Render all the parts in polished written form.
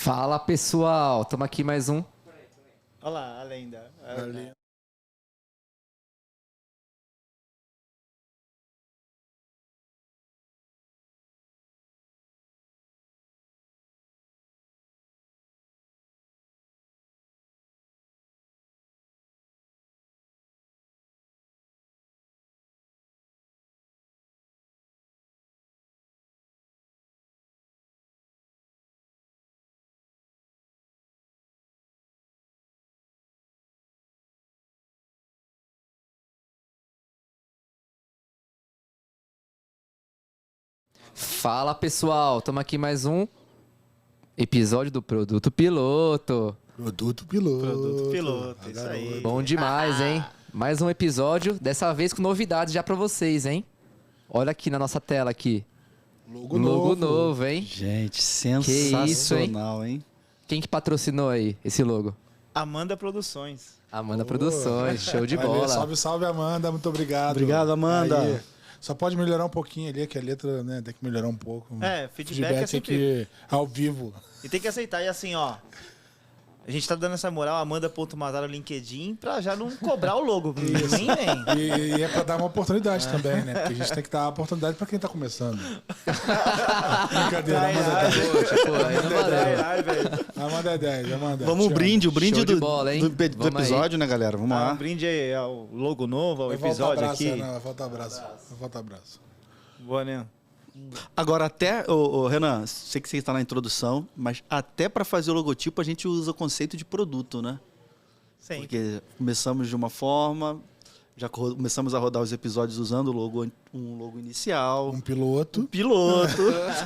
Fala pessoal, estamos aqui mais um. Olha lá, a lenda. Fala pessoal, estamos aqui mais um episódio do Produto Piloto. Produto piloto. Produto piloto, isso aí. Bom demais, hein? Mais um episódio, dessa vez com novidades já pra vocês, hein? Olha aqui na nossa tela aqui. Logo novo, hein? Gente, isso, hein? sensacional, hein? Quem que patrocinou aí esse logo? Amanda Produções. Amanda Produções, show de Valeu, bola. salve, salve, Amanda. Muito obrigado. Obrigado, Amanda. Aí, só pode melhorar um pouquinho ali, que a letra, né, tem que melhorar um pouco. Feedback é sempre... aqui ao vivo. E tem que aceitar. E assim, ó, a gente tá dando essa moral, Amanda.Mazaro no LinkedIn, pra já não cobrar o logo. Nem vem. E é pra dar uma oportunidade também, né? Porque a gente tem que dar uma oportunidade pra quem tá começando. Brincadeira, Amanda. Pô, aí não valeu. Amanda é 10, Amanda. Vamos o brinde Show de do, bola, hein? do Vamos episódio, né, galera? Vamos Um lá. brinde aí ao logo novo, ao Vai faltar episódio abraço, aqui. Não, vai faltar abraço. Vai faltar abraço. Boa, né? Agora, até, Renan, sei que você está na introdução, mas até para fazer o logotipo a gente usa o conceito de produto, né? Sim. Porque começamos de uma forma, já começamos a rodar os episódios usando um logo inicial, Um piloto. piloto.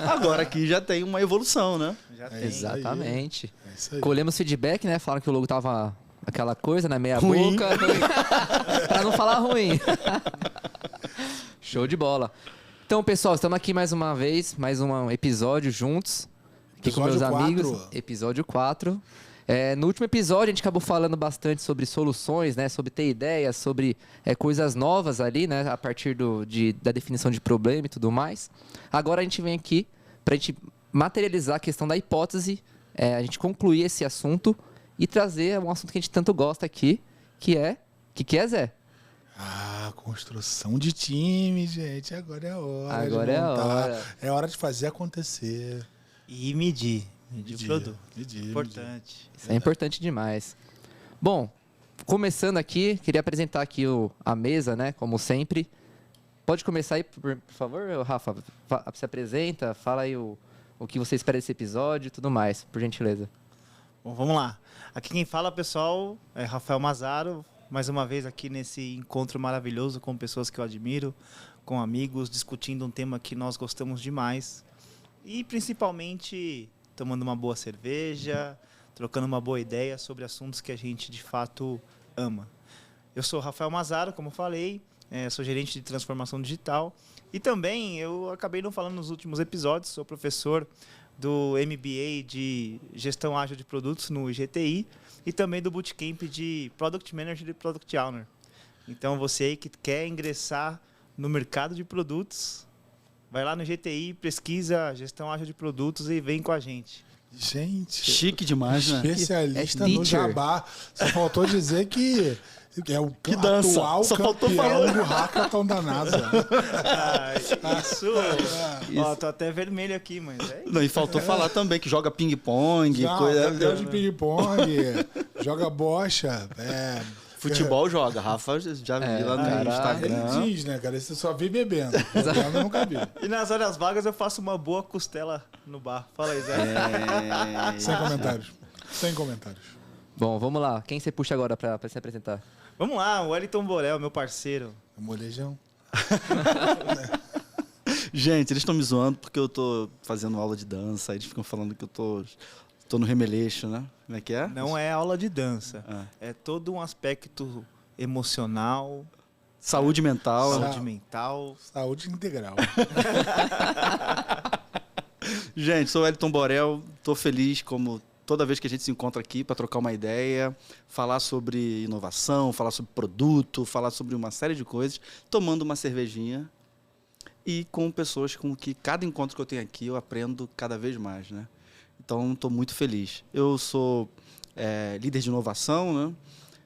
Agora aqui já tem uma evolução, né? Já É tem. isso aí. Exatamente. É isso aí. Colhemos feedback, né? Falaram que o logo tava aquela coisa, né? Meia Ruim. boca. Pra não falar ruim. Show de bola. Então, pessoal, estamos aqui mais uma vez, mais um episódio juntos. Aqui com meus Episódio amigos. 4. Episódio 4. No último episódio, a gente acabou falando bastante sobre soluções, né? Sobre ter ideias, sobre coisas novas ali, né? A partir da definição de problema e tudo mais. Agora a gente vem aqui para a gente materializar a questão da hipótese, a gente concluir esse assunto e trazer um assunto que a gente tanto gosta aqui, que é... O que é, Zé? Ah, construção de time, gente. Agora é a hora. Agora de é a montar. hora. É hora de fazer acontecer. E medir. Medir o produto. Medir. Importante. Isso é importante demais. Bom, começando aqui, queria apresentar aqui a mesa, né? Como sempre. Pode começar aí, por favor, Rafa? Se apresenta, fala aí o que você espera desse episódio e tudo mais, por gentileza. Bom, vamos lá. Aqui quem fala, pessoal, é Rafael Mazaro. Mais uma vez aqui nesse encontro maravilhoso com pessoas que eu admiro, com amigos, discutindo um tema que nós gostamos demais. E principalmente tomando uma boa cerveja, trocando uma boa ideia sobre assuntos que a gente de fato ama. Eu sou Rafael Mazaro, como falei, sou gerente de transformação digital. E também eu acabei não falando nos últimos episódios, sou professor do MBA de Gestão Ágil de Produtos no IGTI e também do Bootcamp de Product Manager e Product Owner. Então, você aí que quer ingressar no mercado de produtos, vai lá no IGTI, pesquisa Gestão Ágil de Produtos e vem com a gente. Gente, Chique demais, né? especialista É no teacher. Jabá. Só faltou dizer que é o Que dança. atual Só faltou campeão falar. do hackathon da NASA. Isso! Ó, tô até vermelho aqui, mas é isso. Não, e faltou falar também que joga ping-pong, Não, coisa. campeão de ping-pong, joga bocha. Futebol joga. Rafa já vi lá no caraca. Instagram. Ele diz, né, cara? Você só vi bebendo. Bebendo eu nunca vi. E nas horas vagas eu faço uma boa costela no bar. Fala aí, Zé. Sem comentários. Sem comentários. Bom, vamos lá. Quem você puxa agora para se apresentar? Vamos lá, o Wellington Borel, meu parceiro. Molejão. Gente, eles estão me zoando porque eu tô fazendo aula de dança. Aí eles ficam falando que eu tô no remeleixo, né? Como é que é? Não é aula de dança. Ah. É todo um aspecto emocional, Saúde mental. saúde mental. Saúde integral. Gente, sou o Wellington Borel. Tô feliz como toda vez que a gente se encontra aqui para trocar uma ideia, falar sobre inovação, falar sobre produto, falar sobre uma série de coisas, tomando uma cervejinha e com pessoas com que cada encontro que eu tenho aqui eu aprendo cada vez mais, né? Então, estou muito feliz. Eu sou líder de inovação, né?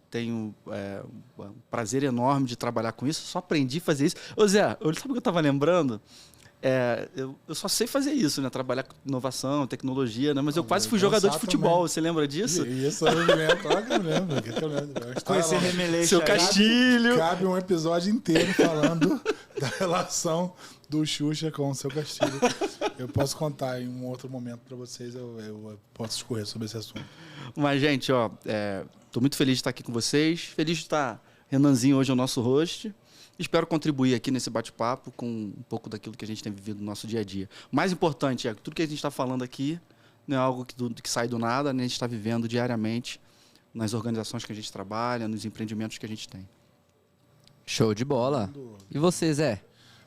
Tenho um prazer enorme de trabalhar com isso. Só aprendi a fazer isso. Ô Zé, sabe o que eu estava lembrando? Eu só sei fazer isso, né? Trabalhar com inovação, tecnologia, né? Mas eu quase fui jogador de futebol. Também. Você lembra disso? Isso, eu me lembro. Claro que eu lembro. Conhecer Remeleixo. Seu Castilho. Cabe um episódio inteiro falando da relação do Xuxa com o seu Castilho. Eu posso contar em um outro momento para vocês. Eu posso escorrer sobre esse assunto. Mas, gente, tô muito feliz de estar aqui com vocês. Feliz de estar Renanzinho hoje é o nosso host. Espero contribuir aqui nesse bate-papo com um pouco daquilo que a gente tem vivido no nosso dia a dia. O mais importante é que tudo que a gente está falando aqui não é algo que sai do nada, né? A gente está vivendo diariamente nas organizações que a gente trabalha, nos empreendimentos que a gente tem. Show de bola. E você, Zé?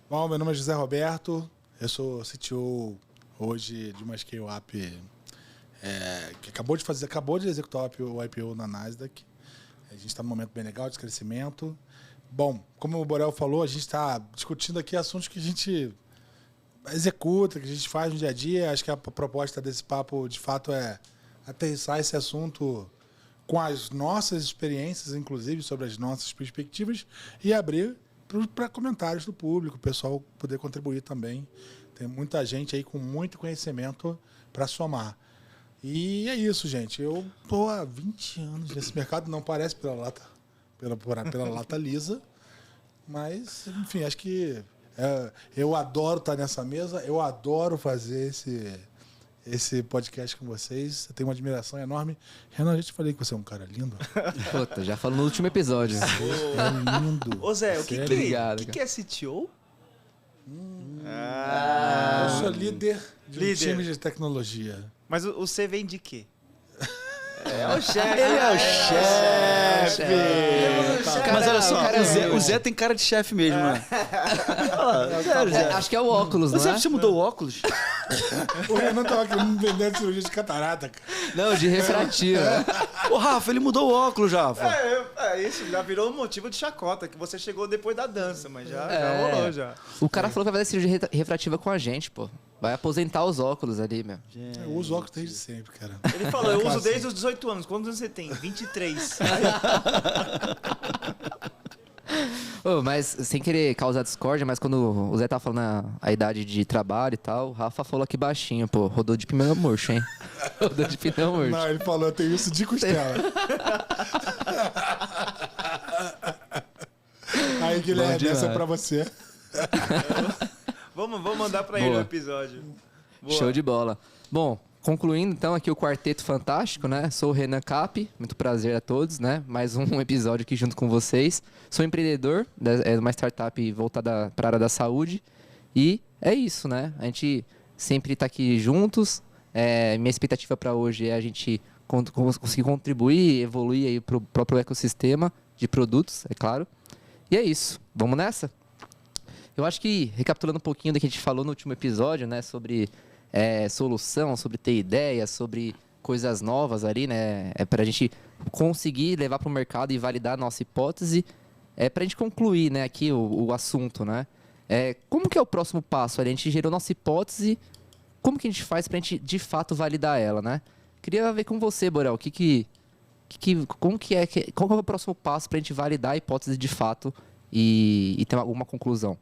Bom, meu nome é José Roberto. Eu sou CTO hoje de uma scale-up que acabou de executar o IPO na Nasdaq. A gente está num momento bem legal de crescimento. Bom, como o Borel falou, a gente está discutindo aqui assuntos que a gente executa, que a gente faz no dia a dia. Acho que a proposta desse papo, de fato, é aterrissar esse assunto com as nossas experiências, inclusive, sobre as nossas perspectivas, e abrir para comentários do público, o pessoal poder contribuir também. Tem muita gente aí com muito conhecimento para somar. E é isso, gente. Eu estou há 20 anos nesse mercado, não parece pela lata lisa, mas, enfim, acho que eu adoro estar nessa mesa, eu adoro fazer esse podcast com vocês, eu tenho uma admiração enorme. Renan, eu já te falei que você é um cara lindo. Puta, já falou no último episódio. É lindo. Ô Zé, o que é CTO? Eu sou líder de um time de tecnologia. Mas o C vem de quê? Ele é o chefe. Mas olha só, o Zé tem cara de chefe mesmo, né? Sério, Zé. Acho que é o óculos, não é? Você mudou o óculos? O Renan tava querendo vender cirurgia de catarata, cara. Não, de refrativa. Ô, Rafa, ele mudou o óculos, Rafa. Isso já virou um motivo de chacota, que você chegou depois da dança, mas já rolou já. O cara falou que vai fazer cirurgia refrativa com a gente, pô. Vai aposentar os óculos ali, meu. Eu uso óculos desde sempre, cara. Ele falou, eu uso desde os 18 anos. Quantos anos você tem? 23. Mas sem querer causar discórdia, mas quando o Zé tá falando a idade de trabalho e tal, o Rafa falou aqui baixinho, pô, rodou de pneu murcho, hein? Rodou de pneu murcho. Não, ele falou, eu tenho isso de costela. Aí, Guilherme, essa é pra você. Vamos mandar pra ele o episódio. Boa. Show de bola. Bom, concluindo então aqui o Quarteto Fantástico, né? Sou o Renan Cap, muito prazer a todos, né? Mais um episódio aqui junto com vocês. Sou empreendedor, de uma startup voltada para a área da saúde. E é isso, né? A gente sempre tá aqui juntos. Minha expectativa para hoje é a gente conseguir contribuir, evoluir aí pro próprio ecossistema de produtos, é claro. E é isso. Vamos nessa? Eu acho que, recapitulando um pouquinho do que a gente falou no último episódio, né? Sobre solução, sobre ter ideias, sobre coisas novas ali, né? Para a gente conseguir levar para o mercado e validar a nossa hipótese. Para a gente concluir, né, aqui o assunto, né? Como que é o próximo passo? A gente gerou nossa hipótese, como que a gente faz para a gente, de fato, validar ela, né? Queria ver com você, Borel, qual que é o próximo passo para a gente validar a hipótese de fato e ter alguma conclusão?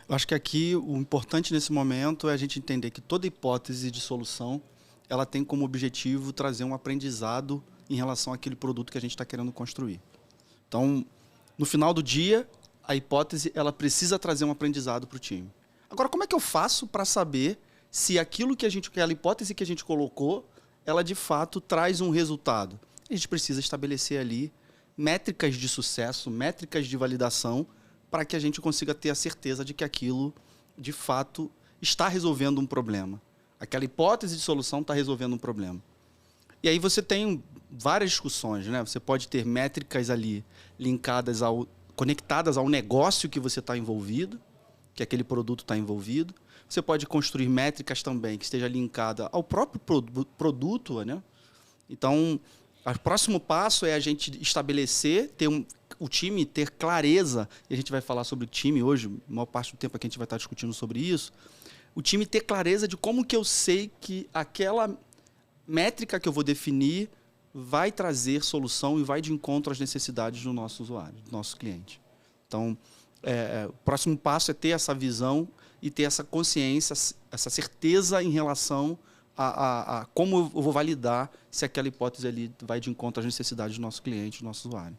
Eu acho que aqui o importante nesse momento é a gente entender que toda hipótese de solução ela tem como objetivo trazer um aprendizado em relação àquele produto que a gente está querendo construir. Então, no final do dia, a hipótese ela precisa trazer um aprendizado para o time. Agora, como é que eu faço para saber se aquela hipótese que a gente colocou, ela de fato traz um resultado? A gente precisa estabelecer ali métricas de sucesso, métricas de validação, para que a gente consiga ter a certeza de que aquilo, de fato, está resolvendo um problema. Aquela hipótese de solução está resolvendo um problema. E aí você tem várias discussões, né? Você pode ter métricas ali conectadas ao negócio que você está envolvido, que aquele produto está envolvido. Você pode construir métricas também que esteja linkada ao próprio produto, né? Então, o próximo passo é a gente estabelecer, o time ter clareza, e a gente vai falar sobre o time hoje, a maior parte do tempo aqui a gente vai estar discutindo sobre isso, o time ter clareza de como que eu sei que aquela métrica que eu vou definir vai trazer solução e vai de encontro às necessidades do nosso usuário, do nosso cliente. Então, o próximo passo é ter essa visão e ter essa consciência, essa certeza em relação a como eu vou validar se aquela hipótese ali vai de encontro às necessidades do nosso cliente, do nosso usuário.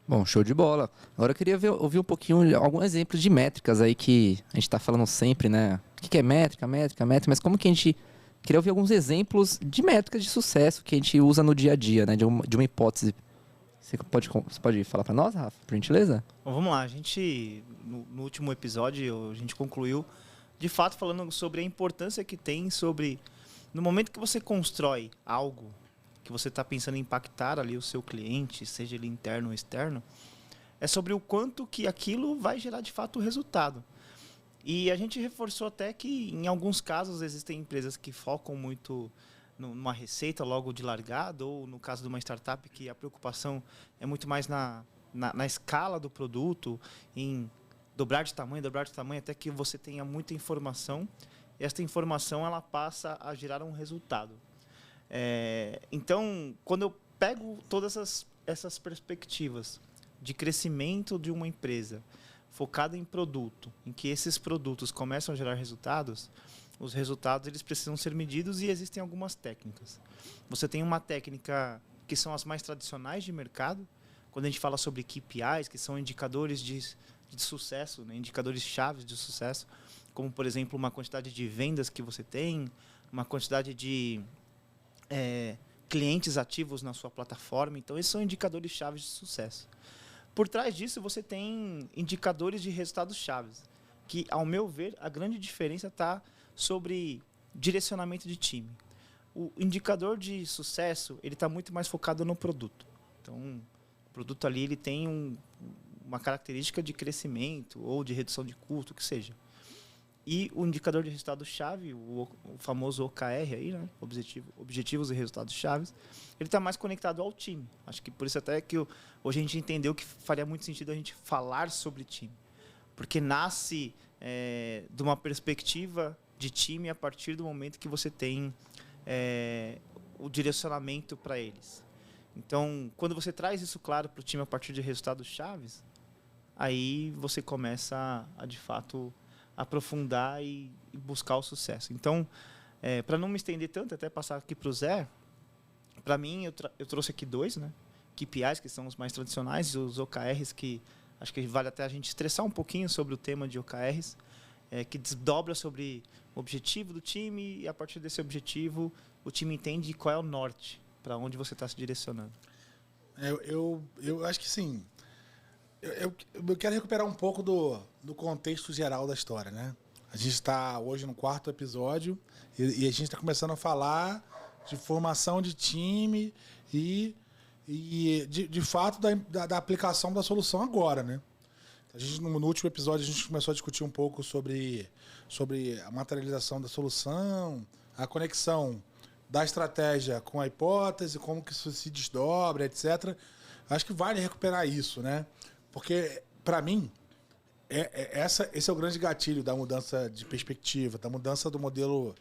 Bom, show de bola. Agora eu queria ouvir um pouquinho, alguns exemplos de métricas aí que a gente está falando sempre, né? O que é métrica, mas como que a gente... Queria ouvir alguns exemplos de métricas de sucesso que a gente usa no dia a dia, né? De uma hipótese. Você pode falar para nós, Rafa, por gentileza? Bom, vamos lá. A gente, no último episódio, a gente concluiu, de fato, falando sobre a importância que tem sobre... No momento que você constrói algo, que você está pensando em impactar ali o seu cliente, seja ele interno ou externo, é sobre o quanto que aquilo vai gerar, de fato, o resultado. E a gente reforçou até que, em alguns casos, existem empresas que focam muito numa receita logo de largada, ou no caso de uma startup, que a preocupação é muito mais na escala do produto, em dobrar de tamanho, até que você tenha muita informação. E esta informação ela passa a gerar um resultado. Então, quando eu pego todas essas perspectivas de crescimento de uma empresa, focada em produto, em que esses produtos começam a gerar resultados, os resultados eles precisam ser medidos e existem algumas técnicas. Você tem uma técnica que são as mais tradicionais de mercado, quando a gente fala sobre KPIs, que são indicadores de sucesso, né? Indicadores chaves de sucesso, como, por exemplo, uma quantidade de vendas que você tem, uma quantidade de clientes ativos na sua plataforma. Então, esses são indicadores chaves de sucesso. Por trás disso, você tem indicadores de resultados chaves, que, ao meu ver, a grande diferença está sobre direcionamento de time. O indicador de sucesso ele está muito mais focado no produto. Então, o produto ali ele tem uma característica de crescimento ou de redução de custo, o que seja. E o indicador de resultado-chave, o famoso OKR, aí, né? Objetivos e resultados-chave, ele está mais conectado ao time. Acho que por isso até que hoje a gente entendeu que faria muito sentido a gente falar sobre time. Porque nasce de uma perspectiva de time a partir do momento que você tem o direcionamento para eles. Então, quando você traz isso claro para o time a partir de resultados-chave, aí você começa a de fato, aprofundar e buscar o sucesso. Então, para não me estender tanto, até passar aqui para o Zé, para mim, eu trouxe aqui 2, né? KPIs, que são os mais tradicionais, e os OKRs, que acho que vale até a gente estressar um pouquinho sobre o tema de OKRs, que desdobra sobre o objetivo do time, e a partir desse objetivo, o time entende qual é o norte, para onde você está se direcionando. Eu acho que sim. Eu quero recuperar um pouco do contexto geral da história, né? A gente está hoje no 4º episódio e a gente está começando a falar de formação de time e de fato da aplicação da solução agora, né? A gente, no último episódio a gente começou a discutir um pouco sobre a materialização da solução, a conexão da estratégia com a hipótese, como que isso se desdobra, etc. Acho que vale recuperar isso, né? Porque, para mim, esse é o grande gatilho da mudança de perspectiva, da mudança do modelo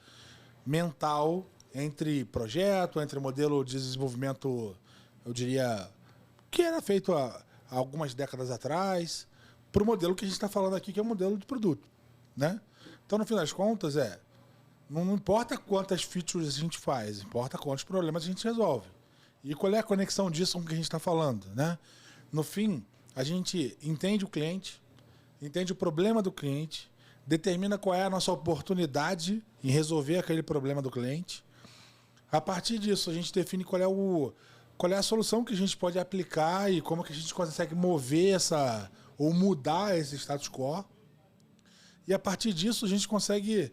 mental entre projeto, entre modelo de desenvolvimento, eu diria, que era feito há algumas décadas atrás, para o modelo que a gente está falando aqui, que é o modelo de produto, né? Então, no fim das contas, não importa quantas features a gente faz, importa quantos problemas a gente resolve. E qual é a conexão disso com o que a gente está falando, né? No fim, a gente entende o cliente, entende o problema do cliente, determina qual é a nossa oportunidade em resolver aquele problema do cliente. A partir disso, a gente define qual é a solução que a gente pode aplicar e como que a gente consegue mover ou mudar esse status quo. E a partir disso, a gente consegue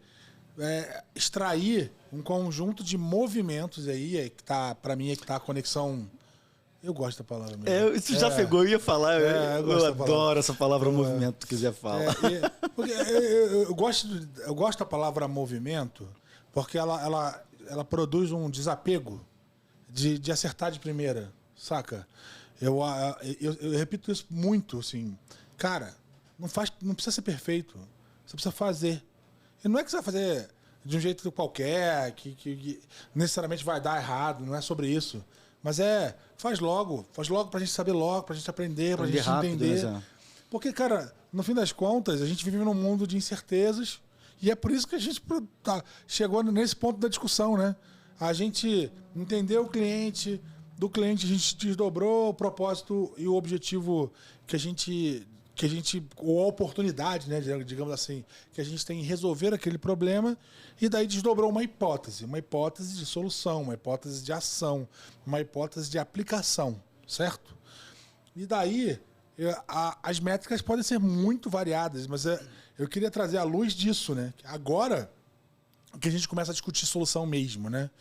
extrair um conjunto de movimentos aí, que tá, para mim, que tá a conexão. Eu gosto da palavra mesmo. Isso já pegou, eu ia falar. Eu adoro essa palavra movimento, se quiser falar. Porque eu gosto da palavra movimento, porque ela produz um desapego de acertar de primeira, saca? Eu repito isso muito, assim. Cara, não precisa ser perfeito. Você precisa fazer. E não é que você vai fazer de um jeito qualquer, que necessariamente vai dar errado, não é sobre isso. Mas faz logo pra gente saber logo, pra gente aprender, pra gente rápido, entender. né? Porque, cara, no fim das contas, a gente vive num mundo de incertezas e é por isso que a gente chegou nesse ponto da discussão, né? A gente entendeu o cliente, do cliente a gente desdobrou o propósito e o objetivo que a gente ou a oportunidade, né, digamos assim, que a gente tem em resolver aquele problema, e daí desdobrou uma hipótese de solução, uma hipótese de ação, uma hipótese de aplicação, certo? E daí as métricas podem ser muito variadas, mas eu queria trazer à luz disso, né? Agora que a gente começa a discutir solução mesmo, né?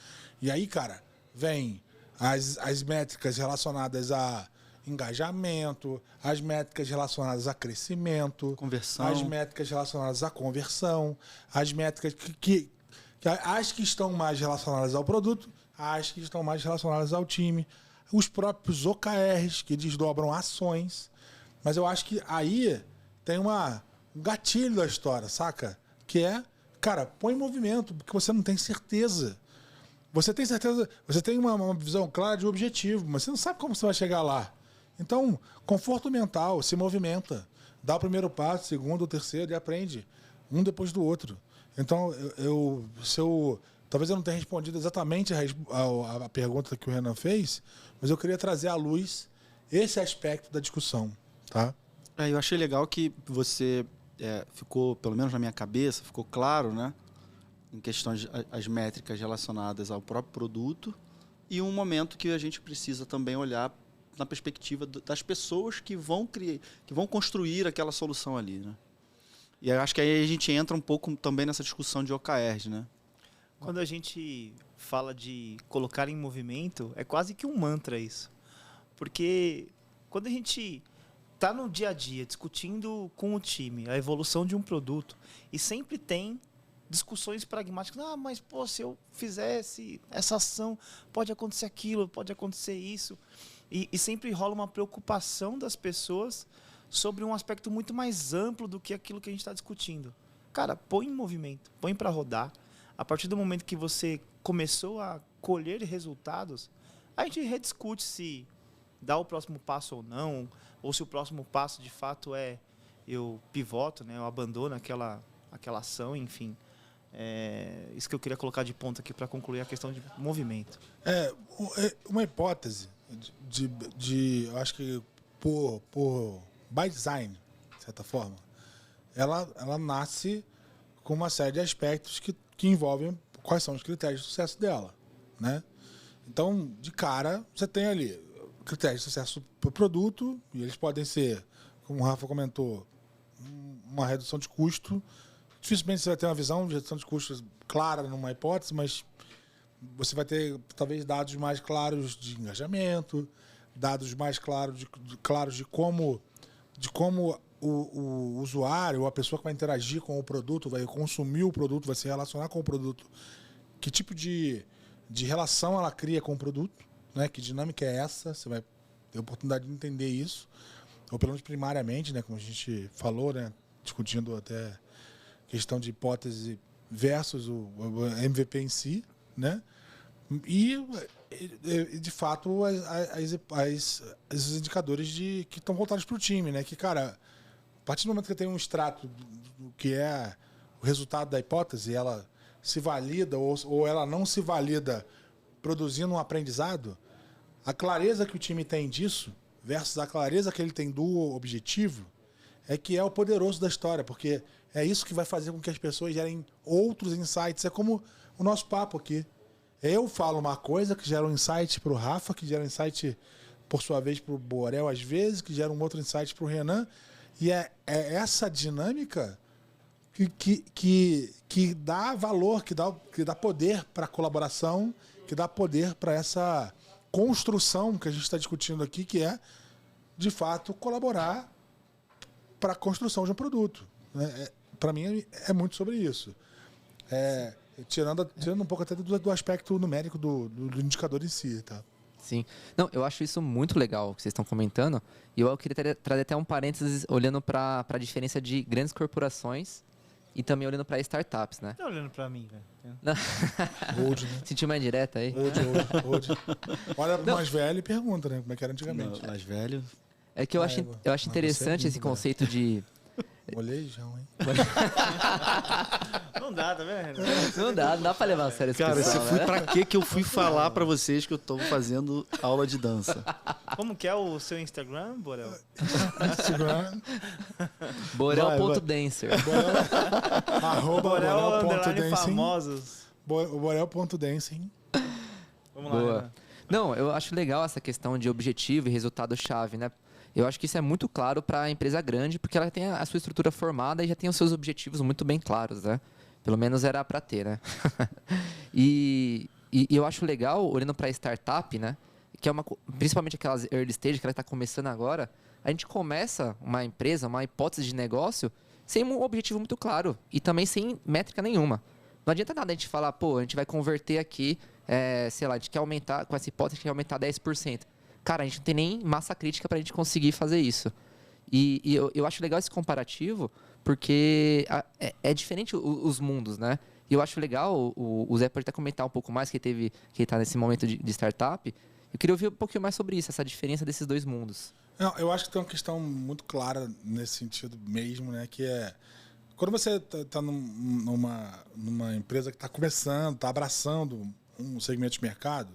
E aí, cara, vem as métricas relacionadas a engajamento, as métricas relacionadas a crescimento, Conversão. as métricas relacionadas à conversão, as métricas as que estão mais relacionadas ao produto, as que estão mais relacionadas ao time, os próprios OKRs que desdobram ações. Mas eu acho que aí tem um gatilho da história, saca? Que cara, põe em movimento, porque você não tem certeza. Você tem certeza, você tem uma visão clara de objetivo, mas você não sabe como você vai chegar lá. Então, conforto mental, se movimenta. Dá o primeiro passo, segundo, o terceiro e aprende. Um depois do outro. Então, talvez eu não tenha respondido exatamente a pergunta que o Renan fez, mas eu queria trazer à luz esse aspecto da discussão. Tá? Eu achei legal que você ficou, pelo menos na minha cabeça, ficou claro, né? Em questões as métricas relacionadas ao próprio produto e um momento que a gente precisa também olhar na perspectiva das pessoas que vão construir aquela solução ali, né? E eu acho que aí a gente entra um pouco também nessa discussão de OKRs, né? Quando a gente fala de colocar em movimento, é quase que um mantra isso. Porque quando a gente está no dia a dia discutindo com o time a evolução de um produto e sempre tem discussões pragmáticas, mas pô, se eu fizesse essa ação, pode acontecer aquilo, pode acontecer isso. E sempre rola uma preocupação das pessoas sobre um aspecto muito mais amplo do que aquilo que a gente está discutindo. Cara, põe em movimento, põe para rodar. A partir do momento que você começou a colher resultados, a gente rediscute se dá o próximo passo ou não, ou se o próximo passo de fato eu pivoto, né, eu abandono aquela ação, enfim. Isso que eu queria colocar de ponto aqui para concluir a questão de movimento. Uma hipótese eu acho que by design, de certa forma, ela nasce com uma série de aspectos que envolvem quais são os critérios de sucesso dela, né? Então, de cara, você tem ali critérios de sucesso para o produto, e eles podem ser, como o Rafa comentou, uma redução de custo. Dificilmente você vai ter uma visão de redução de custos clara numa hipótese, mas você vai ter talvez dados mais claros de engajamento, dados mais claros de como o usuário, ou a pessoa que vai interagir com o produto, vai consumir o produto, vai se relacionar com o produto, que tipo de relação ela cria com o produto, né? Que dinâmica é essa? Você vai ter a oportunidade de entender isso, ou pelo menos primariamente, né? Como a gente falou, né? Discutindo até questão de hipótese versus o MVP em si, né? E de fato, os indicadores que estão voltados para o time, né? Que, cara, a partir do momento que tem um extrato do que é o resultado da hipótese, ela se valida ou ela não se valida produzindo um aprendizado, a clareza que o time tem disso versus a clareza que ele tem do objetivo é que é o poderoso da história, porque é isso que vai fazer com que as pessoas gerem outros insights. É como o nosso papo aqui. Eu falo uma coisa que gera um insight para o Rafa, que gera um insight, por sua vez, para o Borel, às vezes, que gera um outro insight para o Renan. E é essa dinâmica que dá valor, que dá poder para a colaboração, que dá poder para essa construção que a gente está discutindo aqui, que é, de fato, colaborar para a construção de um produto. Para mim, é muito sobre isso. Tirando um pouco até do aspecto numérico do indicador em si, tá? Sim. Não, eu acho isso muito legal que vocês estão comentando. E eu queria trazer até um parênteses olhando para a diferença de grandes corporações e também olhando para startups, né? Tá olhando pra mim, velho. Old, né? Sentiu uma indireta aí? Old. Olha pro mais velho e pergunta, né? Como é que era antigamente. Não, mais velho. É que eu acho Égua. Mas interessante você é esse muito conceito de... Molejão, hein? Não dá, tá vendo? Não dá pra levar a sério esse Cara, pessoal, você foi né? pra que eu fui falar pra vocês que eu tô fazendo aula de dança? Como que é o seu Instagram, Borel? Instagram, Borel.dancer. arroba Borel underline borel.dancing. famosos. Borel.dancing. Vamos lá, Boa. Renan. Não, eu acho legal essa questão de objetivo e resultado-chave, né? Eu acho que isso é muito claro para a empresa grande, porque ela tem a sua estrutura formada e já tem os seus objetivos muito bem claros, né? Pelo menos era para ter, né? e eu acho legal, olhando para a startup, né? Que é principalmente aquelas early stage que ela está começando agora, a gente começa uma empresa, uma hipótese de negócio, sem um objetivo muito claro e também sem métrica nenhuma. Não adianta nada a gente falar, pô, a gente vai converter aqui, sei lá, a gente quer aumentar, com essa hipótese, a gente quer aumentar 10%. Cara, a gente não tem nem massa crítica para a gente conseguir fazer isso. E eu acho legal esse comparativo, porque é diferente os mundos, né? E eu acho legal, o Zé pode até comentar um pouco mais, que ele está nesse momento de startup. Eu queria ouvir um pouquinho mais sobre isso, essa diferença desses dois mundos. Não, eu acho que tem uma questão muito clara nesse sentido mesmo, né? Que é quando você está numa empresa que está começando, está abraçando um segmento de mercado,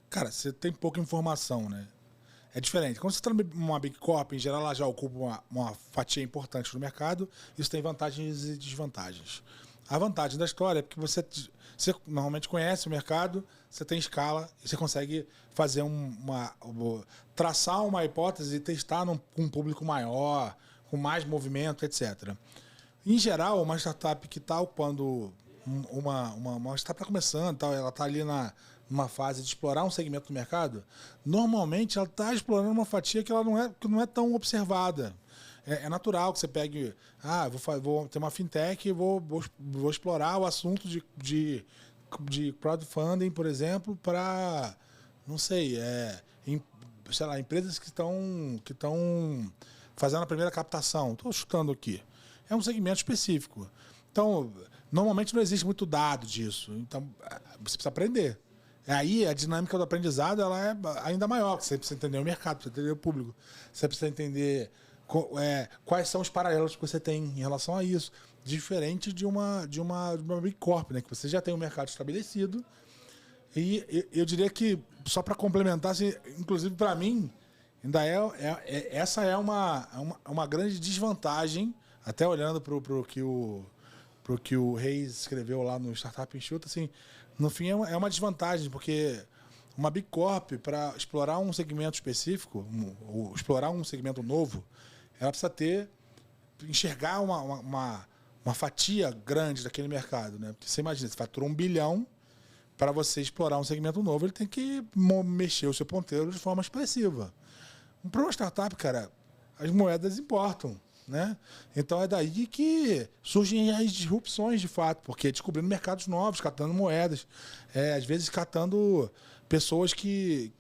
cara, você tem pouca informação, né? É diferente. Quando você está numa Big Corp, em geral, ela já ocupa uma fatia importante no mercado. Isso tem vantagens e desvantagens. A vantagem da história é porque você normalmente conhece o mercado, você tem escala e você consegue fazer traçar uma hipótese e testar com um público maior, com mais movimento, etc. Em geral, uma startup que está ocupando uma startup está começando, ela está ali numa fase de explorar um segmento do mercado, normalmente ela está explorando uma fatia que ela não é tão observada. É natural que você pegue, vou ter uma fintech e vou explorar o assunto de crowdfunding, por exemplo, para, não sei, sei lá, empresas que estão fazendo a primeira captação. Estou chutando aqui. É um segmento específico. Então, normalmente não existe muito dado disso. Então, você precisa aprender. Aí, a dinâmica do aprendizado ela é ainda maior. Você precisa entender o mercado, precisa entender o público. Você precisa entender quais são os paralelos que você tem em relação a isso. Diferente de uma Big Corp, né? Que você já tem um mercado estabelecido. E eu diria que, só para complementar, assim, inclusive para mim, ainda essa é uma grande desvantagem, até olhando para o que o Reis escreveu lá no Startup Enxuta, assim, no fim é uma desvantagem, porque uma Big Corp, para explorar um segmento específico, ou explorar um segmento novo, ela precisa enxergar uma fatia grande daquele mercado, né? Porque você imagina, você fatura 1 bilhão, para você explorar um segmento novo, ele tem que mexer o seu ponteiro de forma expressiva. Para uma startup, cara, as moedas importam, né? Então é daí que surgem as disrupções de fato, porque descobrindo mercados novos, catando moedas, às vezes catando pessoas que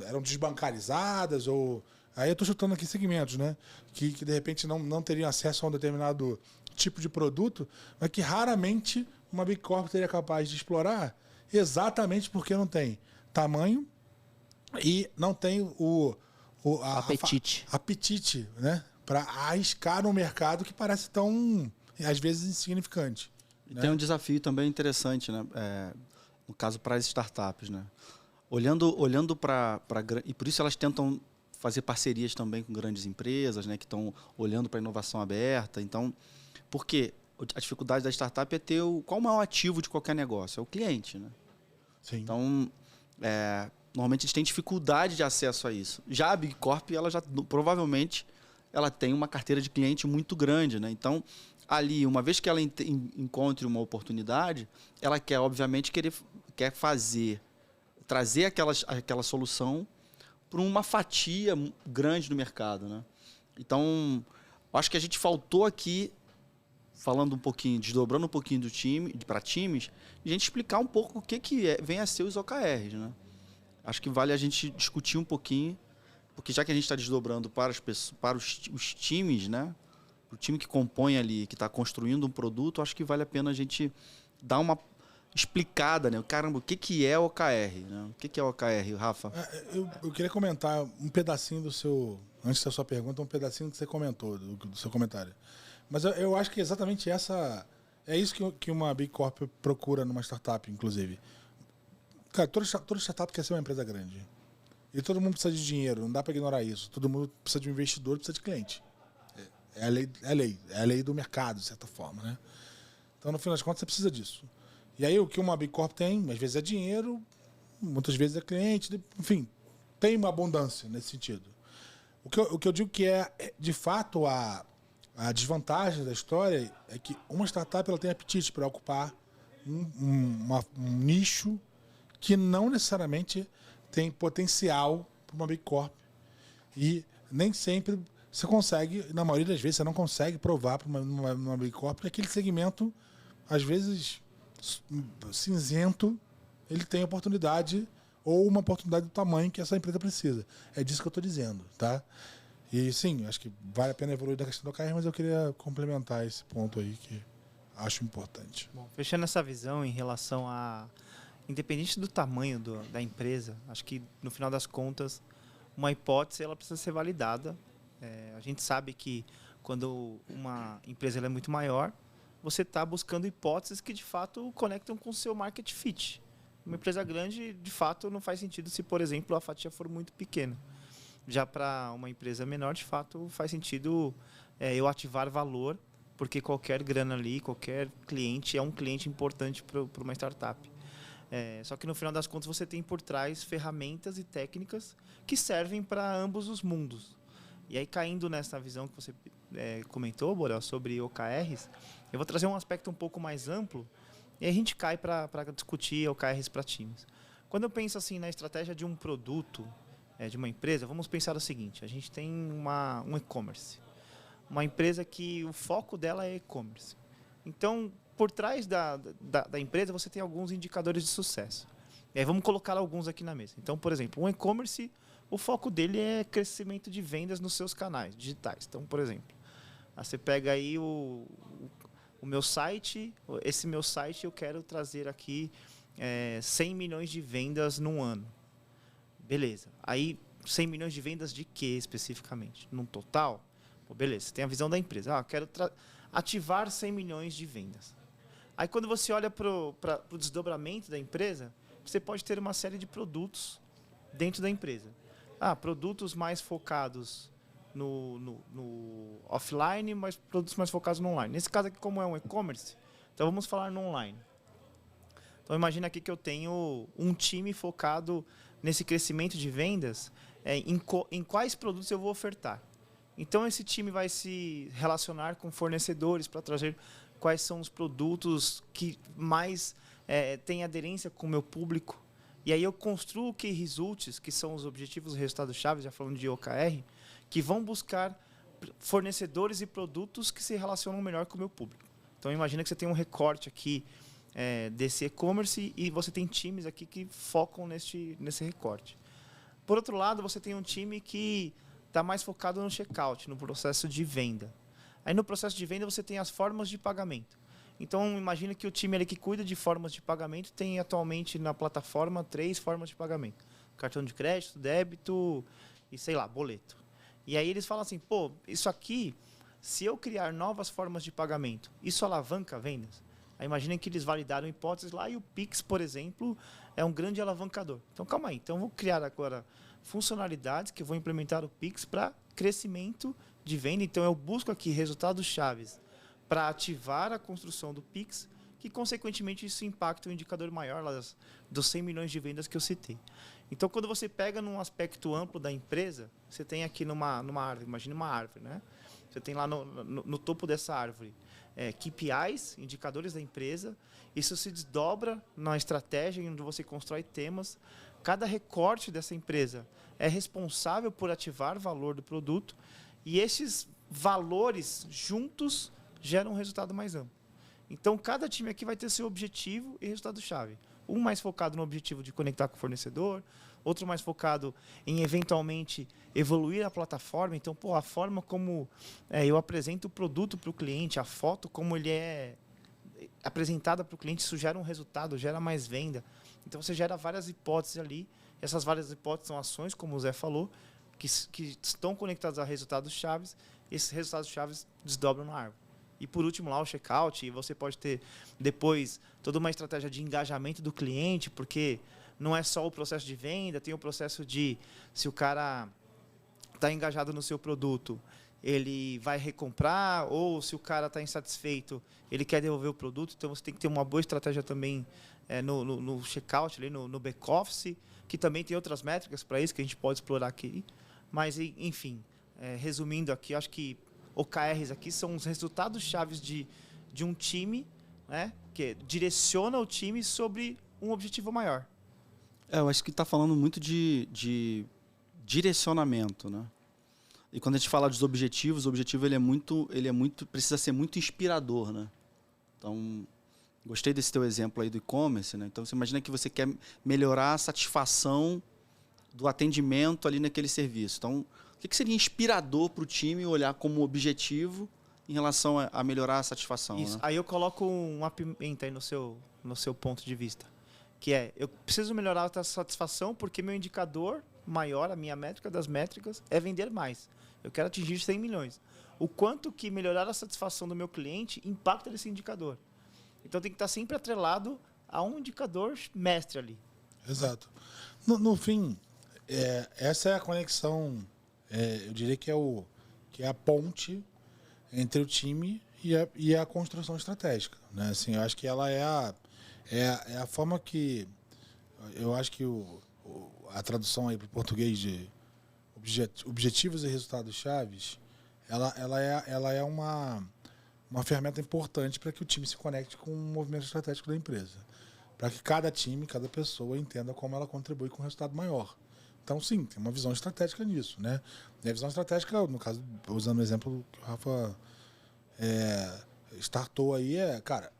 eram desbancarizadas, ou aí eu estou chutando aqui segmentos, né? Que de repente não teriam acesso a um determinado tipo de produto, mas que raramente uma Big Corp seria capaz de explorar, exatamente porque não tem tamanho e não tem apetite, né? Para arriscar no mercado que parece tão, às vezes, insignificante. E né? tem um desafio também interessante, né? No caso, para as startups, né? Olhando para... E por isso elas tentam fazer parcerias também com grandes empresas, né? Que estão olhando para a inovação aberta. Então, porque a dificuldade da startup é ter qual o maior ativo de qualquer negócio? É o cliente, né? Sim. Então, normalmente eles têm dificuldade de acesso a isso. Já a Big Corp, ela já provavelmente ela tem uma carteira de cliente muito grande, né? Então, ali, uma vez que ela encontre uma oportunidade, ela quer, obviamente, trazer aquela solução para uma fatia grande do mercado, né? Então, acho que a gente faltou aqui, falando um pouquinho, desdobrando um pouquinho do time, para times, a gente explicar um pouco o que vem a ser os OKRs, né? Acho que vale a gente discutir um pouquinho, porque já que a gente está desdobrando para os times, né? pro time que compõe ali, que está construindo um produto, acho que vale a pena a gente dar uma explicada, né? Caramba, o que é OKR, né? O que é OKR, Rafa? Eu queria comentar um pedacinho do seu... Antes da sua pergunta, um pedacinho que você comentou, do seu comentário. Mas eu acho que exatamente essa... É isso que uma Big Corp procura numa startup, inclusive. Cara, toda startup quer ser uma empresa grande. E todo mundo precisa de dinheiro, não dá para ignorar isso. Todo mundo precisa de um investidor, precisa de cliente. É a lei do mercado, de certa forma, né? Então, no final das contas, você precisa disso. E aí, o que uma Big Corp tem, às vezes é dinheiro, muitas vezes é cliente, enfim, tem uma abundância nesse sentido. O que eu digo que de fato, a desvantagem da história é que uma startup ela tem apetite para ocupar um nicho que não necessariamente tem potencial para uma Big Corp. E nem sempre você consegue, na maioria das vezes, você não consegue provar para uma Big Corp que aquele segmento, às vezes, cinzento, ele tem oportunidade ou uma oportunidade do tamanho que essa empresa precisa. É disso que eu estou dizendo, tá? E sim, acho que vale a pena evoluir da questão do OKR, mas eu queria complementar esse ponto aí que acho importante. Bom, fechando essa visão em relação a... Independente do tamanho da empresa, acho que no final das contas, uma hipótese ela precisa ser validada. A gente sabe que quando uma empresa ela é muito maior, você está buscando hipóteses que de fato conectam com o seu market fit. Uma empresa grande, de fato, não faz sentido se, por exemplo, a fatia for muito pequena. Já para uma empresa menor, de fato, faz sentido eu ativar valor, porque qualquer grana ali, qualquer cliente é um cliente importante para uma startup. Só que no final das contas você tem por trás ferramentas e técnicas que servem para ambos os mundos. E aí, caindo nessa visão que você comentou, Borel, sobre OKRs, eu vou trazer um aspecto um pouco mais amplo e aí a gente cai para discutir OKRs para times. Quando eu penso assim na estratégia de um produto, de uma empresa, vamos pensar o seguinte: a gente tem um e-commerce. Uma empresa que o foco dela é e-commerce. Então, por trás da empresa, você tem alguns indicadores de sucesso. E aí, vamos colocar alguns aqui na mesa. Então, por exemplo, um e-commerce, o foco dele é crescimento de vendas nos seus canais digitais. Então, por exemplo, você pega aí o meu site, esse meu site eu quero trazer aqui 100 milhões de vendas num ano. Beleza. Aí, 100 milhões de vendas de quê especificamente? Num total? Pô, beleza, você tem a visão da empresa. Quero ativar 100 milhões de vendas. Aí, quando você olha para o desdobramento da empresa, você pode ter uma série de produtos dentro da empresa. Produtos mais focados no offline, mas produtos mais focados no online. Nesse caso aqui, como é um e-commerce, então vamos falar no online. Então, imagina aqui que eu tenho um time focado nesse crescimento de vendas, em quais produtos eu vou ofertar. Então, esse time vai se relacionar com fornecedores para trazer quais são os produtos que mais têm aderência com o meu público. E aí eu construo key results, que são os objetivos e resultados-chave, já falando de OKR, que vão buscar fornecedores e produtos que se relacionam melhor com o meu público. Então, imagina que você tem um recorte aqui desse e-commerce e você tem times aqui que focam nesse recorte. Por outro lado, você tem um time que está mais focado no checkout, no processo de venda. Aí, no processo de venda, você tem as formas de pagamento. Então, imagina que o time ali que cuida de formas de pagamento tem atualmente na plataforma 3 formas de pagamento. Cartão de crédito, débito e, sei lá, boleto. E aí eles falam assim, pô, isso aqui, se eu criar novas formas de pagamento, isso alavanca vendas? Aí imaginem que eles validaram hipóteses lá e o Pix, por exemplo, é um grande alavancador. Então, calma aí. Então, eu vou criar agora funcionalidades que eu vou implementar o Pix para crescimento de venda. Então, eu busco aqui resultados chaves para ativar a construção do Pix, que, consequentemente, isso impacta o indicador maior lá dos 100 milhões de vendas que eu citei. Então, quando você pega num aspecto amplo da empresa, você tem aqui numa árvore, imagine uma árvore, né? Você tem lá no topo dessa árvore KPIs, indicadores da empresa. Isso se desdobra na estratégia, onde você constrói temas. Cada recorte dessa empresa é responsável por ativar valor do produto e esses valores juntos geram um resultado mais amplo. Então, cada time aqui vai ter seu objetivo e resultado-chave. Um mais focado no objetivo de conectar com o fornecedor, outro mais focado em eventualmente evoluir a plataforma. Então, a forma como eu apresento o produto para o cliente, a foto como ele é apresentada para o cliente, isso gera um resultado, gera mais venda. Então, você gera várias hipóteses ali. Essas várias hipóteses são ações, como o Zé falou, que estão conectadas a resultados chaves. Esses resultados chaves desdobram na árvore. E por último lá o checkout, e você pode ter depois toda uma estratégia de engajamento do cliente, porque não é só o processo de venda, tem o processo de, se o cara está engajado no seu produto, ele vai recomprar, ou se o cara está insatisfeito, ele quer devolver o produto. Então você tem que ter uma boa estratégia também no checkout, ali no back-office, que também tem outras métricas para isso que a gente pode explorar aqui. Mas, enfim, resumindo aqui, acho que OKRs aqui são os resultados chaves de um time, né, que direciona o time sobre um objetivo maior. Eu acho que está falando muito de direcionamento, né? E quando a gente fala dos objetivos, o objetivo ele é muito precisa ser muito inspirador, né? Então, gostei desse teu exemplo aí do e-commerce, né? Então, você imagina que você quer melhorar a satisfação do atendimento ali naquele serviço. Então, o que seria inspirador para o time olhar como objetivo em relação a melhorar a satisfação? Isso. Né? Aí eu coloco uma pimenta aí no seu ponto de vista, que eu preciso melhorar a satisfação porque meu indicador maior, a minha métrica das métricas, é vender mais. Eu quero atingir 100 milhões. O quanto que melhorar a satisfação do meu cliente impacta nesse indicador. Então tem que estar sempre atrelado a um indicador mestre ali. Exato. No fim, essa é a conexão, eu diria que é a ponte entre o time e a construção estratégica. Né? Assim, eu acho que ela é a forma que... Eu acho que a tradução aí para o português de objetivos e resultados chaves, ela é uma ferramenta importante para que o time se conecte com o movimento estratégico da empresa. Para que cada time, cada pessoa entenda como ela contribui com um resultado maior. Então, sim, tem uma visão estratégica nisso. Né? E a visão estratégica, no caso, usando o exemplo que o Rafa startou aí, cara,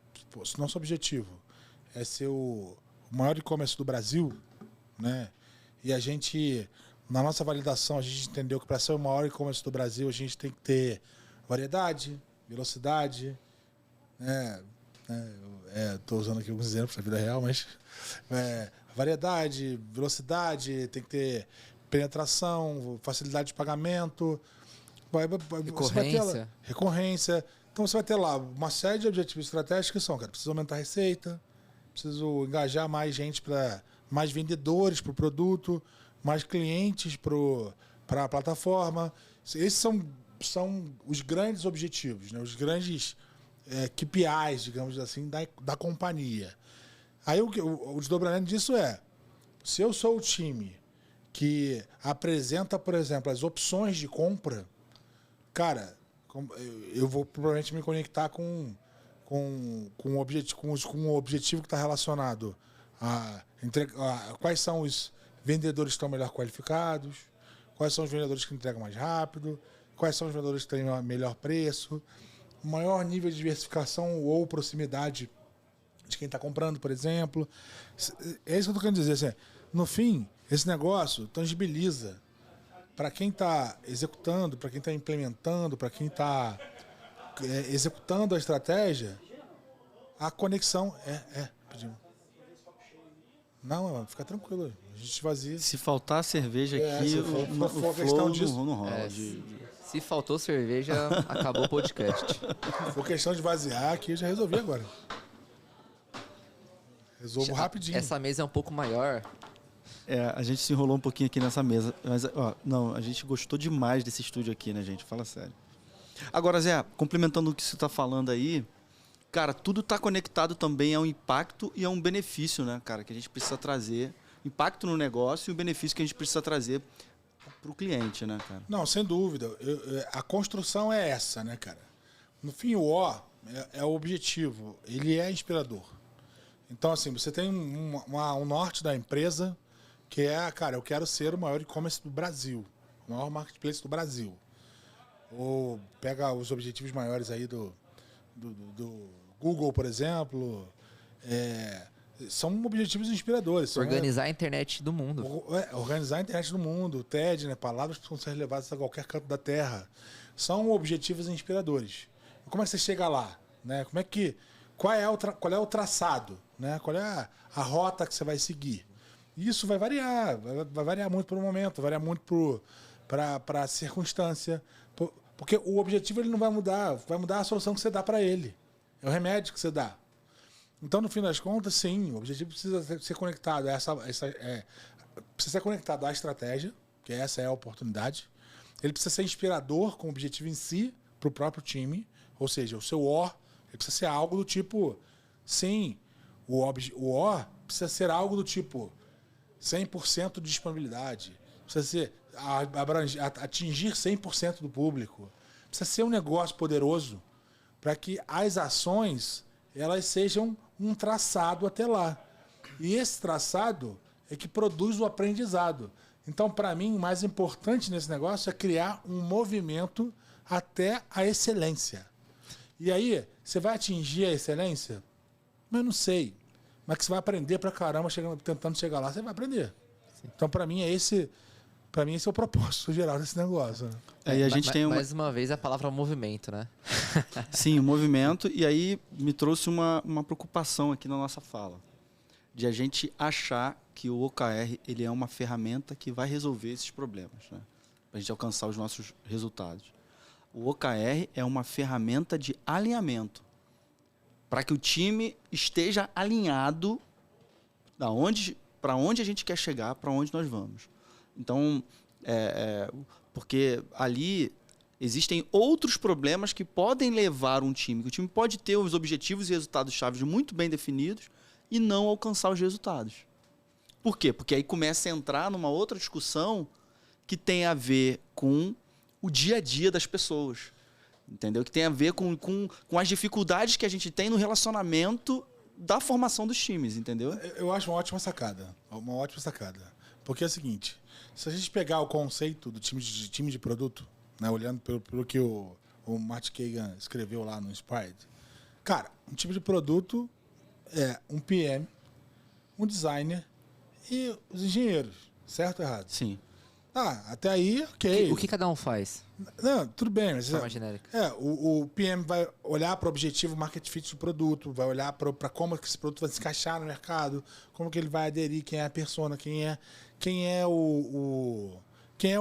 se nosso objetivo é ser o maior e-commerce do Brasil, né? E a gente, na nossa validação, a gente entendeu que para ser o maior e-commerce do Brasil, a gente tem que ter variedade, velocidade, né? Estou usando aqui alguns exemplos da vida real, mas variedade, velocidade, tem que ter penetração, facilidade de pagamento, recorrência. Então você vai ter lá uma série de objetivos estratégicos que são, cara, preciso aumentar a receita, preciso engajar mais gente, mais vendedores para o produto, mais clientes para a plataforma. Esses são os grandes objetivos, né? Os grandes KPIs, digamos assim, da companhia. Aí o desdobramento disso se eu sou o time que apresenta, por exemplo, as opções de compra, cara, eu vou provavelmente me conectar com um objetivo que está relacionado a quais são os vendedores que estão melhor qualificados, quais são os vendedores que entregam mais rápido, quais são os vendedores que têm melhor preço, maior nível de diversificação ou proximidade de quem está comprando, por exemplo. É isso que eu estou querendo dizer. Assim, no fim, esse negócio tangibiliza para quem está executando, para quem está implementando, para quem está executando a estratégia, a conexão pedimos. Não, fica tranquilo. A gente esvazia. Se faltar cerveja aqui, o flow não rola. Se faltou cerveja, acabou o podcast. Se for questão de vaziar, aqui eu já resolvi agora. Resolvo rapidinho. Essa mesa é um pouco maior. A gente se enrolou um pouquinho aqui nessa mesa. Mas, a gente gostou demais desse estúdio aqui, né, gente? Fala sério. Agora, Zé, complementando o que você está falando aí, cara, tudo está conectado também a um impacto e a um benefício, né, cara, que a gente precisa trazer. Impacto no negócio e o benefício que a gente precisa trazer para o cliente, né, cara? Não, sem dúvida. A construção é essa, né, cara? No fim, o é o objetivo. Ele é inspirador. Então, assim, você tem um norte da empresa que cara, eu quero ser o maior e-commerce do Brasil. O maior marketplace do Brasil. Ou pega os objetivos maiores aí do Google, por exemplo. são objetivos inspiradores. São, Organizar a internet do mundo. Organizar a internet do mundo, o TED, né? Palavras que precisam ser levadas a qualquer canto da Terra. São objetivos inspiradores. Como é que você chega lá? Né? Qual é o traçado? Né? Qual é a rota que você vai seguir? Isso vai variar muito por um momento, vai variar muito para a circunstância. Porque o objetivo ele não vai mudar a solução que você dá para ele. É o remédio que você dá. Então, no fim das contas, sim, o objetivo precisa ser conectado precisa ser conectado à estratégia, que essa é a oportunidade. Ele precisa ser inspirador com o objetivo em si para o próprio time, ou seja, o seu O, ele precisa ser algo do tipo, sim, o O precisa ser algo do tipo 100% de disponibilidade, precisa ser atingir 100% do público, precisa ser um negócio poderoso para que as ações elas sejam um traçado até lá. E esse traçado é que produz o aprendizado. Então, para mim, o mais importante nesse negócio é criar um movimento até a excelência. E aí, você vai atingir a excelência? Eu não sei. Mas que você vai aprender pra caramba tentando chegar lá, você vai aprender. Sim. Então, para mim, esse é o propósito geral desse negócio. E a gente tem mais uma vez a palavra movimento, né? Sim, o movimento. E aí me trouxe uma preocupação aqui na nossa fala. De a gente achar que o OKR ele é uma ferramenta que vai resolver esses problemas, né? Para a gente alcançar os nossos resultados. O OKR é uma ferramenta de alinhamento. Para que o time esteja alinhado para onde a gente quer chegar, para onde nós vamos. Então, porque ali existem outros problemas que podem levar um time. O time pode ter os objetivos e resultados-chave muito bem definidos e não alcançar os resultados. Por quê? Porque aí começa a entrar numa outra discussão que tem a ver com o dia a dia das pessoas. Entendeu? Que tem a ver com as dificuldades que a gente tem no relacionamento da formação dos times, entendeu? Eu acho uma ótima sacada. Uma ótima sacada. Porque é o seguinte, se a gente pegar o conceito do time de produto, né, olhando pelo que o Matt Kagan escreveu lá no Inspired, cara, um time de produto é um PM, um designer e os engenheiros, certo ou errado? Sim. Até aí, ok. O que cada um faz? Não, tudo bem, mas de forma genérica. O PM vai olhar para o objetivo market fit do produto, vai olhar para como que esse produto vai se encaixar no mercado, como que ele vai aderir, quem é a persona, quem é o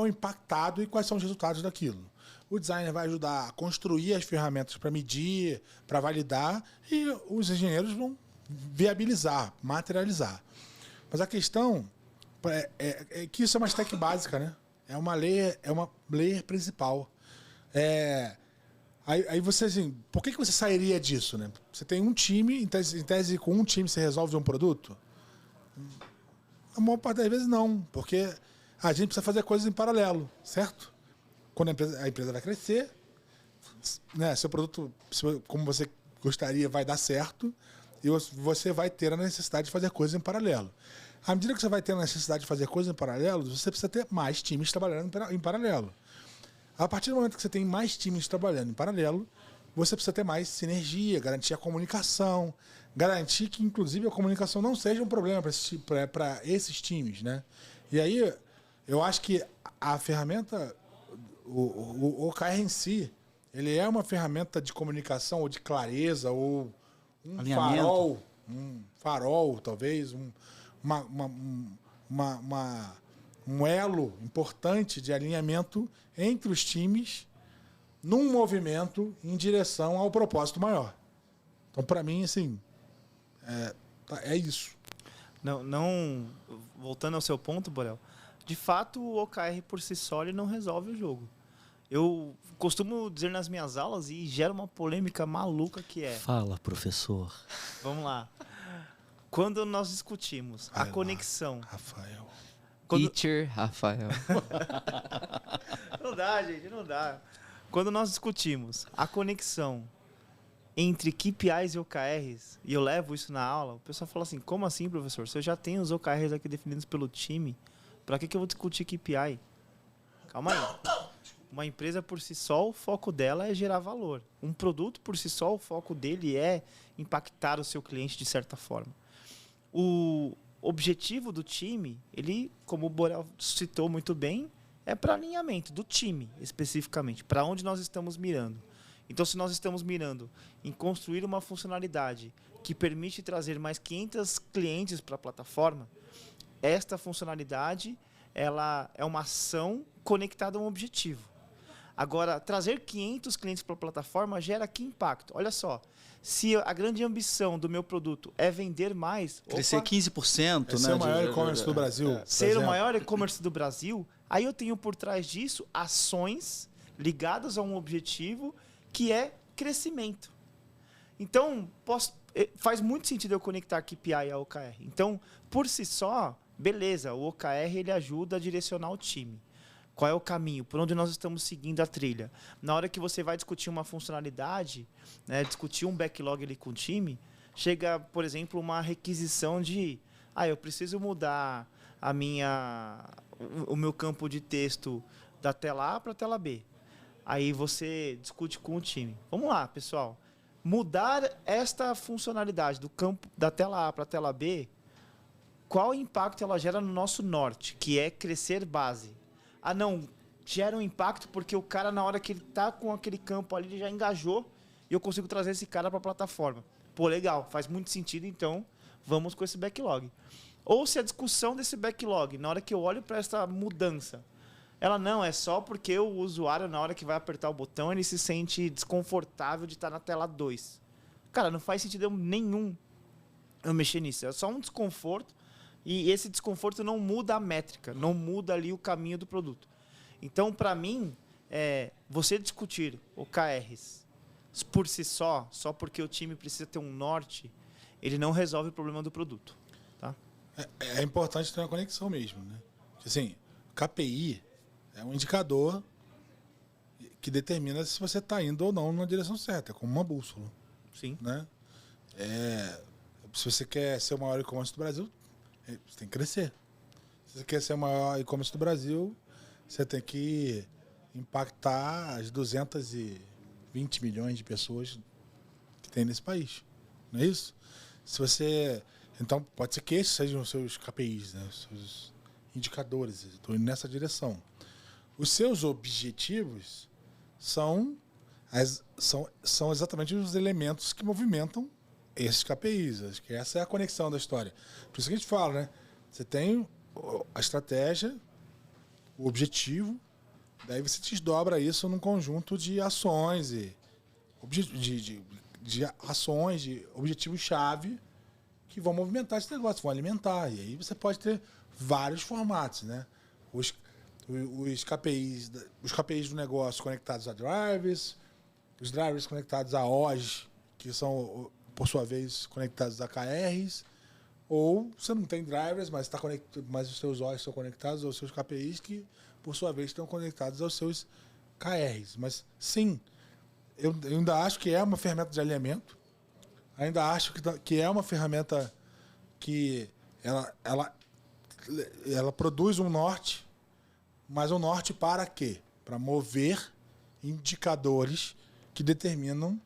impactado e quais são os resultados daquilo. O designer vai ajudar a construir as ferramentas para medir, para validar, e os engenheiros vão viabilizar, materializar. Mas a questão é que isso é uma stack básica, né? É uma layer principal. Aí você, assim, por que você sairia disso, né? Você tem um time, em tese com um time você resolve um produto? A maior parte das vezes não, porque a gente precisa fazer coisas em paralelo, certo? Quando a empresa vai crescer, né, seu produto, como você gostaria, vai dar certo e você vai ter a necessidade de fazer coisas em paralelo. À medida que você vai ter a necessidade de fazer coisas em paralelo, você precisa ter mais times trabalhando em paralelo. A partir do momento que você tem mais times trabalhando em paralelo, você precisa ter mais sinergia, garantir a comunicação, garantir que, inclusive, a comunicação não seja um problema para esses times, né? E aí, eu acho que a ferramenta, o OKR em si, ele é uma ferramenta de comunicação ou de clareza ou um farol, talvez, um elo importante de alinhamento entre os times num movimento em direção ao propósito maior. Então, para mim, assim, é isso. Não, voltando ao seu ponto, Borel, de fato, o OKR por si só ele não resolve o jogo. Eu costumo dizer nas minhas aulas e gera uma polêmica maluca que é... Fala, professor. Vamos lá. Quando nós discutimos a conexão... Rafael. Teacher Rafael. Não dá, gente, não dá. Quando nós discutimos a conexão entre KPIs e OKRs, e eu levo isso na aula, o pessoal fala assim, como assim, professor? Se eu já tenho os OKRs aqui definidos pelo time, para que eu vou discutir KPI? Calma aí. Uma empresa por si só, o foco dela é gerar valor. Um produto por si só, o foco dele é impactar o seu cliente de certa forma. o objetivo do time, ele, como o Borel citou muito bem, é para alinhamento do time, especificamente, para onde nós estamos mirando. Então, se nós estamos mirando em construir uma funcionalidade que permite trazer mais 500 clientes para a plataforma, esta funcionalidade ela é uma ação conectada a um objetivo. Agora, trazer 500 clientes para a plataforma gera que impacto? Olha só, se a grande ambição do meu produto é vender mais... Crescer 15%, né? Ser o maior e-commerce do Brasil. Ser o maior e-commerce do Brasil, aí eu tenho por trás disso ações ligadas a um objetivo que é crescimento. Então, faz muito sentido eu conectar KPI ao OKR. Então, por si só, beleza, o OKR ele ajuda a direcionar o time. Qual é o caminho? Por onde nós estamos seguindo a trilha? Na hora que você vai discutir uma funcionalidade, né, discutir um backlog ali com o time, chega, por exemplo, uma requisição de eu preciso mudar o meu campo de texto da tela A para a tela B. Aí você discute com o time. Vamos lá, pessoal. Mudar esta funcionalidade do campo da tela A para a tela B, qual impacto ela gera no nosso norte, que é crescer base? Não, gera um impacto porque o cara, na hora que ele está com aquele campo ali, ele já engajou e eu consigo trazer esse cara para a plataforma. Pô, legal, faz muito sentido, então vamos com esse backlog. Ou se a discussão desse backlog, na hora que eu olho para essa mudança, ela não, é só porque o usuário, na hora que vai apertar o botão, ele se sente desconfortável de estar na tela 2. Cara, não faz sentido nenhum eu mexer nisso. É só um desconforto e esse desconforto não muda a métrica, não muda ali o caminho do produto. Então, para mim, você discutir OKRs por si só porque o time precisa ter um norte, ele não resolve o problema do produto. Tá? É importante ter uma conexão mesmo, né? Porque, assim, KPI é um indicador que determina se você está indo ou não na direção certa, é como uma bússola. Sim. Né? Se você quer ser o maior e-commerce do Brasil, você tem que crescer. Se você quer ser o maior e-commerce do Brasil, você tem que impactar as 220 milhões de pessoas que tem nesse país. Não é isso? Então, pode ser que esses sejam os seus KPIs, né? Os seus indicadores. Estou indo nessa direção. Os seus objetivos são exatamente os elementos que movimentam esses KPIs. Acho que essa é a conexão da história. Por isso que a gente fala, né? Você tem a estratégia, o objetivo, daí você desdobra isso num conjunto de ações de ações, de objetivos-chave que vão movimentar esse negócio, vão alimentar. E aí você pode ter vários formatos, né? Os KPIs do negócio conectados a drivers, os drivers conectados a OGs, que são, por sua vez, conectados a KRs, ou você não tem drivers, mas os seus OGs estão conectados aos seus KPIs, que, por sua vez, estão conectados aos seus KRs. Mas, sim, eu ainda acho que é uma ferramenta de alinhamento, ainda acho que é uma ferramenta que ela produz um norte, mas um norte para quê? Para mover indicadores que determinam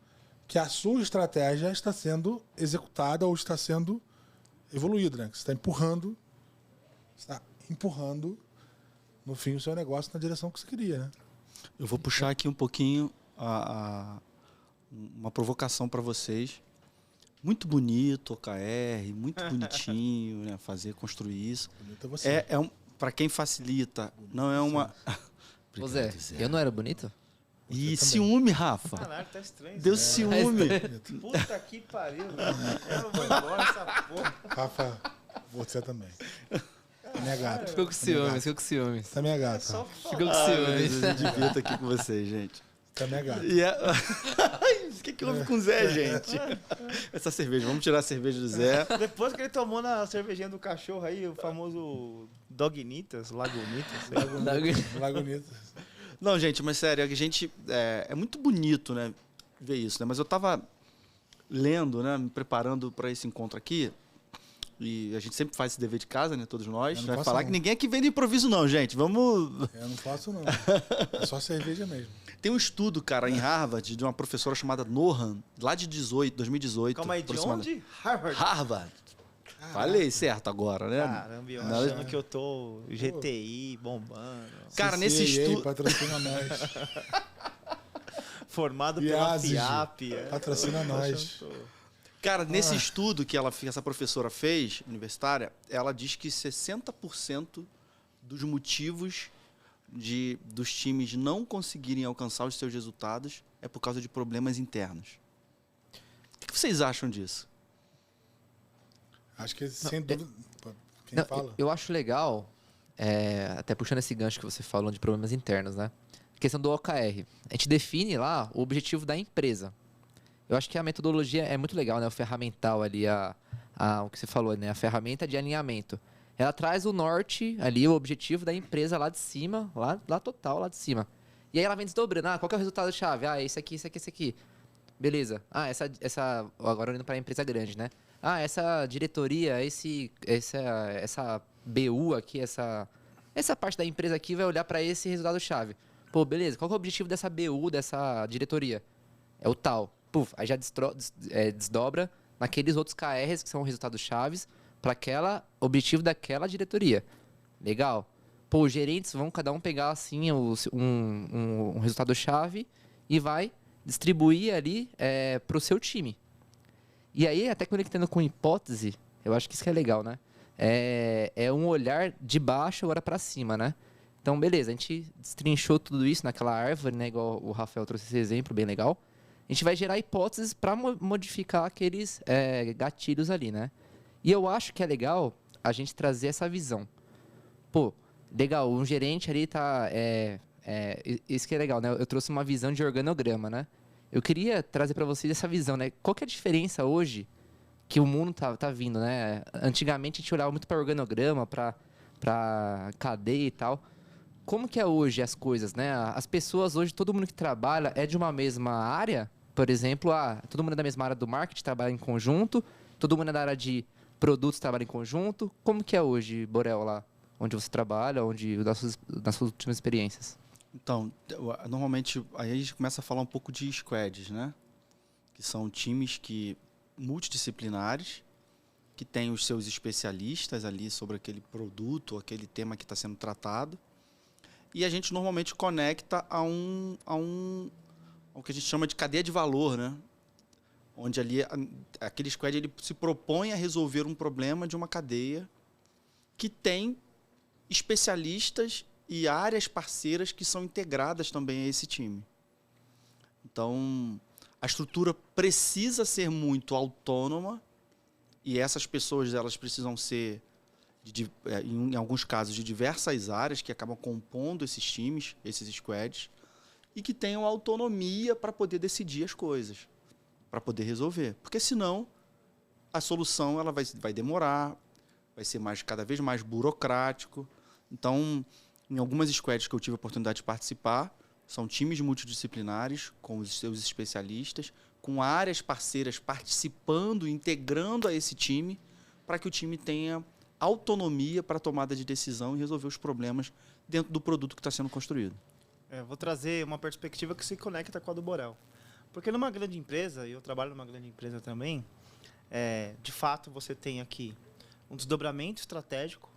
que a sua estratégia está sendo executada ou está sendo evoluída, né? Você está empurrando no fim o seu negócio na direção que você queria, né? Eu vou puxar aqui um pouquinho uma provocação para vocês. Muito bonito, OKR, muito bonitinho, né? Construir isso. Bonito é você. Para quem facilita, não é uma... Ô Zé, eu não era bonito? E ciúme, Rafa. Caralho, tá estranho. Deu ciúme. Puta que pariu. Eu vou embora essa porra. Rafa, você também. Minha gata. Ficou com ciúmes. Essa é minha gata. Ficou com ciúmes. Eu devia estar aqui com vocês, gente. Essa é minha gata. O que houve com o Zé, gente? Essa cerveja, vamos tirar a cerveja do Zé. Depois que ele tomou na cervejinha do cachorro aí, o famoso Dognitas, Lagunitas. Não, gente, mas sério, a gente... É muito bonito, né, ver isso, né? Mas eu tava lendo, né, me preparando para esse encontro aqui, e a gente sempre faz esse dever de casa, né, todos nós. Vai falar que ninguém aqui vem de improviso não, gente. Vamos... Eu não faço não. É só cerveja mesmo. Tem um estudo, cara, em Harvard, de uma professora chamada Nohan, lá de 2018. Calma aí, de onde? Harvard. Falei certo agora, né? Caramba, eu Nada- achando que eu tô GTI, bombando. Cara, nesse CCIA, estudo... patrocina nós. Formado pela IASIG, FIAP. patrocina tô nós. achando que tô- Cara, nesse estudo que essa professora fez, universitária, ela diz que 60% dos motivos dos times não conseguirem alcançar os seus resultados é por causa de problemas internos. O que vocês acham disso? Acho que sem dúvida. Quem Não, fala? eu acho legal, até puxando esse gancho que você falou de problemas internos, né? A questão do OKR. A gente define lá o objetivo da empresa. Eu acho que a metodologia é muito legal, né? O ferramental ali, o que você falou, né? A ferramenta de alinhamento. Ela traz o norte ali, o objetivo da empresa lá de cima, lá total, lá de cima. E aí ela vem desdobrando. Qual que é o resultado-chave? Esse aqui, esse aqui, esse aqui. Beleza. Agora olhando para a empresa grande, né? Essa diretoria, essa BU aqui, essa parte da empresa aqui vai olhar para esse resultado-chave. Pô, beleza. Qual que é o objetivo dessa BU, dessa diretoria? É o tal. Puf, aí já desdobra naqueles outros KRs que são resultados chaves para aquele objetivo daquela diretoria. Legal. Pô, os gerentes vão cada um pegar assim um resultado chave e vai distribuir ali para o seu time. E aí, até conectando com hipótese, eu acho que isso que é legal, né? É um olhar de baixo agora para cima, né? Então, beleza, a gente destrinchou tudo isso naquela árvore, né? Igual o Rafael trouxe esse exemplo, bem legal. A gente vai gerar hipóteses para modificar aqueles gatilhos ali, né? E eu acho que é legal a gente trazer essa visão. Pô, legal, um gerente ali tá... isso que é legal, né? Eu trouxe uma visão de organograma, né? Eu queria trazer para vocês essa visão, né? Qual que é a diferença hoje que o mundo tá vindo, né? Antigamente a gente olhava muito para organograma, para cadeia e tal. Como que é hoje as coisas, né? As pessoas hoje, todo mundo que trabalha é de uma mesma área. Por exemplo, todo mundo é da mesma área do marketing, trabalha em conjunto. Todo mundo é da área de produtos, trabalha em conjunto. Como que é hoje, Borel, lá onde você trabalha, nas suas últimas experiências? Então, normalmente, aí a gente começa a falar um pouco de squads, né? Que são times multidisciplinares, que têm os seus especialistas ali sobre aquele produto, aquele tema que está sendo tratado. E a gente normalmente conecta ao que a gente chama de cadeia de valor, né? Onde ali aquele squad ele se propõe a resolver um problema de uma cadeia que tem especialistas e áreas parceiras que são integradas também a esse time. Então, a estrutura precisa ser muito autônoma e essas pessoas elas precisam ser, em alguns casos, de diversas áreas que acabam compondo esses times, esses squads, e que tenham autonomia para poder decidir as coisas, para poder resolver. Porque, senão, a solução ela vai demorar, vai ser cada vez mais burocrático. Então, em algumas squads que eu tive a oportunidade de participar, são times multidisciplinares, com os seus especialistas, com áreas parceiras participando, integrando a esse time, para que o time tenha autonomia para a tomada de decisão e resolver os problemas dentro do produto que está sendo construído. Vou trazer uma perspectiva que se conecta com a do Borel. Porque numa grande empresa, e eu trabalho numa grande empresa também, de fato você tem aqui um desdobramento estratégico,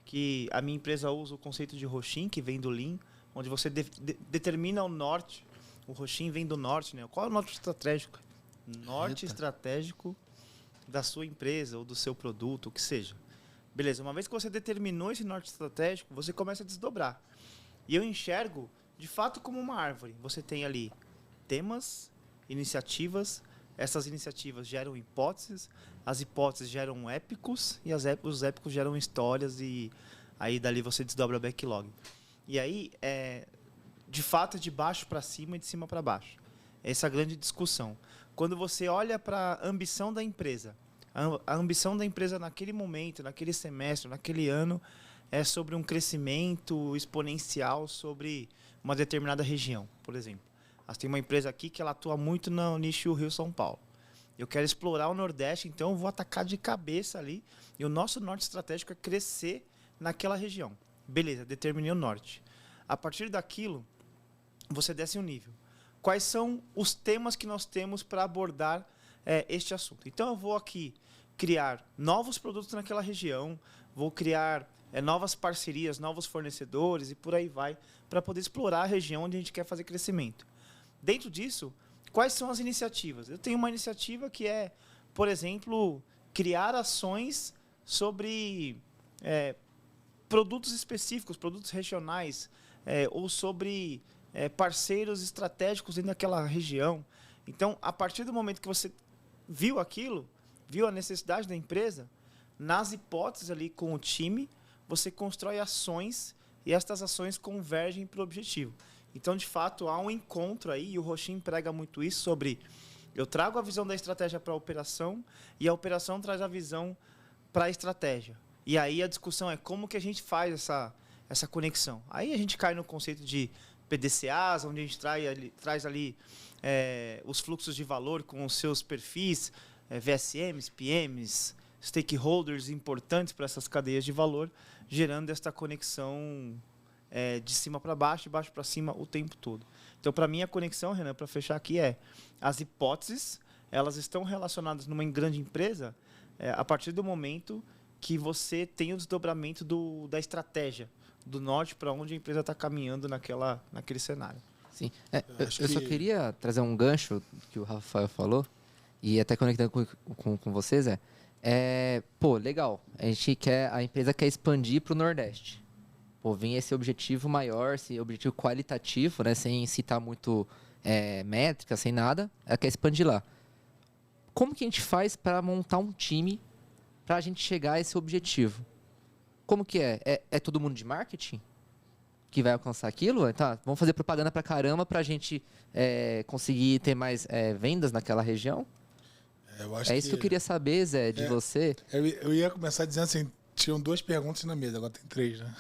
que a minha empresa usa o conceito de Roshin, que vem do Lean, onde você determina o norte. O Roshin vem do norte, né? Qual é o norte estratégico? Norte estratégico da sua empresa ou do seu produto, o que seja. Beleza, uma vez que você determinou esse norte estratégico, você começa a desdobrar. E eu enxergo, de fato, como uma árvore. Você tem ali temas, iniciativas, essas iniciativas geram hipóteses, as hipóteses geram épicos e os épicos geram histórias e aí dali você desdobra o backlog. E aí, de fato, é de baixo para cima e de cima para baixo. Essa é a grande discussão. Quando você olha para a ambição da empresa, a ambição da empresa naquele momento, naquele semestre, naquele ano, é sobre um crescimento exponencial sobre uma determinada região, por exemplo. Nós temos uma empresa aqui que ela atua muito no nicho Rio-São Paulo. Eu quero explorar o Nordeste, então eu vou atacar de cabeça ali. E o nosso norte estratégico é crescer naquela região. Beleza, determinei o norte. A partir daquilo, você desce um nível. Quais são os temas que nós temos para abordar este assunto? Então eu vou aqui criar novos produtos naquela região, vou criar novas parcerias, novos fornecedores e por aí vai, para poder explorar a região onde a gente quer fazer crescimento. Dentro disso, quais são as iniciativas? Eu tenho uma iniciativa que é, por exemplo, criar ações sobre produtos específicos, produtos regionais, ou sobre parceiros estratégicos dentro daquela região. Então, a partir do momento que você viu aquilo, viu a necessidade da empresa, nas hipóteses ali com o time, você constrói ações e estas ações convergem para o objetivo. Então, de fato, há um encontro aí, e o Roxin prega muito isso sobre eu trago a visão da estratégia para a operação e a operação traz a visão para a estratégia. E aí a discussão é como que a gente faz essa conexão. Aí a gente cai no conceito de PDCAs, onde a gente traz ali os fluxos de valor com os seus perfis, VSMs, PMs, stakeholders importantes para essas cadeias de valor, gerando esta conexão de cima para baixo, de baixo para cima o tempo todo. Então, para mim, a conexão, Renan, para fechar aqui, as hipóteses, elas estão relacionadas numa grande empresa a partir do momento que você tem o desdobramento da estratégia, do norte para onde a empresa está caminhando naquele cenário. Sim. Eu só queria trazer um gancho que o Rafael falou, e até conectando com vocês, pô, legal, a empresa quer expandir para o Nordeste. Pô, vem esse objetivo maior, esse objetivo qualitativo, né, sem citar muito métrica, sem nada, ela quer expandir lá. Como que a gente faz para montar um time para a gente chegar a esse objetivo? Como que é? É todo mundo de marketing que vai alcançar aquilo? Tá, vamos fazer propaganda pra caramba pra gente conseguir ter mais vendas naquela região? Isso que eu queria saber, Zé, de você. Eu ia começar dizendo assim, tinham 2 perguntas na mesa, agora tem 3, né?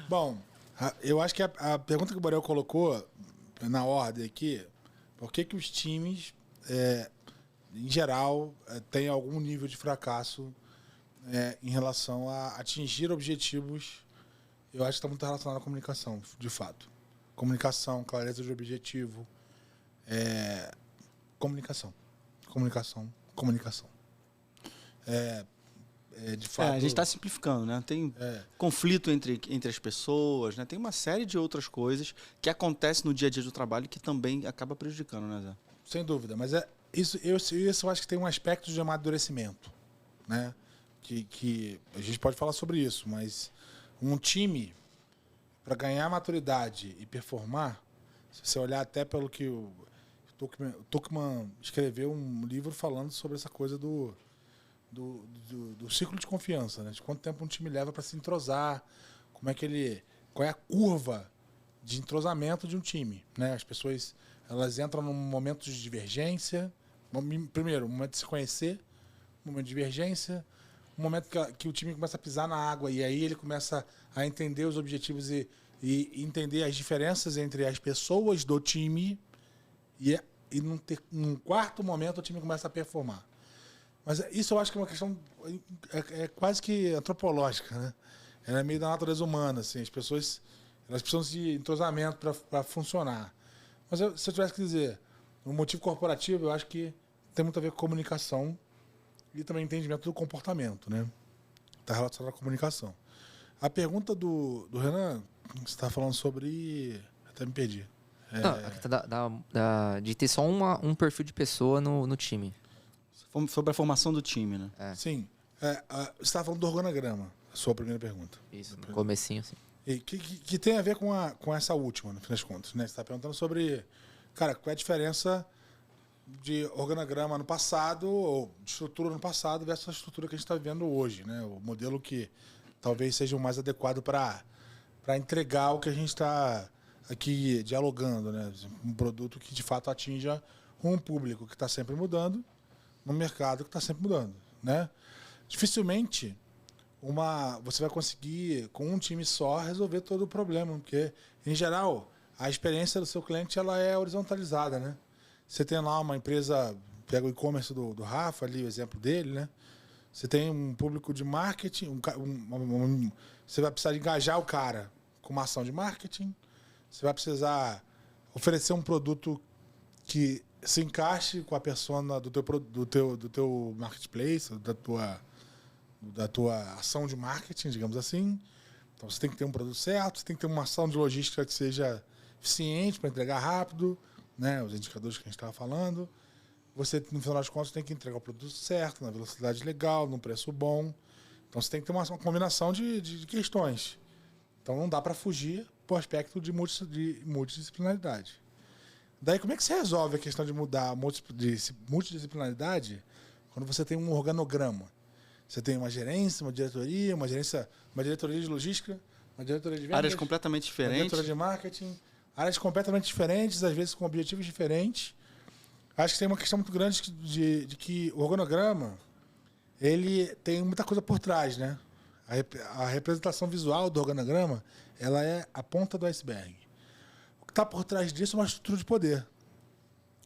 Bom, eu acho que a pergunta que o Borel colocou na ordem aqui, por que os times, em geral, têm algum nível de fracasso em relação a atingir objetivos? Eu acho que está muito relacionado à comunicação, de fato. Comunicação, clareza de objetivo, comunicação. De fato. A gente está simplificando, né? Tem conflito entre as pessoas, né? Tem uma série de outras coisas que acontecem no dia a dia do trabalho que também acaba prejudicando, né, Zé? Sem dúvida, mas isso eu acho que tem um aspecto de amadurecimento, né? Que a gente pode falar sobre isso, mas um time, para ganhar maturidade e performar, se você olhar até pelo que o Tuchman escreveu um livro falando sobre essa coisa do ciclo de confiança, né? De quanto tempo um time leva para se entrosar, qual é a curva de entrosamento de um time, né? As pessoas, elas entram num momento de divergência, primeiro, um momento de se conhecer, um momento de divergência, um momento que o time começa a pisar na água e aí ele começa a entender os objetivos e entender as diferenças entre as pessoas do time e num quarto momento o time começa a performar. Mas isso eu acho que é uma questão quase que antropológica, né? Ela é meio da natureza humana, assim, as pessoas elas precisam de entrosamento para funcionar. Mas se eu tivesse que dizer, no motivo corporativo, eu acho que tem muito a ver com comunicação e também entendimento do comportamento, né? Está relacionado à comunicação. A pergunta do Renan, você está falando sobre... Até me perdi. De ter só um perfil de pessoa no time. Sobre a formação do time, né? Sim. Você estava falando do organograma, a sua primeira pergunta. Isso, no comecinho, sim. E que tem a ver com essa última, no fim das contas, né? Você está perguntando sobre, cara, qual é a diferença de organograma no passado, ou de estrutura no passado, versus a estrutura que a gente está vivendo hoje, né? O modelo que talvez seja o mais adequado para entregar o que a gente está aqui dialogando, né? Um produto que de fato atinja um público que está sempre mudando, num mercado que está sempre mudando, né? Dificilmente você vai conseguir, com um time só, resolver todo o problema, porque, em geral, a experiência do seu cliente ela é horizontalizada, né? Você tem lá uma empresa, pega o e-commerce do Rafa, ali o exemplo dele, né? Você tem um público de marketing, você vai precisar engajar o cara com uma ação de marketing, você vai precisar oferecer um produto que se encaixe com a persona do teu marketplace, da tua ação de marketing, digamos assim. Então você tem que ter um produto certo, você tem que ter uma ação de logística que seja eficiente para entregar rápido, né? Os indicadores que a gente estava falando. Você, no final das contas, tem que entregar o produto certo, na velocidade legal, num preço bom. Então você tem que ter uma combinação de questões. Então não dá para fugir para o aspecto de multidisciplinaridade. Daí como é que você resolve a questão de mudar a multidisciplinaridade quando você tem um organograma? Você tem uma gerência, uma diretoria de logística, uma diretoria de vendas, Áreas completamente uma diferentes. diretoria de marketing, áreas completamente diferentes, às vezes com objetivos diferentes. Acho que tem uma questão muito grande de que o organograma ele tem muita coisa por trás, né? A representação visual do organograma ela é a ponta do iceberg. O que está por trás disso é uma estrutura de poder.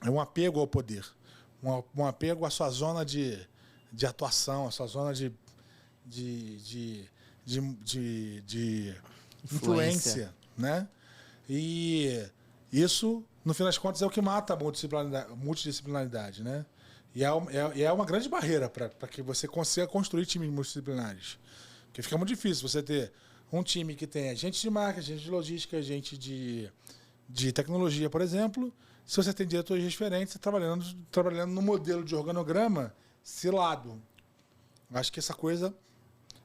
É um apego ao poder. Um apego à sua zona de atuação, à sua zona de influência, né? E isso, no fim das contas, é o que mata a multidisciplinaridade, né? E é uma grande barreira para que você consiga construir times multidisciplinares. Porque fica muito difícil você ter um time que tenha gente de marketing, gente de logística, gente de tecnologia, por exemplo, se você tem diretorias diferentes trabalhando no modelo de organograma cilado. Acho que essa coisa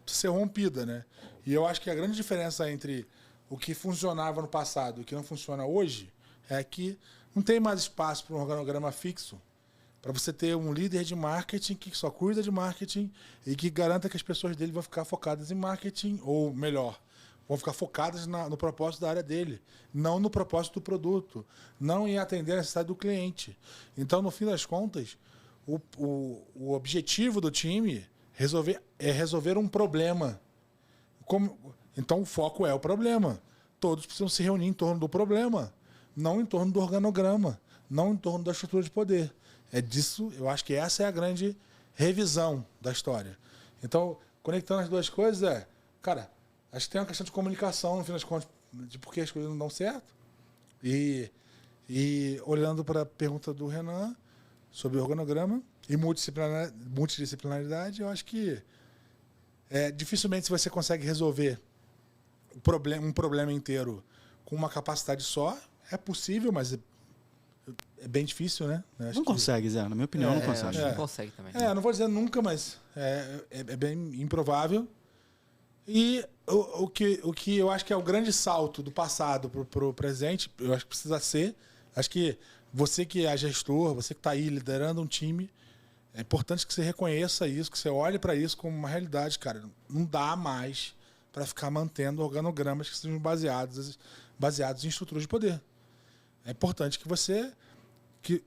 precisa ser rompida, né? E eu acho que a grande diferença entre o que funcionava no passado e o que não funciona hoje é que não tem mais espaço para um organograma fixo, para você ter um líder de marketing que só cuida de marketing e que garanta que as pessoas dele vão ficar focadas em marketing, ou melhor, vão ficar focadas no propósito da área dele, não no propósito do produto, não em atender a necessidade do cliente. Então, no fim das contas, o objetivo do time é resolver um problema. Então, o foco é o problema. Todos precisam se reunir em torno do problema, não em torno do organograma, não em torno da estrutura de poder. É disso, eu acho que essa é a grande revisão da história. Então, conectando as duas coisas cara, acho que tem uma questão de comunicação, no fim das contas, de por que as coisas não dão certo. E olhando para a pergunta do Renan sobre o organograma e multidisciplinaridade, eu acho que dificilmente você consegue resolver um problema inteiro com uma capacidade só. É possível, mas é bem difícil, né? Não consegue, Zé. Na minha opinião, não consegue. Não consegue também. Não vou dizer nunca, mas é bem improvável. E o que eu acho que é o grande salto do passado para o presente, eu acho que precisa ser. Acho que você que é gestor, você que está aí liderando um time, é importante que você reconheça isso, que você olhe para isso como uma realidade, cara. Não dá mais para ficar mantendo organogramas que sejam baseados em estruturas de poder. É importante que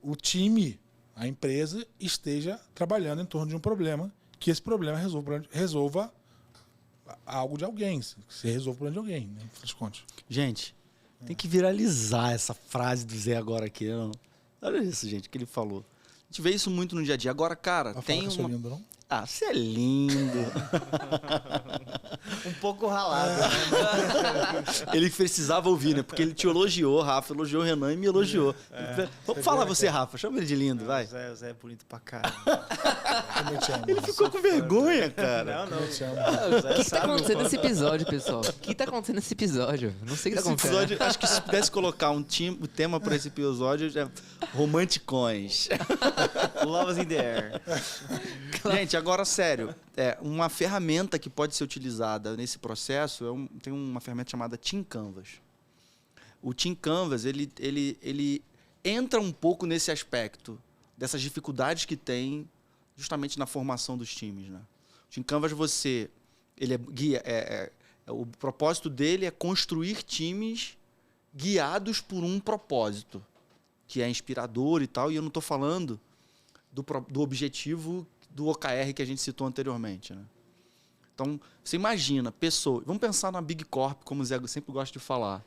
o time, a empresa, esteja trabalhando em torno de um problema, que esse problema resolva algo de alguém, que se resolva o problema de alguém, né? No fim das contas. Gente, tem que viralizar essa frase do Zé agora aqui. Não? Olha isso, gente, que ele falou. A gente vê isso muito no dia a dia. Agora, cara, tem uma... Eu sou lindo, não? Ah, você é lindo. Um pouco ralado, né? Ele precisava ouvir, né? Porque ele te elogiou, Rafa, elogiou o Renan e me elogiou. Vamos falar você, Rafa. Chama ele de lindo, vai. O Zé é bonito pra caramba. Ele ficou com vergonha, cara. Não. O que tá acontecendo nesse episódio, pessoal? O que tá acontecendo nesse episódio? Não sei o que tá acontecendo. Episódio, acho que se pudesse colocar o tema para esse episódio, é romanticões. Love's in the air. Gente, agora sério, uma ferramenta que pode ser utilizada nesse processo tem uma ferramenta chamada Team Canvas. O Team Canvas ele entra um pouco nesse aspecto dessas dificuldades que tem justamente na formação dos times, né? O Team Canvas ele é guia, o propósito dele é construir times guiados por um propósito que é inspirador e tal. E eu não estou falando do objetivo do OKR que a gente citou anteriormente, né? Então, você imagina pessoas... Vamos pensar na Big Corp, como o Zé sempre gosta de falar.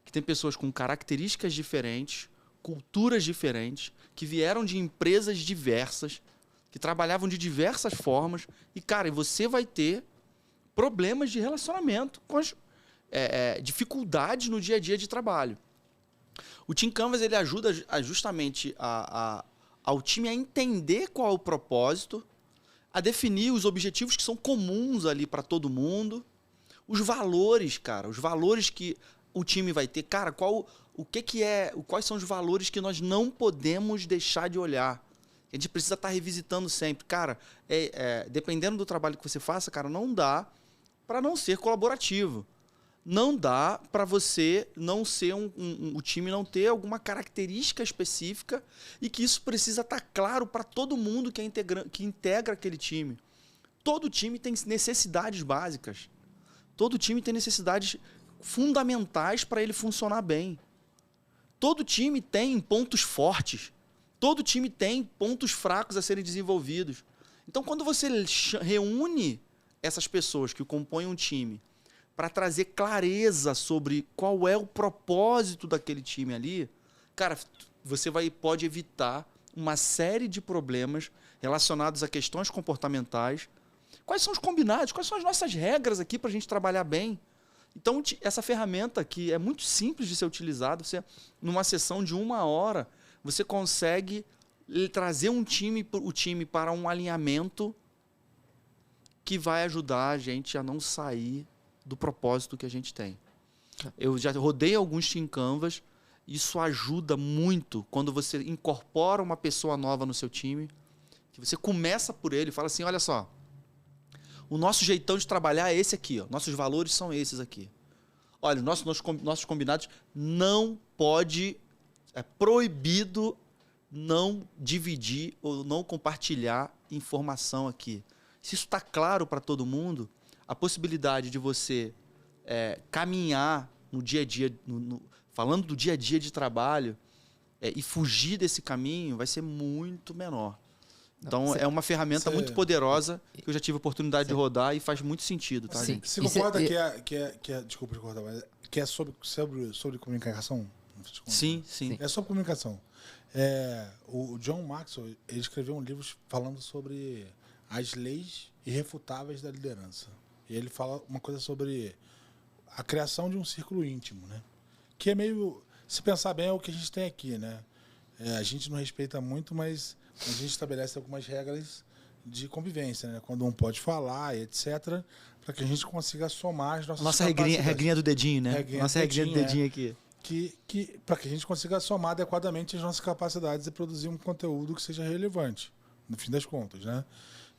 Que tem pessoas com características diferentes, culturas diferentes, que vieram de empresas diversas, que trabalhavam de diversas formas. E, cara, você vai ter problemas de relacionamento com as dificuldades no dia a dia de trabalho. O Team Canvas ele ajuda justamente ao time a entender qual é o propósito, a definir os objetivos que são comuns ali para todo mundo, os valores, cara, os valores que o time vai ter. Cara, quais são os valores que nós não podemos deixar de olhar? A gente precisa estar revisitando sempre. Cara, dependendo do trabalho que você faça, cara, não dá para não ser colaborativo. Não dá para você não ser o time não ter alguma característica específica e que isso precisa estar claro para todo mundo que integra aquele time. Todo time tem necessidades básicas. Todo time tem necessidades fundamentais para ele funcionar bem. Todo time tem pontos fortes. Todo time tem pontos fracos a serem desenvolvidos. Então, quando você reúne essas pessoas que compõem um time para trazer clareza sobre qual é o propósito daquele time ali, cara, você pode evitar uma série de problemas relacionados a questões comportamentais. Quais são os combinados? Quais são as nossas regras aqui para a gente trabalhar bem? Então, essa ferramenta que é muito simples de ser utilizada, você, numa sessão de 1 hora, você consegue trazer o time para um alinhamento que vai ajudar a gente a não sair do propósito que a gente tem. Eu já rodei alguns Team Canvas, isso ajuda muito quando você incorpora uma pessoa nova no seu time, que você começa por ele e fala assim, olha só, o nosso jeitão de trabalhar é esse aqui, ó. Nossos valores são esses aqui. Olha, nossos combinados não pode, é proibido não dividir ou não compartilhar informação aqui. Se isso está claro para todo mundo, a possibilidade de você caminhar no dia a dia, falando do dia a dia de trabalho, e fugir desse caminho vai ser muito menor. Então, é uma ferramenta muito poderosa que eu já tive a oportunidade de rodar e faz muito sentido. Tá, Sim. gente? Você concorda desculpa te cortar, mas que é sobre comunicação? Sim. É sobre comunicação. O John Maxwell, ele escreveu um livro falando sobre as leis irrefutáveis da liderança. E ele fala uma coisa sobre a criação de um círculo íntimo, né? Que é meio, se pensar bem, é o que a gente tem aqui, né? A gente não respeita muito, mas a gente estabelece algumas regras de convivência, né? Quando um pode falar, etc., para que a gente consiga somar as nossas capacidades. Regrinha do dedinho, né? Nossa regrinha do dedinho aqui. Para que a gente consiga somar adequadamente as nossas capacidades e produzir um conteúdo que seja relevante, no fim das contas, né?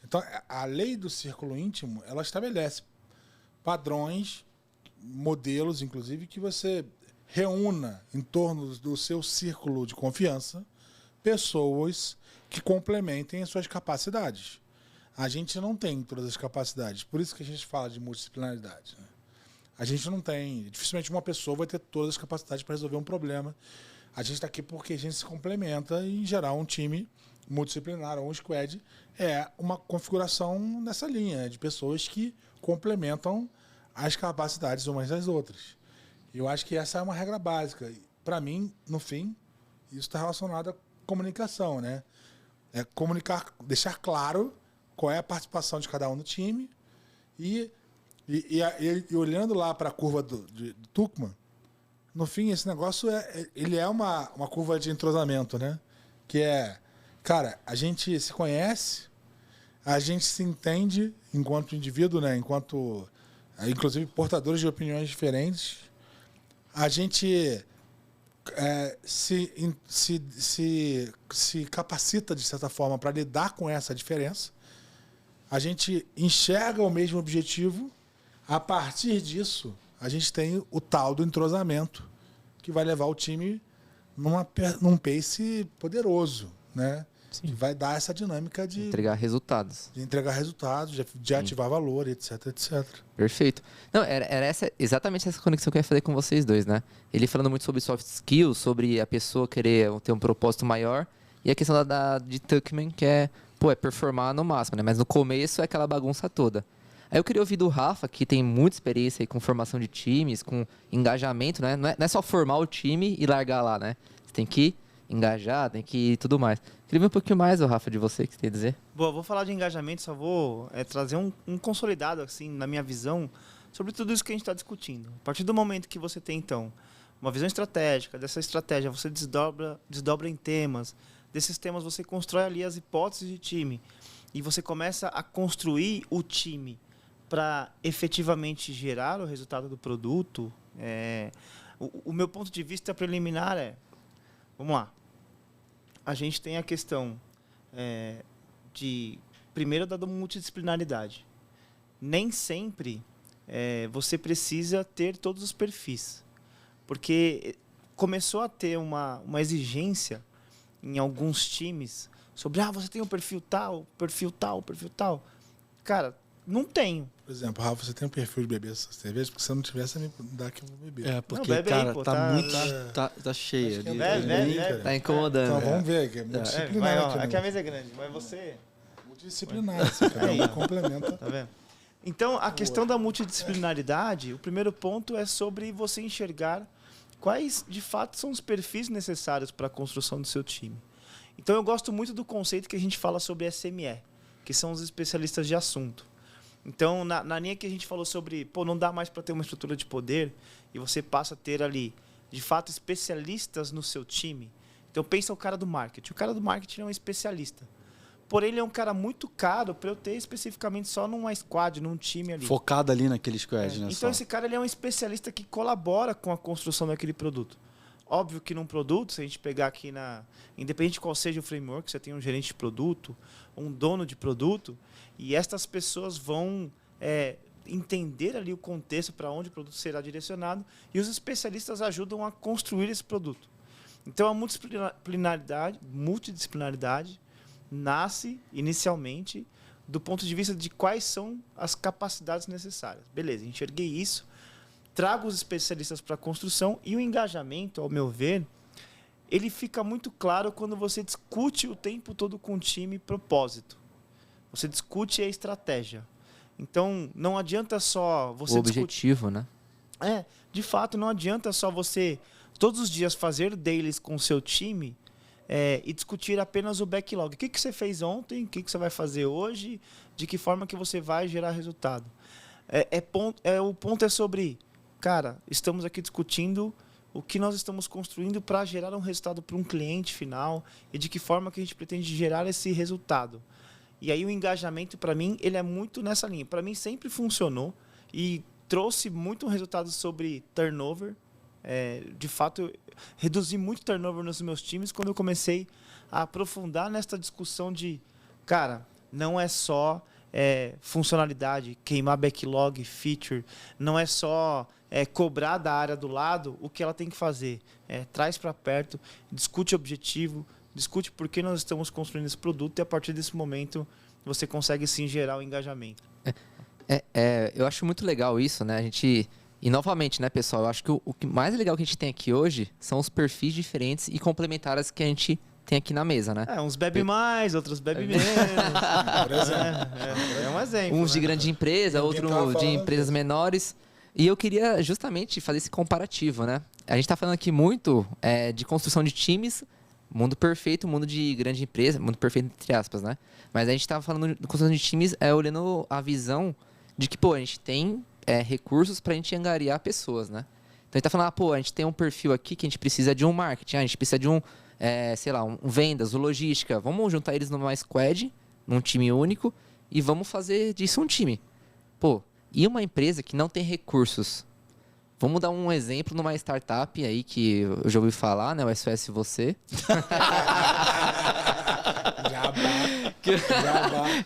Então, a lei do círculo íntimo, ela estabelece padrões, modelos, inclusive, que você reúna em torno do seu círculo de confiança pessoas que complementem as suas capacidades. A gente não tem todas as capacidades, por isso que a gente fala de multidisciplinaridade, né? A gente não tem, dificilmente uma pessoa vai ter todas as capacidades para resolver um problema. A gente está aqui porque a gente se complementa e, em geral, um time multidisciplinar ou um squad é uma configuração nessa linha de pessoas que complementam as capacidades umas das outras. Eu acho que essa é uma regra básica. Para mim, no fim, isso está relacionado à comunicação, né? É comunicar, deixar claro qual é a participação de cada um no time e olhando lá para a curva do Tuchman, no fim, esse negócio ele é uma curva de entrosamento, né? Que é, cara, a gente se conhece, a gente se entende enquanto indivíduo, né? Enquanto, inclusive, portadores de opiniões diferentes. A gente se capacita, de certa forma, para lidar com essa diferença. A gente enxerga o mesmo objetivo. A partir disso, a gente tem o tal do entrosamento, que vai levar o time num pace poderoso, né? Sim. Que vai dar essa dinâmica de entregar resultados. De ativar valor, etc, etc. Perfeito. Não, era exatamente essa conexão que eu ia fazer com vocês dois, né? Ele falando muito sobre soft skills, sobre a pessoa querer ter um propósito maior, e a questão de Tuchman, que é performar no máximo, né? Mas no começo é aquela bagunça toda. Aí eu queria ouvir do Rafa, que tem muita experiência aí com formação de times, com engajamento, né? Não é só formar o time e largar lá, né? Você tem que engajar, tem que tudo mais. Queria ver um pouquinho mais, Rafa, de você, o que você tem a dizer. Bom, eu vou falar de engajamento, só vou trazer um consolidado, assim, na minha visão, sobre tudo isso que a gente está discutindo. A partir do momento que você tem, então, uma visão estratégica. Dessa estratégia você desdobra em temas. Desses temas você constrói ali as hipóteses de time. E você começa a construir o time para efetivamente gerar o resultado do produto. O meu ponto de vista preliminar vamos lá, a gente tem a questão primeiro, da multidisciplinaridade. Nem sempre você precisa ter todos os perfis, porque começou a ter uma exigência em alguns times sobre, você tem um perfil tal, perfil tal, perfil tal. Cara, não tenho. Por exemplo, Rafa, você tem um perfil de beber essa cerveja, porque se eu não tivesse, me dá que eu vou beber. Porque, não, bebe cara, aí, pô, tá muito... Tá cheia. Acho que bebe. Tá incomodando. Então vamos ver, que é multidisciplinar. Aqui a mesa é grande, mas você... Multidisciplinar, assim, cada um complementa. Tá vendo? Então, a questão da multidisciplinaridade, o primeiro ponto é sobre você enxergar quais, de fato, são os perfis necessários para a construção do seu time. Então, eu gosto muito do conceito que a gente fala sobre SME, que são os especialistas de assunto. Então, na linha que a gente falou sobre, não dá mais para ter uma estrutura de poder e você passa a ter ali, de fato, especialistas no seu time. Então, pensa o cara do marketing. O cara do marketing é um especialista. Porém, ele é um cara muito caro para eu ter especificamente só numa squad, num time ali. Focado ali naquele squad, né? Então, esse cara ele é um especialista que colabora com a construção daquele produto. Óbvio que num produto, se a gente pegar aqui independente de qual seja o framework, você tem um gerente de produto, um dono de produto, e estas pessoas vão entender ali o contexto para onde o produto será direcionado, e os especialistas ajudam a construir esse produto. Então, a multidisciplinaridade nasce, inicialmente, do ponto de vista de quais são as capacidades necessárias. Beleza, enxerguei isso, trago os especialistas para a construção, e o engajamento, ao meu ver, ele fica muito claro quando você discute o tempo todo com o time propósito. Você discute a estratégia. Então, não adianta só você o objetivo, né? De fato, não adianta só você, todos os dias, fazer dailies com o seu time e discutir apenas o backlog. O que você fez ontem, o que você vai fazer hoje, de que forma que você vai gerar resultado. O ponto é sobre, cara, estamos aqui discutindo o que nós estamos construindo para gerar um resultado para um cliente final e de que forma que a gente pretende gerar esse resultado. E aí o engajamento, para mim, ele é muito nessa linha. Para mim, sempre funcionou e trouxe muito resultado sobre turnover. De fato, eu reduzi muito turnover nos meus times quando eu comecei a aprofundar nesta discussão de, cara, não é só funcionalidade, queimar backlog, feature, não é só cobrar da área do lado o que ela tem que fazer. Traz para perto, discute objetivo, discute por que nós estamos construindo esse produto, e a partir desse momento você consegue sim gerar o engajamento. Eu acho muito legal isso, né? E novamente, né, pessoal, eu acho que o que mais legal que a gente tem aqui hoje são os perfis diferentes e complementares que a gente tem aqui na mesa, né? Uns bebem mais, outros bebem menos. Por exemplo. É um exemplo. Uns de grande empresa, outros de empresas menores. E eu queria justamente fazer esse comparativo, né? A gente está falando aqui muito de construção de times, mundo perfeito, mundo de grande empresa, mundo perfeito entre aspas, né? Mas a gente estava falando de construção de times olhando a visão de que, a gente tem recursos para a gente angariar pessoas, né? Então a gente está falando, a gente tem um perfil aqui que a gente precisa de um marketing, a gente precisa de um vendas, logística. Vamos juntar eles numa squad, num time único, e vamos fazer disso um time. E uma empresa que não tem recursos? Vamos dar um exemplo numa startup aí que eu já ouvi falar, né? O SOS Você.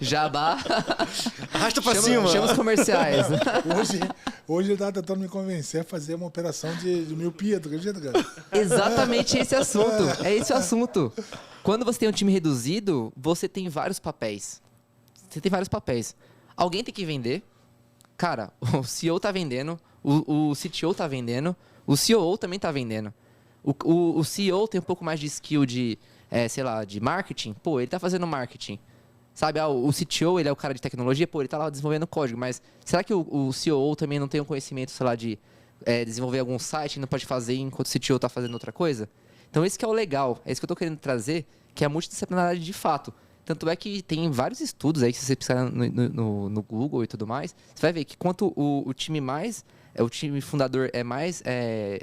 Jabá. Arrasta pra cima. Chama os comerciais. Hoje ele tá tentando me convencer a fazer uma operação de miopia, tu acredita, cara? Exatamente esse assunto. É esse o assunto. Quando você tem um time reduzido, você tem vários papéis. Alguém tem que vender. Cara, o CEO tá vendendo, o CTO tá vendendo, o COO também tá vendendo. O CEO tem um pouco mais de skill de marketing. Ele tá fazendo marketing. Sabe, o CTO, ele é o cara de tecnologia, ele tá lá desenvolvendo código. Mas será que o COO também não tem um conhecimento, de desenvolver algum site e não pode fazer enquanto o CTO tá fazendo outra coisa? Então, esse que é o legal. É isso que eu tô querendo trazer, que é a multidisciplinaridade de fato. Tanto é que tem vários estudos aí, que se você precisar no Google e tudo mais, você vai ver que quanto o time mais o time fundador é mais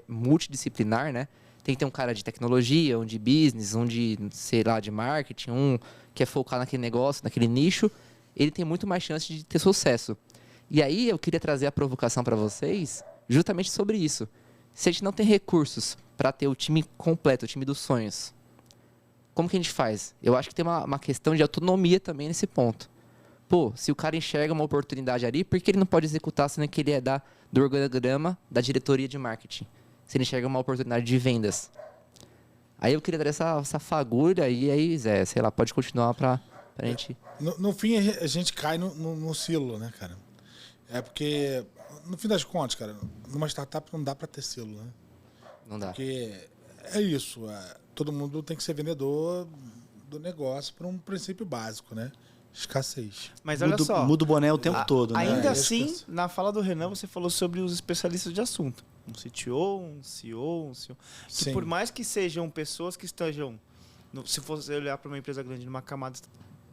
multidisciplinar, né? Tem que ter um cara de tecnologia, um de business, um de, sei lá, de marketing, um que é focar naquele negócio, naquele nicho. Ele tem muito mais chance de ter sucesso. E aí eu queria trazer a provocação para vocês justamente sobre isso. Se a gente não tem recursos para ter o time completo, o time dos sonhos, como que a gente faz? Eu acho que tem uma questão de autonomia também nesse ponto. Pô, se o cara enxerga uma oportunidade ali, por que ele não pode executar sendo que ele é do organograma da diretoria de marketing? Se ele enxerga uma oportunidade de vendas. Aí eu queria dar essa fagulha e aí, Zé, sei lá, pode continuar pra gente... No fim, a gente cai no silo, né, cara? É porque, no fim das contas, cara, numa startup não dá pra ter silo, né? Não dá. Porque é isso, todo mundo tem que ser vendedor do negócio por um princípio básico, né? Escassez. Mas olha só. Muda o boné o tempo todo, né? Ainda É, assim, isso. na fala do Renan, você falou sobre os especialistas de assunto. Um CTO, um CEO, um CEO. Que Sim. por mais que sejam pessoas que estejam... Se fosse olhar para uma empresa grande, numa camada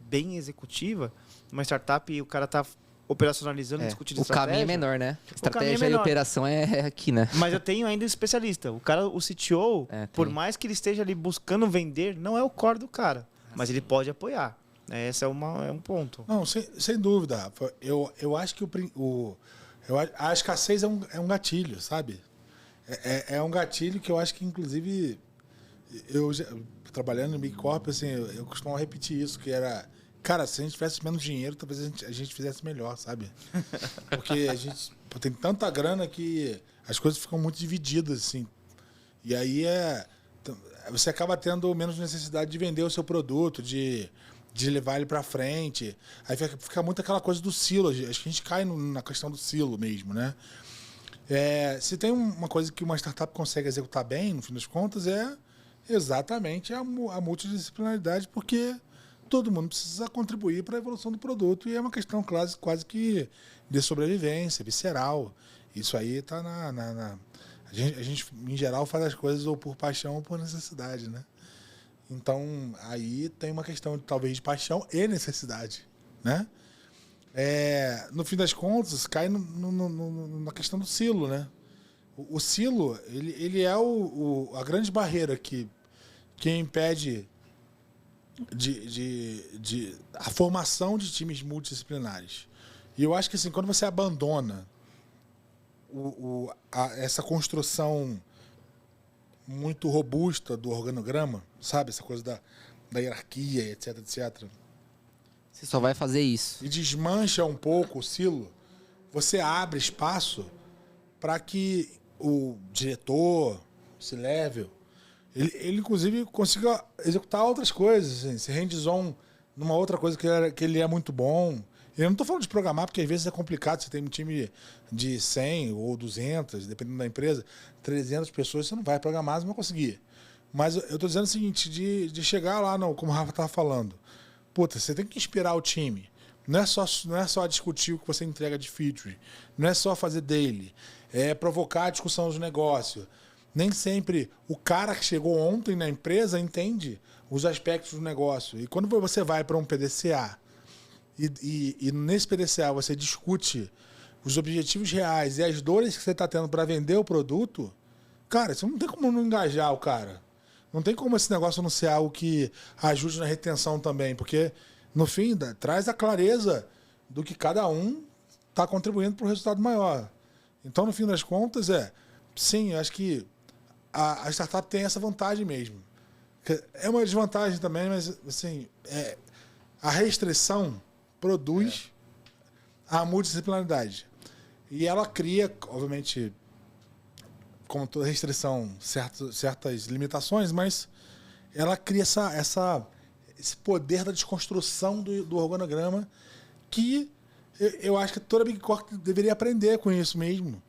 bem executiva, uma startup, e o cara tá operacionalizando, discutindo o estratégia. caminho é menor, né? caminho é Estratégia e menor. operação é aqui, né? Mas eu tenho ainda especialista. O CTO, por tem. mais que ele esteja ali buscando vender, não é o core do cara. Mas ele pode apoiar. Esse é um ponto. Não, sem dúvida, Rafa. Eu acho que a escassez é um gatilho, sabe? É um gatilho que eu acho que, inclusive, trabalhando no Big Corp, assim, eu costumo repetir isso, que era... Cara, se a gente tivesse menos dinheiro, talvez a gente fizesse melhor, sabe? Porque a gente tem tanta grana que as coisas ficam muito divididas, assim. E aí você acaba tendo menos necessidade de vender o seu produto, de levar ele para frente. Aí fica muito aquela coisa do silo. Acho que a gente cai na questão do silo mesmo, né? Se tem uma coisa que uma startup consegue executar bem, no fim das contas, é exatamente a multidisciplinaridade, porque todo mundo precisa contribuir para a evolução do produto e é uma questão quase que de sobrevivência, visceral. Isso aí está A gente, em geral, faz as coisas ou por paixão ou por necessidade, né? Então, aí tem uma questão, talvez, de paixão e necessidade, né? No fim das contas, cai na questão do silo, né? O silo, ele é a grande barreira que impede a formação de times multidisciplinares. E eu acho que, assim, quando você abandona essa construção muito robusta do organograma, sabe? Essa coisa da hierarquia, etc, etc. Você só vai fazer isso. E desmancha um pouco o silo, você abre espaço para que o diretor, o C-level, ele inclusive consiga executar outras coisas, assim, se hands-on numa outra coisa que ele é muito bom. Eu não estou falando de programar, porque às vezes é complicado. Você tem um time de 100 ou 200, dependendo da empresa, 300 pessoas, você não vai programar, você não vai conseguir. Mas eu estou dizendo o seguinte, de chegar lá, como o Rafa estava falando. Puta, você tem que inspirar o time. Não é só discutir o que você entrega de feature. Não é só fazer daily. É provocar a discussão do negócio. Nem sempre o cara que chegou ontem na empresa entende os aspectos do negócio. E quando você vai para um PDCA e nesse PDCA você discute os objetivos reais e as dores que você está tendo para vender o produto, cara, você não tem como não engajar o cara. Não tem como esse negócio não ser algo que ajude na retenção também, porque, no fim, traz a clareza do que cada um está contribuindo para o resultado maior. Então, no fim das contas, sim, eu acho que a startup tem essa vantagem mesmo. É uma desvantagem também, mas, assim, a restrição produz a multidisciplinaridade. E ela cria, obviamente, como toda restrição, certas limitações, mas ela cria esse poder da desconstrução do organograma que eu acho que toda Big Corp deveria aprender com isso mesmo.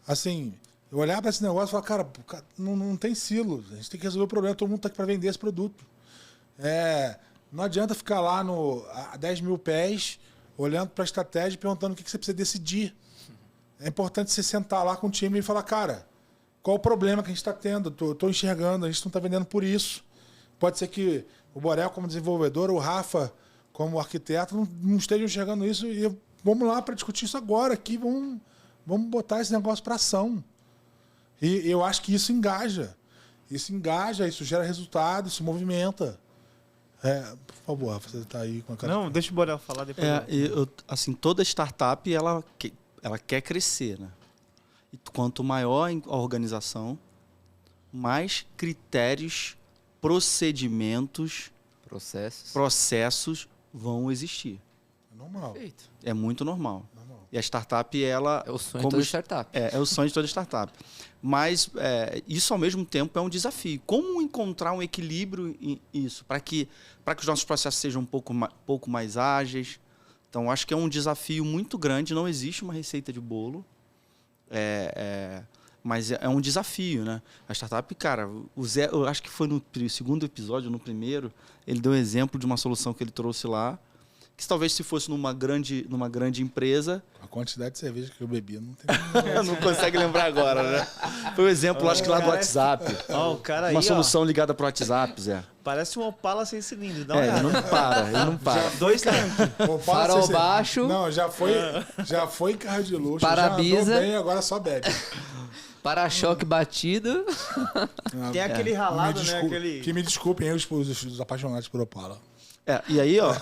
Assim, eu olhar para esse negócio e falar, cara, não tem silo, a gente tem que resolver o problema, todo mundo está aqui para vender esse produto. Não adianta ficar lá a 10 mil pés, olhando para a estratégia e perguntando o que você precisa decidir. É importante você sentar lá com o time e falar, cara, qual o problema que a gente está tendo? Estou enxergando, a gente não está vendendo por isso. Pode ser que o Borel, como desenvolvedor, o Rafa, como arquiteto, não estejam enxergando isso. E vamos lá para discutir isso agora aqui. Vamos Vamos botar esse negócio para ação. E eu acho que isso engaja. Isso gera resultado, isso movimenta. Por favor, Rafa, você está aí com a cara. Não, deixa o Borel falar depois. Assim, toda startup ela quer crescer, né? E quanto maior a organização, mais critérios, procedimentos, processos vão existir. É normal. Perfeito. É muito normal. E a startup, ela... É o sonho de toda startup. É o sonho de toda startup. Mas isso, ao mesmo tempo, é um desafio. Como encontrar um equilíbrio nisso? Para que os nossos processos sejam um pouco mais ágeis. Então, acho que é um desafio muito grande. Não existe uma receita de bolo. Mas é um desafio, né? A startup, cara, eu acho que foi no segundo episódio, no primeiro, ele deu exemplo de uma solução que ele trouxe lá, que talvez se fosse numa grande empresa... A quantidade de cerveja que eu bebi, não tem... Não consegue lembrar agora, né? Foi um exemplo, acho que lá do WhatsApp. O cara aí, uma solução ligada para o WhatsApp, Zé. Parece um Opala sem cilindro. Ele não para. 2 tanques. Farol baixo. Não, já foi carro de luxo, Para-brisa. já andou bem, agora só bebe. Para-choque batido. Tem aquele ralado, né? Que me desculpem os apaixonados por Opala. E aí, ó,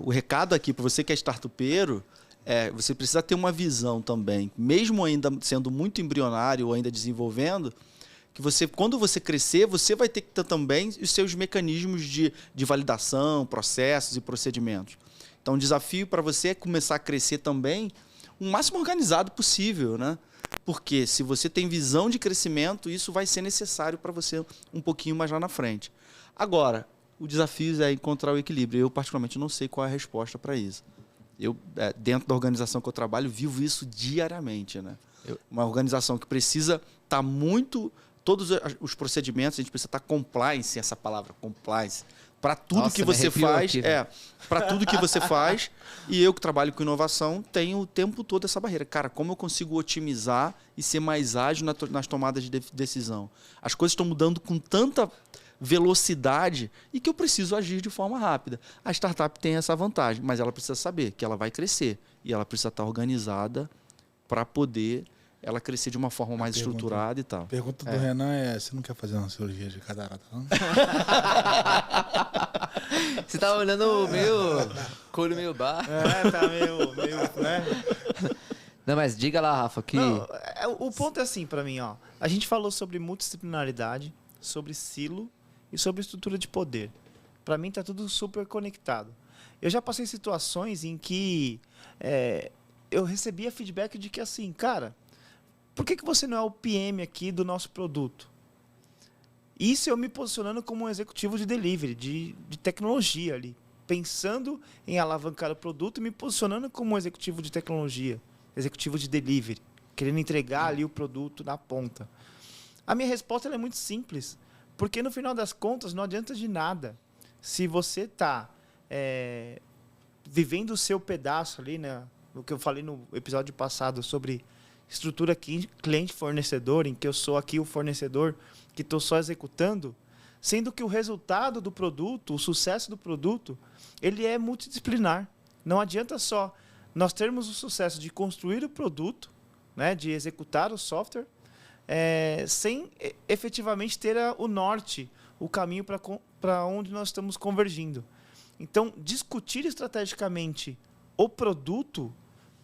o recado aqui para você que é startupeiro, você precisa ter uma visão também, mesmo ainda sendo muito embrionário ou ainda desenvolvendo, que quando você crescer, você vai ter que ter também os seus mecanismos de validação, processos e procedimentos. Então, o desafio para você é começar a crescer também o máximo organizado possível, né? Porque se você tem visão de crescimento, isso vai ser necessário para você um pouquinho mais lá na frente. Agora, o desafio é encontrar o equilíbrio. Eu, particularmente, não sei qual é a resposta para isso. Eu, dentro da organização que eu trabalho, vivo isso diariamente, né? Uma organização que precisa estar muito... Todos os procedimentos, a gente precisa estar compliance, essa palavra, compliance, para tudo que você faz. Para tudo que você faz. E eu que trabalho com inovação, tenho o tempo todo essa barreira. Cara, como eu consigo otimizar e ser mais ágil nas tomadas de decisão? As coisas estão mudando com tanta velocidade e que eu preciso agir de forma rápida. A startup tem essa vantagem, mas ela precisa saber que ela vai crescer e ela precisa estar organizada para poder ela crescer de uma forma mais estruturada e tal. A pergunta do Renan você não quer fazer uma cirurgia de catarata, não? Você tá olhando com o olho meio bar. Tá meio, né? Não, mas diga lá, Rafa, que... Não, o ponto é assim para mim, ó. A gente falou sobre multidisciplinaridade, sobre silo e sobre estrutura de poder. Para mim tá tudo super conectado. Eu já passei situações em que eu recebia feedback de que assim, cara, por que você não é o PM aqui do nosso produto? Isso eu me posicionando como um executivo de delivery, de tecnologia ali, pensando em alavancar o produto e me posicionando como um executivo de tecnologia, executivo de delivery, querendo entregar ali o produto na ponta. A minha resposta é muito simples, porque no final das contas não adianta de nada se você está vivendo o seu pedaço ali, né? O que eu falei no episódio passado sobre estrutura cliente-fornecedor, em que eu sou aqui o fornecedor que estou só executando, sendo que o resultado do produto, o sucesso do produto, ele é multidisciplinar. Não adianta só nós termos o sucesso de construir o produto, né, de executar o software, sem efetivamente ter o norte, o caminho para onde nós estamos convergindo. Então, discutir estrategicamente o produto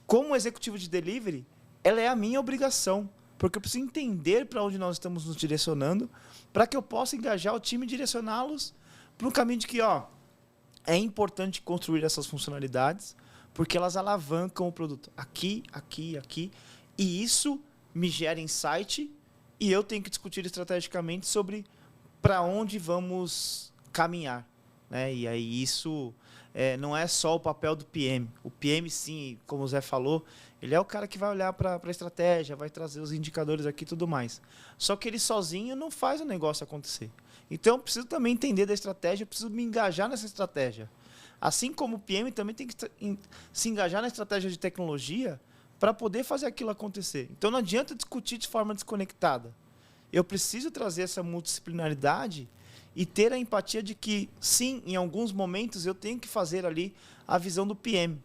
como executivo de delivery, ela é a minha obrigação, porque eu preciso entender para onde nós estamos nos direcionando, para que eu possa engajar o time e direcioná-los para um caminho de que é importante construir essas funcionalidades, porque elas alavancam o produto aqui, aqui, aqui, e isso me gera insight e eu tenho que discutir estrategicamente sobre para onde vamos caminhar, né? E aí isso não é só o papel do PM. O PM, sim, como o Zé falou, ele é o cara que vai olhar para a estratégia, vai trazer os indicadores aqui e tudo mais. Só que ele sozinho não faz o negócio acontecer. Então, eu preciso também entender da estratégia, eu preciso me engajar nessa estratégia. Assim como o PM também tem que se engajar na estratégia de tecnologia para poder fazer aquilo acontecer. Então, não adianta discutir de forma desconectada. Eu preciso trazer essa multidisciplinaridade e ter a empatia de que, sim, em alguns momentos eu tenho que fazer ali a visão do PM.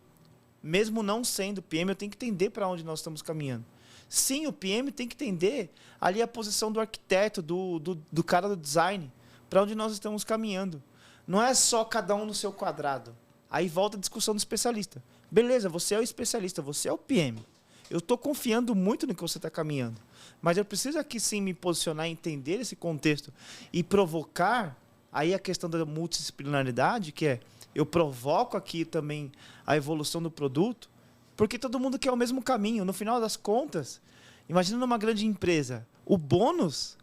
Mesmo não sendo PM, eu tenho que entender para onde nós estamos caminhando. Sim, o PM tem que entender ali a posição do arquiteto, do cara do design, para onde nós estamos caminhando. Não é só cada um no seu quadrado. Aí volta a discussão do especialista. Beleza, você é o especialista, você é o PM. Eu estou confiando muito no que você está caminhando. Mas eu preciso aqui sim me posicionar, entender esse contexto e provocar aí a questão da multidisciplinaridade, que é eu provoco aqui também a evolução do produto, porque todo mundo quer o mesmo caminho. No final das contas, imagina numa grande empresa, o bônus,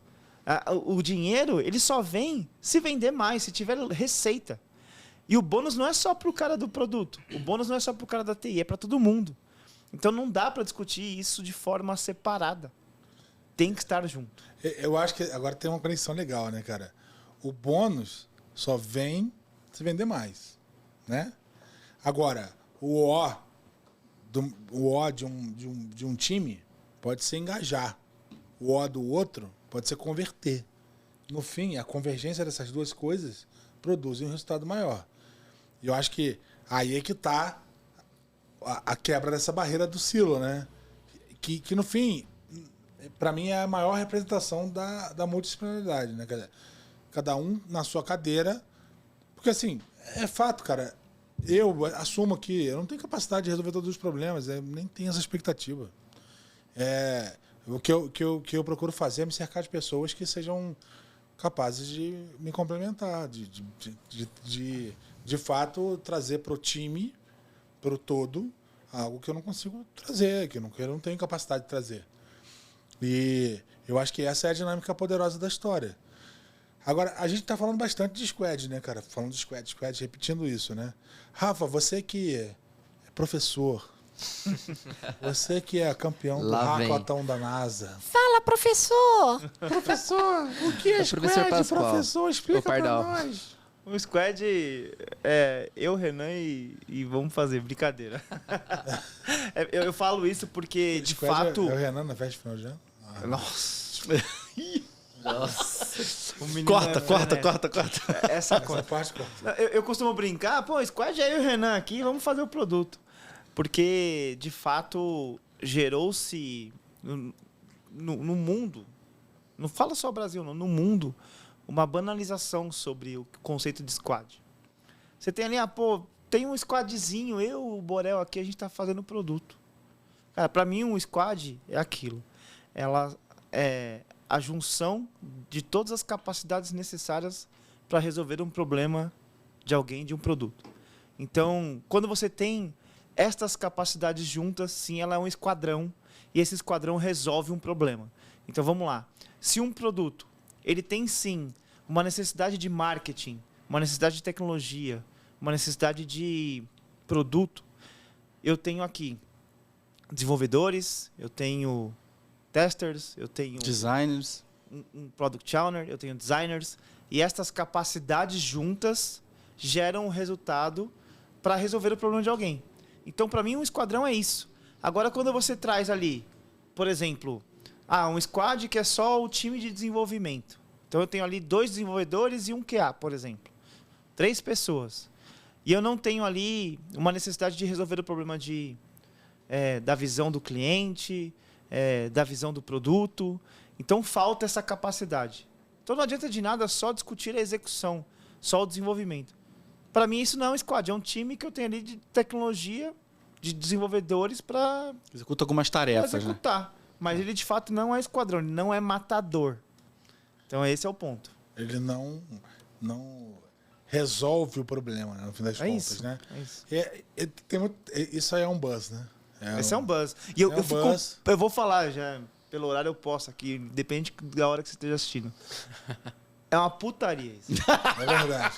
o dinheiro, ele só vem se vender mais, se tiver receita. E o bônus não é só para o cara do produto, o bônus não é só para o cara da TI, é para todo mundo. Então não dá para discutir isso de forma separada. Tem que estar junto. Eu acho que agora tem uma conexão legal, né, cara? O bônus só vem se vender mais, né? Agora, o O de um time pode ser engajar. O O do outro pode ser converter. No fim, a convergência dessas duas coisas produz um resultado maior. E eu acho que aí é que está a quebra dessa barreira do silo, né? Que no fim, para mim, é a maior representação da multidisciplinaridade, né? Cada um na sua cadeira. Porque, assim, é fato, cara. Eu assumo que eu não tenho capacidade de resolver todos os problemas, nem tenho essa expectativa. O que eu procuro fazer é me cercar de pessoas que sejam capazes de me complementar, de fato trazer para o time, para o todo, algo que eu não consigo trazer, que eu não tenho capacidade de trazer. E eu acho que essa é a dinâmica poderosa da história. Agora, a gente está falando bastante de squad, né, cara? Falando de squad, repetindo isso, né? Rafa, você que é professor, você que é campeão do hackathon da NASA. Fala, professor! Professor, o que é squad, professor? Explica pra nós. O squad é eu, Renan e vamos fazer brincadeira. Eu falo isso porque, de fato... É o Renan na festa de final de ano? Nossa. Nossa. Corta. Essa parte corta. Eu costumo brincar, pô, squad é eu e o Renan aqui, vamos fazer o produto. Porque, de fato, gerou-se no mundo, não fala só Brasil, não, no mundo, uma banalização sobre o conceito de squad. Você tem ali, tem um squadzinho, o Borel aqui, a gente está fazendo o produto. Cara, para mim, um squad é aquilo. Ela é a junção de todas as capacidades necessárias para resolver um problema de alguém, de um produto. Então, quando você tem estas capacidades juntas, sim, ela é um esquadrão, e esse esquadrão resolve um problema. Então, vamos lá. Se um produto, ele tem, sim, uma necessidade de marketing, uma necessidade de tecnologia, uma necessidade de produto, eu tenho aqui desenvolvedores, eu tenho testers, eu tenho designers, um product owner, eu tenho designers, e estas capacidades juntas geram um resultado para resolver o problema de alguém. Então, para mim, um esquadrão é isso. Agora, quando você traz ali, por exemplo, um squad que é só o time de desenvolvimento. Então, eu tenho ali 2 desenvolvedores e um QA, por exemplo. 3 pessoas. E eu não tenho ali uma necessidade de resolver o problema da visão do cliente, da visão do produto. Então, falta essa capacidade. Então, não adianta de nada só discutir a execução, só o desenvolvimento. Para mim, isso não é um squad, é um time que eu tenho ali de tecnologia, de desenvolvedores para executa algumas tarefas, executar. né? Mas ele, de fato, não é esquadrão, ele não é matador. Então, esse é o ponto. Ele não resolve o problema, né, no fim das contas, isso, né? É isso. Isso aí é um buzz, né? Esse é um buzz. E eu vou falar já, pelo horário eu posso aqui, depende da hora que você esteja assistindo. É uma putaria isso.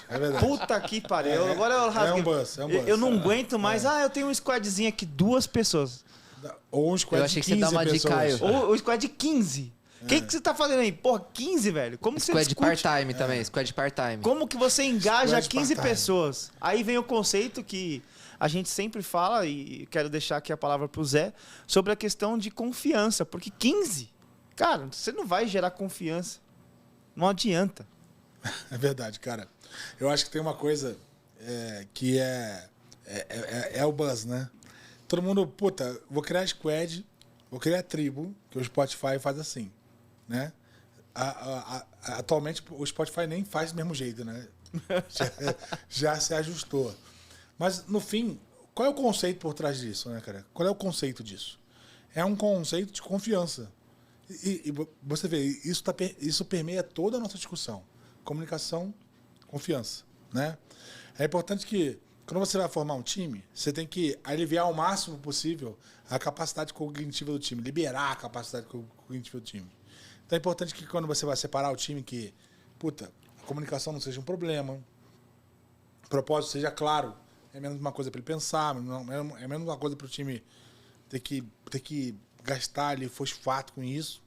É verdade. Puta que pariu. Agora eu rasguei. É um buzz. Eu não aguento mais. Eu tenho um squadzinho aqui, 2 pessoas. Ou um squad Eu achei de que você 15 dá uma de pessoas. Caio. Ou o squad de 15. O que você tá fazendo aí? Porra, 15, velho? Como que você Squad discute? part-time também, squad part-time. Como que você engaja Squad 15 part-time. pessoas? Aí vem o conceito que a gente sempre fala, e quero deixar aqui a palavra pro Zé, sobre a questão de confiança. Porque 15, cara, você não vai gerar confiança. Não adianta. É verdade, cara. Eu acho que tem uma coisa que é o buzz, né? todo mundo, puta, vou criar squad, vou criar tribo, que o Spotify faz assim, né? Atualmente o Spotify nem faz do mesmo jeito, né? Já se ajustou. Mas, no fim, qual é o conceito por trás disso, né, cara? Qual é o conceito disso? É um conceito de confiança. E você vê, isso permeia toda a nossa discussão. Comunicação, confiança, né? É importante que, quando você vai formar um time, você tem que aliviar ao máximo possível a capacidade cognitiva do time, liberar a capacidade cognitiva do time. Então é importante que, quando você vai separar o time, que, a comunicação não seja um problema, o propósito seja claro, é menos uma coisa para ele pensar, é menos uma coisa para o time ter que gastar ali fosfato com isso.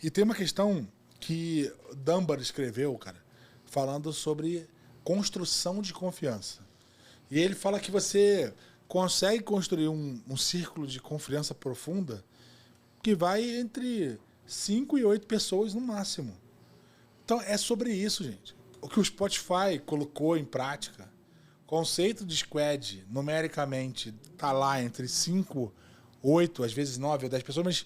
E tem uma questão que Dunbar escreveu, cara, falando sobre construção de confiança. E ele fala que você consegue construir um círculo de confiança profunda que vai entre 5 e 8 pessoas no máximo. Então é sobre isso, gente. O que o Spotify colocou em prática, conceito de squad, numericamente, está lá entre 5, 8, às vezes 9 ou 10 pessoas, mas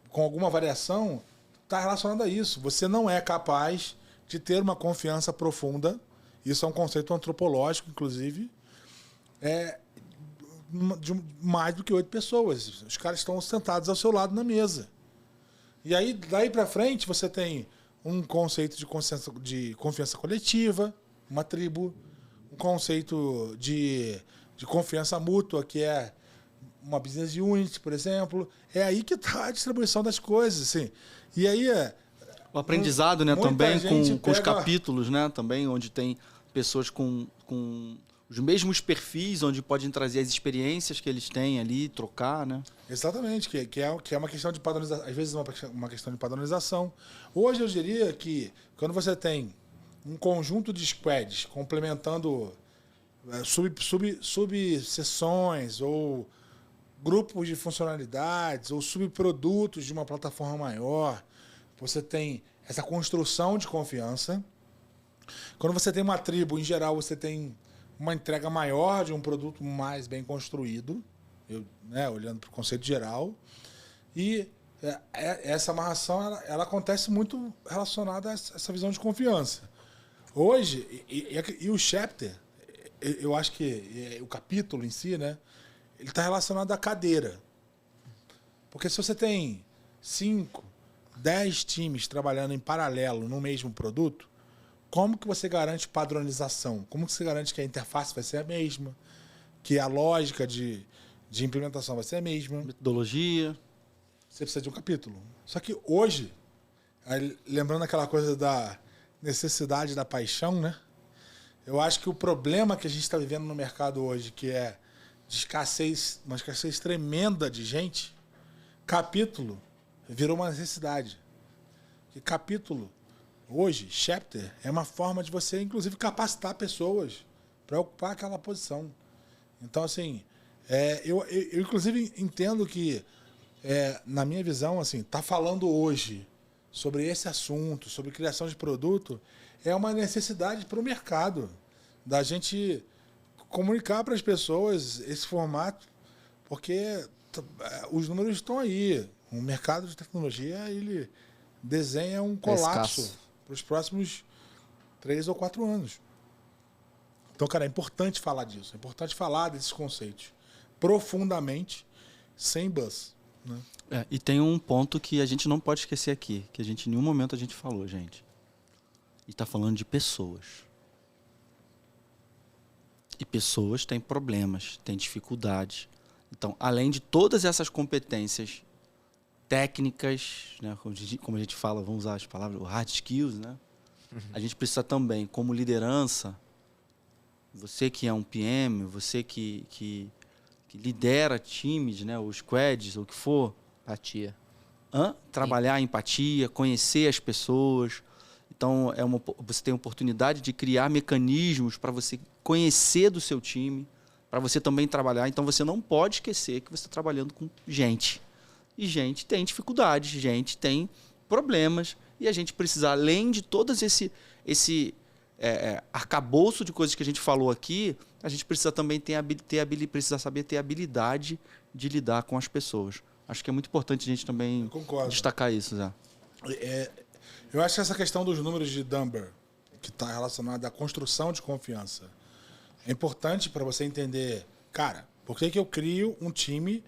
com alguma variação, está relacionado a isso. Você não é capaz de ter uma confiança profunda, isso é um conceito antropológico, inclusive, de mais do que 8 pessoas. Os caras estão sentados ao seu lado na mesa. E aí, daí para frente, você tem um conceito de confiança coletiva, uma tribo, um conceito de confiança mútua, que é uma business unit, por exemplo. É aí que está a distribuição das coisas, assim. E aí o aprendizado, né, também com os capítulos, né, também, onde tem pessoas com os mesmos perfis, onde podem trazer as experiências que eles têm ali, trocar, né? Exatamente, que é uma questão de padronização, às vezes uma questão de padronização. Hoje eu diria que, quando você tem um conjunto de squads complementando subseções ou grupos de funcionalidades ou subprodutos de uma plataforma maior, você tem essa construção de confiança. Quando você tem uma tribo, em geral, você tem uma entrega maior de um produto mais bem construído, olhando para o conceito geral. E essa amarração ela acontece muito relacionada a essa visão de confiança. Hoje, e o chapter, eu acho que o capítulo em si, né, ele está relacionado à cadeira. Porque se você tem 5, 10 times trabalhando em paralelo no mesmo produto, como que você garante padronização? Como que você garante que a interface vai ser a mesma? Que a lógica de implementação vai ser a mesma? Metodologia. Você precisa de um capítulo. Só que hoje, lembrando aquela coisa da necessidade da paixão, né? Eu acho que o problema que a gente está vivendo no mercado hoje, que é de uma escassez tremenda de gente, capítulo virou uma necessidade. E capítulo, hoje, chapter, é uma forma de você, inclusive, capacitar pessoas para ocupar aquela posição. Então, assim, eu inclusive entendo que, na minha visão, assim, tá falando hoje sobre esse assunto, sobre criação de produto, é uma necessidade para o mercado, da gente comunicar para as pessoas esse formato, porque os números estão aí. O mercado de tecnologia, ele desenha um colapso para os próximos 3 ou 4 anos. Então, cara, é importante falar disso, é importante falar desses conceitos profundamente, sem buzz, né? E tem um ponto que a gente não pode esquecer aqui, que em nenhum momento a gente falou, gente. E está falando de pessoas. E pessoas têm problemas, têm dificuldades. Então, além de todas essas competências técnicas, né, como a gente fala, vamos usar as palavras, o hard skills, né? A gente precisa também, como liderança, você que é um PM, você que lidera times, né, ou squads, ou o que for. Empatia. Trabalhar a empatia, conhecer as pessoas. Então, você tem a oportunidade de criar mecanismos para você conhecer do seu time, para você também trabalhar. Então, você não pode esquecer que você está trabalhando com gente. E gente tem dificuldades, gente tem problemas. E a gente precisa, além de todas arcabouço de coisas que a gente falou aqui, a gente precisa também precisa saber ter habilidade de lidar com as pessoas. Acho que é muito importante a gente também destacar isso, Zé. Eu acho que essa questão dos números de Dunbar, que está relacionada à construção de confiança, é importante para você entender, cara, por que eu crio um time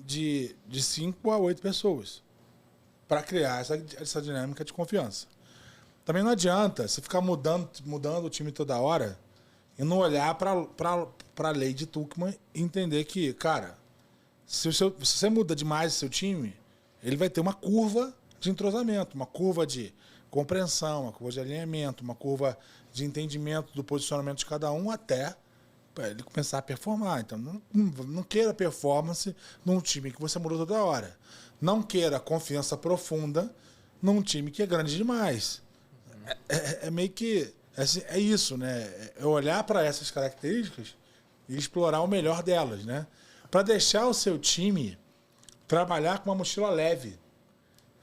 de 5 a 8 pessoas para criar essa dinâmica de confiança. Também não adianta você ficar mudando o time toda hora e não olhar para a lei de Tuchman e entender que, cara, se você muda demais o seu time, ele vai ter uma curva de entrosamento, uma curva de compreensão, uma curva de alinhamento, uma curva de entendimento do posicionamento de cada um até ele começar a performar. Então, não queira performance num time que você mudou toda hora. Não queira confiança profunda num time que é grande demais. É meio que... É isso, né? É olhar para essas características e explorar o melhor delas, né? Para deixar o seu time trabalhar com uma mochila leve.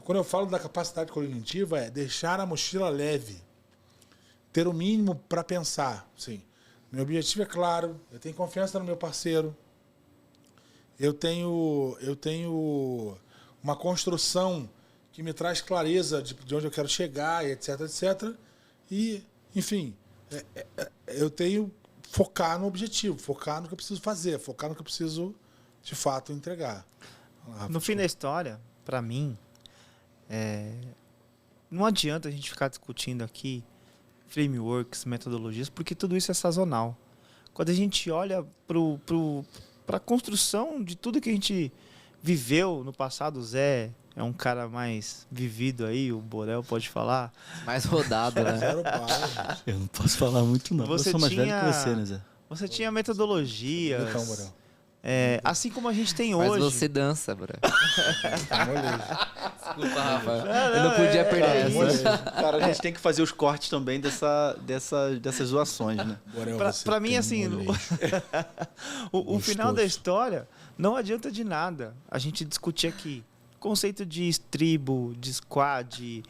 Quando eu falo da capacidade cognitiva, é deixar a mochila leve. Ter o mínimo para pensar. Sim, meu objetivo é claro, eu tenho confiança no meu parceiro, eu tenho uma construção que me traz clareza de onde eu quero chegar, etc, etc. E, enfim, eu tenho focar no objetivo, focar no que eu preciso fazer, focar no que eu preciso, de fato, entregar. No fim da história, para mim, não adianta a gente ficar discutindo aqui frameworks, metodologias, porque tudo isso é sazonal. Quando a gente olha para a construção de tudo que a gente viveu no passado, o Zé é um cara mais vivido aí, o Borel pode falar. Mais rodado, né? Eu não posso falar muito, não. Eu sou mais velho que você, né, Zé? Você tinha metodologias. Então, Borel. Assim como a gente tem Mas hoje. você dança, bro. Desculpa, Rafa. Não, eu não podia perder essa. Cara, a gente tem que fazer os cortes também dessas zoações, né? Pra mim, assim, o final da história não adianta de nada a gente discutir aqui conceito de estribo, de squad,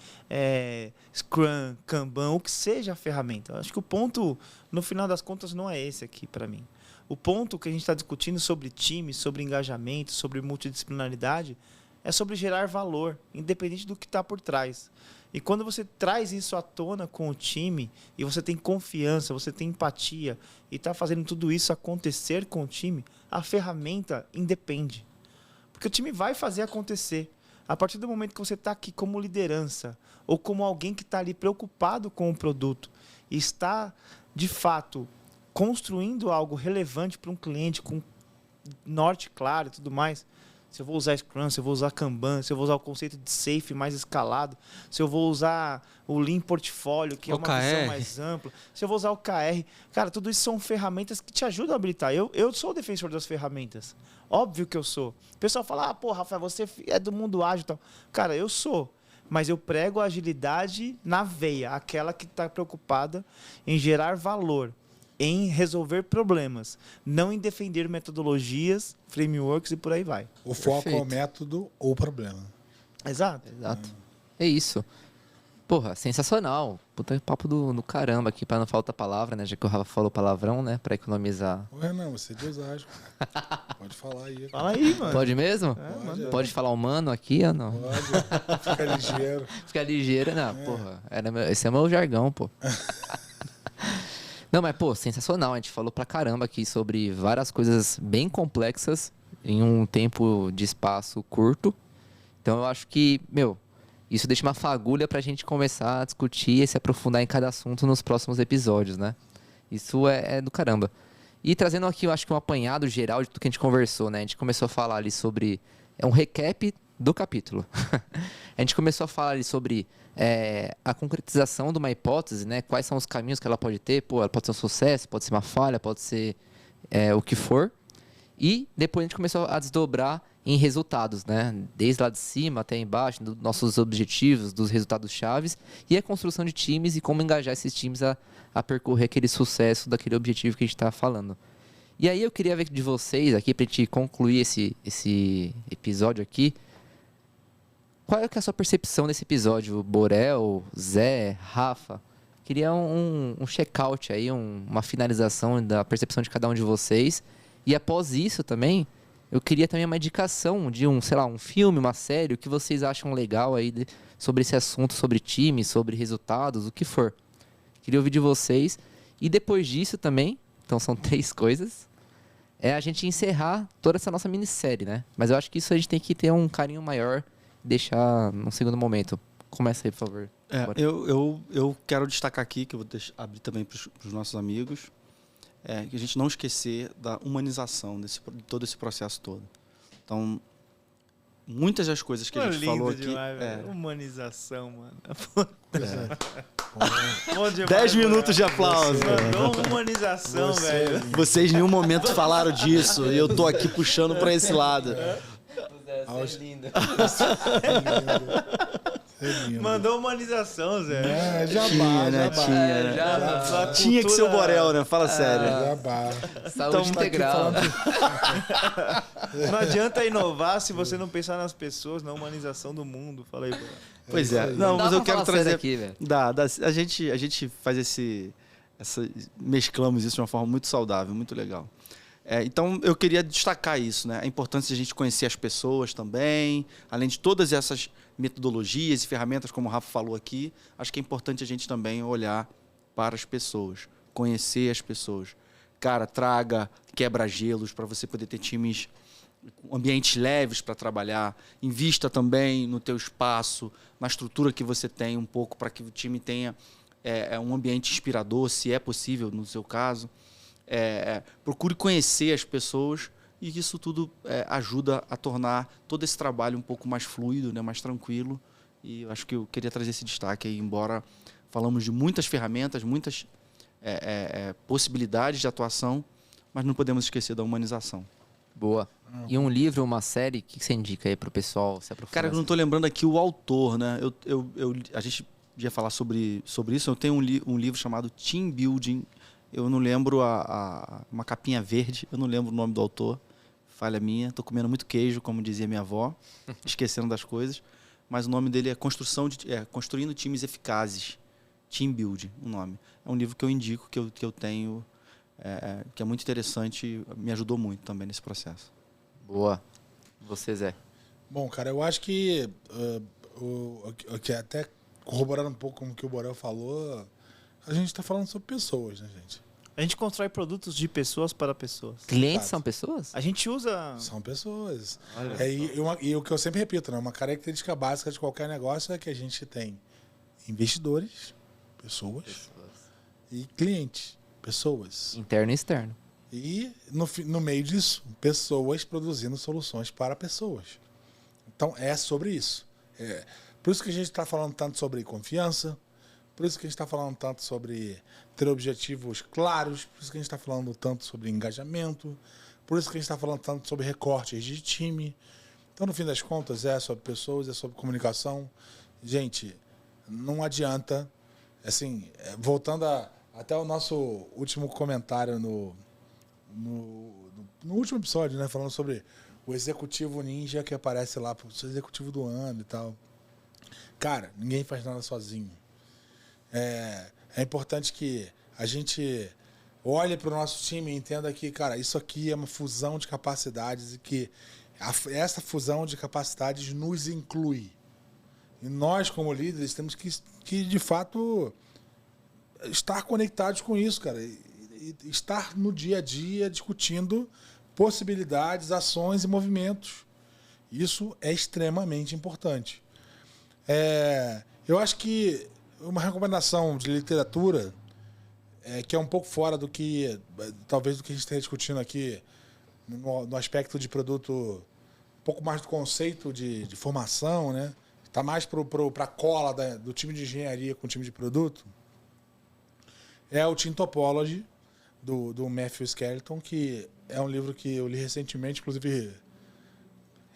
Scrum, Kanban, o que seja a ferramenta. Eu acho que o ponto, no final das contas, não é esse aqui para mim. O ponto que a gente está discutindo sobre time, sobre engajamento, sobre multidisciplinaridade, é sobre gerar valor, independente do que está por trás. E quando você traz isso à tona com o time, e você tem confiança, você tem empatia, e está fazendo tudo isso acontecer com o time, a ferramenta independe. Porque o time vai fazer acontecer. A partir do momento que você está aqui como liderança, ou como alguém que está ali preocupado com o produto, e está, de fato, construindo algo relevante para um cliente, com norte claro e tudo mais, se eu vou usar Scrum, se eu vou usar Kanban, se eu vou usar o conceito de Safe mais escalado, se eu vou usar o Lean Portfólio, que é uma visão mais ampla, se eu vou usar o KR, cara, tudo isso são ferramentas que te ajudam a habilitar. Eu sou o defensor das ferramentas. Óbvio que eu sou. O pessoal fala, pô, Rafael, você é do mundo ágil e tal. Cara, eu sou. Mas eu prego a agilidade na veia, aquela que está preocupada em gerar valor, em resolver problemas, não em defender metodologias, frameworks e por aí vai. O foco é o Perfeito. método ou o problema. Exato. Exato. É isso. Porra, sensacional. Puta papo do caramba aqui, pra não faltar palavra, né? Já que o Rafa falou palavrão, né? Pra economizar. Ô, Renan, você é de Osasco. Pode falar aí. Fala aí, mano. Pode mesmo? Pode. Pode falar humano aqui ou não? Pode. Fica ligeiro. Fica ligeiro, não. Porra, esse é o meu jargão, pô. Não, mas, pô, sensacional. A gente falou pra caramba aqui sobre várias coisas bem complexas em um tempo de espaço curto. Então, eu acho que, isso deixa uma fagulha pra gente começar a discutir e se aprofundar em cada assunto nos próximos episódios, né? Isso é do caramba. E trazendo aqui, eu acho que um apanhado geral de tudo que a gente conversou, né? A gente começou a falar ali sobre... É um recap do capítulo. A gente começou a falar ali sobre a concretização de uma hipótese, né? Quais são os caminhos que ela pode ter. Pô, ela pode ser um sucesso, pode ser uma falha, pode ser o que for. E depois a gente começou a desdobrar em resultados, né? Desde lá de cima até embaixo, dos nossos objetivos, dos resultados chaves e a construção de times e como engajar esses times a percorrer aquele sucesso daquele objetivo que a gente está falando. E aí eu queria ver de vocês aqui, para a gente concluir esse episódio aqui, qual é a sua percepção desse episódio, Borel, Zé, Rafa? Queria um check-out aí, uma finalização da percepção de cada um de vocês. E após isso também, eu queria também uma indicação de sei lá, um filme, uma série, o que vocês acham legal aí sobre esse assunto, sobre time, sobre resultados, o que for. Queria ouvir de vocês. E depois disso também, então são 3 coisas, é a gente encerrar toda essa nossa minissérie, né? Mas eu acho que isso a gente tem que ter um carinho maior e deixar num segundo momento. Começa aí, por favor. Eu quero destacar aqui, que eu vou abrir também para os nossos amigos, que a gente não esquecer da humanização de todo esse processo todo. Então, muitas das coisas que a gente falou aqui... Demais, humanização, mano. Bom demais, 10 minutos de aplauso. Mandou humanização, velho. Vocês em nenhum momento falaram disso e eu tô aqui puxando para esse lado. É lindo. Mandou humanização, Zé. Tinha que ser o Borel, né? Fala sério. Saúde integral. Não adianta inovar se você não pensar nas pessoas, na humanização do mundo. Fala aí, Borel. Pois é. Não, mas eu quero trazer aqui, velho. A gente faz mesclamos isso de uma forma muito saudável, muito legal. Então, eu queria destacar isso, né? A importância de a gente conhecer as pessoas também, além de todas essas metodologias e ferramentas, como o Rafa falou aqui, acho que é importante a gente também olhar para as pessoas, conhecer as pessoas. Cara, traga quebra-gelos para você poder ter times, ambientes leves para trabalhar. Invista também no teu espaço, na estrutura que você tem um pouco, para que o time tenha um ambiente inspirador, se é possível no seu caso. Procure conhecer as pessoas e isso tudo ajuda a tornar todo esse trabalho um pouco mais fluido, né, mais tranquilo. E eu acho que eu queria trazer esse destaque aí, embora falamos de muitas ferramentas, muitas possibilidades de atuação, mas não podemos esquecer da humanização. Boa. E um livro, uma série, o que você indica aí pro pessoal se aprofundar? Cara, eu não estou lembrando aqui o autor, né? A gente ia falar sobre isso. Eu tenho um livro chamado Team Building. Eu não lembro uma capinha verde, eu não lembro o nome do autor, falha minha. Estou comendo muito queijo, como dizia minha avó, esquecendo das coisas. Mas o nome dele é Construindo Times Eficazes, Team Building, o nome. É um livro que eu indico, que eu tenho, que é muito interessante, me ajudou muito também nesse processo. Boa. Você, Zé? Bom, cara, eu acho que até corroborando um pouco com o que o Borel falou, a gente está falando sobre pessoas, né, gente? A gente constrói produtos de pessoas para pessoas. Clientes são pessoas? A gente usa... São pessoas. E o que eu sempre repito, né? Uma característica básica de qualquer negócio é que a gente tem investidores, pessoas. E clientes, pessoas. Interno e externo. E no meio disso, pessoas produzindo soluções para pessoas. Então é sobre isso. Por isso que a gente está falando tanto sobre confiança, por isso que a gente está falando tanto sobre ter objetivos claros, por isso que a gente está falando tanto sobre engajamento, por isso que a gente está falando tanto sobre recortes de time. Então, no fim das contas, é sobre pessoas, é sobre comunicação. Gente, não adianta, assim, voltando até o nosso último comentário no último episódio, né, falando sobre o executivo ninja que aparece lá, o executivo do ano e tal. Cara, ninguém faz nada sozinho. É importante que a gente olhe para o nosso time e entenda que, cara, isso aqui é uma fusão de capacidades e que essa fusão de capacidades nos inclui. E nós, como líderes, temos que de fato, estar conectados com isso, cara. E estar no dia a dia discutindo possibilidades, ações e movimentos. Isso é extremamente importante. Eu acho que uma recomendação de literatura que é um pouco fora do que, talvez, do que a gente esteja discutindo aqui, no aspecto de produto, um pouco mais do conceito de formação, né? Está mais para a cola do time de engenharia com o time de produto. É o Team Topology, do Matthew Skeleton, que é um livro que eu li recentemente, inclusive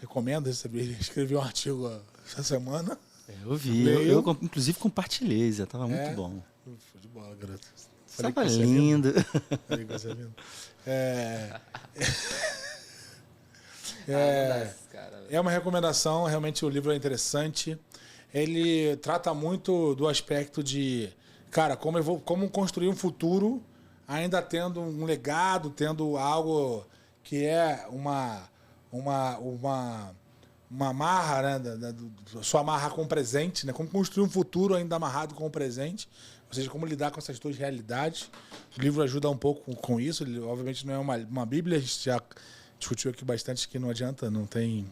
recomendo receber. Ele escreveu um artigo essa semana. Eu vi, eu inclusive compartilhei, Zé, estava muito bom. Foi de bola, garoto. Estava lindo. Falei que você é lindo. É uma recomendação, realmente o livro é interessante. Ele trata muito do aspecto de, cara, como construir um futuro ainda tendo um legado, tendo algo que é uma amarra, né? Sua amarra com o presente, né? Como construir um futuro ainda amarrado com o presente. Ou seja, como lidar com essas duas realidades. O livro ajuda um pouco com isso. Ele, obviamente, não é uma bíblia. A gente já discutiu aqui bastante que não adianta, não tem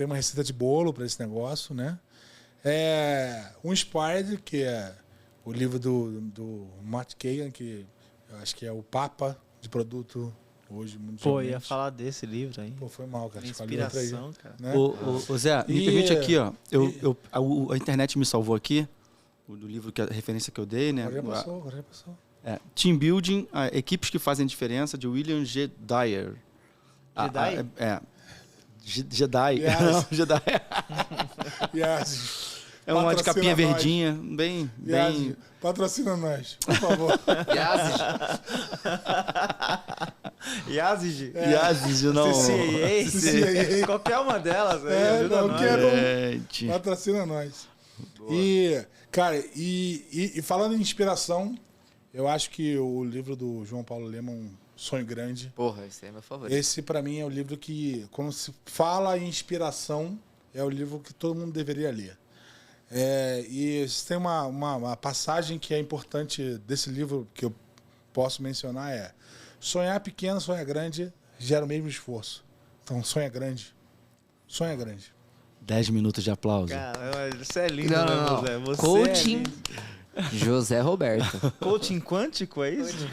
uma receita de bolo para esse negócio, né? O Inspired, que é o livro do Matt Kagan, que eu acho que é o papa de produto hoje mundialmente. Pô, ia falar desse livro aí. Pô, foi mal, cara. Escolhi outra aí, Inspiração, cara. né? Ô, Zé, me permite aqui, ó. A internet me salvou aqui, do livro, a referência que eu dei, né? Agora já passou. Team Building, Equipes que Fazem Diferença, de William G. Dyer. Jedi. Yes. Não, Jedi. Yes. É uma de capinha Patrocina nós. verdinha, bem... Yes. Patrocina nós, por favor. Yazid. Yazid, não. CCAA. Qualquer uma delas aí, ajuda nós. Gente. Patrocina nós. E, cara, e falando em inspiração, eu acho que o livro do João Paulo Lemann, Sonho Grande, Porra, esse é meu favorito. esse pra mim é o livro que, quando se fala em inspiração, é o livro que todo mundo deveria ler. E tem uma passagem que é importante desse livro que eu posso mencionar sonhar pequeno, sonhar grande, gera o mesmo esforço. Então, sonha grande. Sonha grande. 10 minutos de aplauso. Cara, você é lindo, Não, né, não, não. José? Você Coaching é lindo. José Roberto. Coaching quântico, é isso?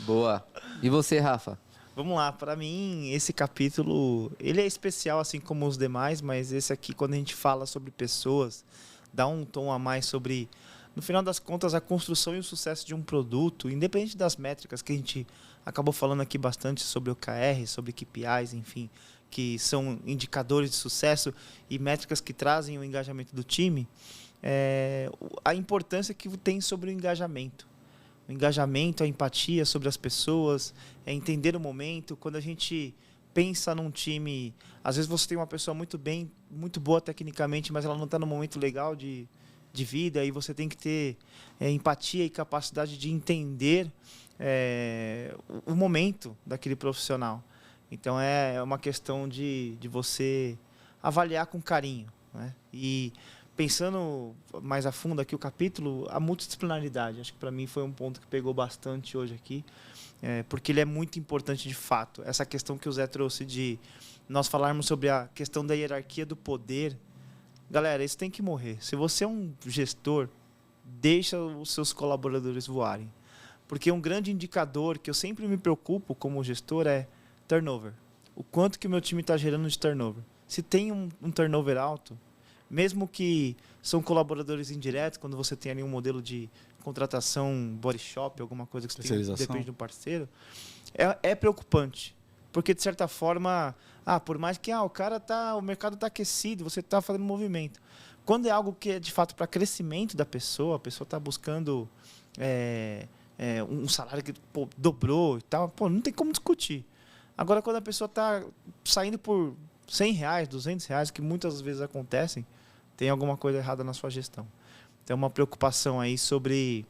Boa. E você, Rafa? Vamos lá, pra mim esse capítulo, ele é especial assim como os demais, mas esse aqui quando a gente fala sobre pessoas, dá um tom a mais sobre, no final das contas, a construção e o sucesso de um produto, independente das métricas que a gente acabou falando aqui bastante sobre OKR, sobre KPIs, enfim, que são indicadores de sucesso e métricas que trazem o engajamento do time, a importância que tem sobre o engajamento. O engajamento, a empatia sobre as pessoas, entender o momento. Quando a gente pensa num time, às vezes você tem uma pessoa muito boa tecnicamente, mas ela não está no momento legal de vida, e você tem que ter empatia e capacidade de entender o momento daquele profissional. Então é uma questão de você avaliar com carinho, né? E pensando mais a fundo aqui o capítulo, a multidisciplinaridade, acho que para mim foi um ponto que pegou bastante hoje aqui, porque ele é muito importante de fato. Essa questão que o Zé trouxe de nós falarmos sobre a questão da hierarquia do poder. Galera, isso tem que morrer. Se você é um gestor, deixa os seus colaboradores voarem. Porque um grande indicador que eu sempre me preocupo como gestor é turnover. O quanto que o meu time está gerando de turnover. Se tem um turnover alto, mesmo que são colaboradores indiretos, quando você tem ali um modelo de contratação body shop, alguma coisa que você tem, depende do parceiro, é preocupante. Porque, de certa forma, por mais que o mercado está aquecido, você está fazendo movimento. Quando é algo que é, de fato, para crescimento da pessoa, a pessoa está buscando um salário que dobrou e tal, não tem como discutir. Agora, quando a pessoa está saindo por R$100, R$200, que muitas vezes acontecem, tem alguma coisa errada na sua gestão. Então, uma preocupação aí sobre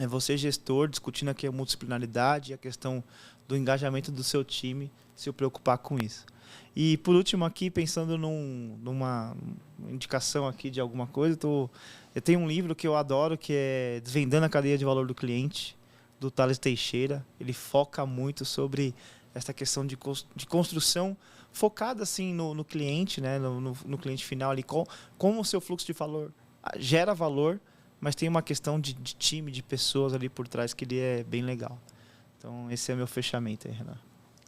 você, gestor, discutindo aqui a multidisciplinaridade e a questão do engajamento do seu time, se preocupar com isso. E, por último, aqui, pensando numa indicação aqui de alguma coisa, eu tenho um livro que eu adoro, que é Desvendando a Cadeia de Valor do Cliente, do Thales Teixeira. Ele foca muito sobre essa questão de construção focada assim no cliente, né? no cliente final, ali, como o seu fluxo de valor gera valor, mas tem uma questão de time, de pessoas ali por trás que ele é bem legal. Então, esse é meu fechamento aí, Renan.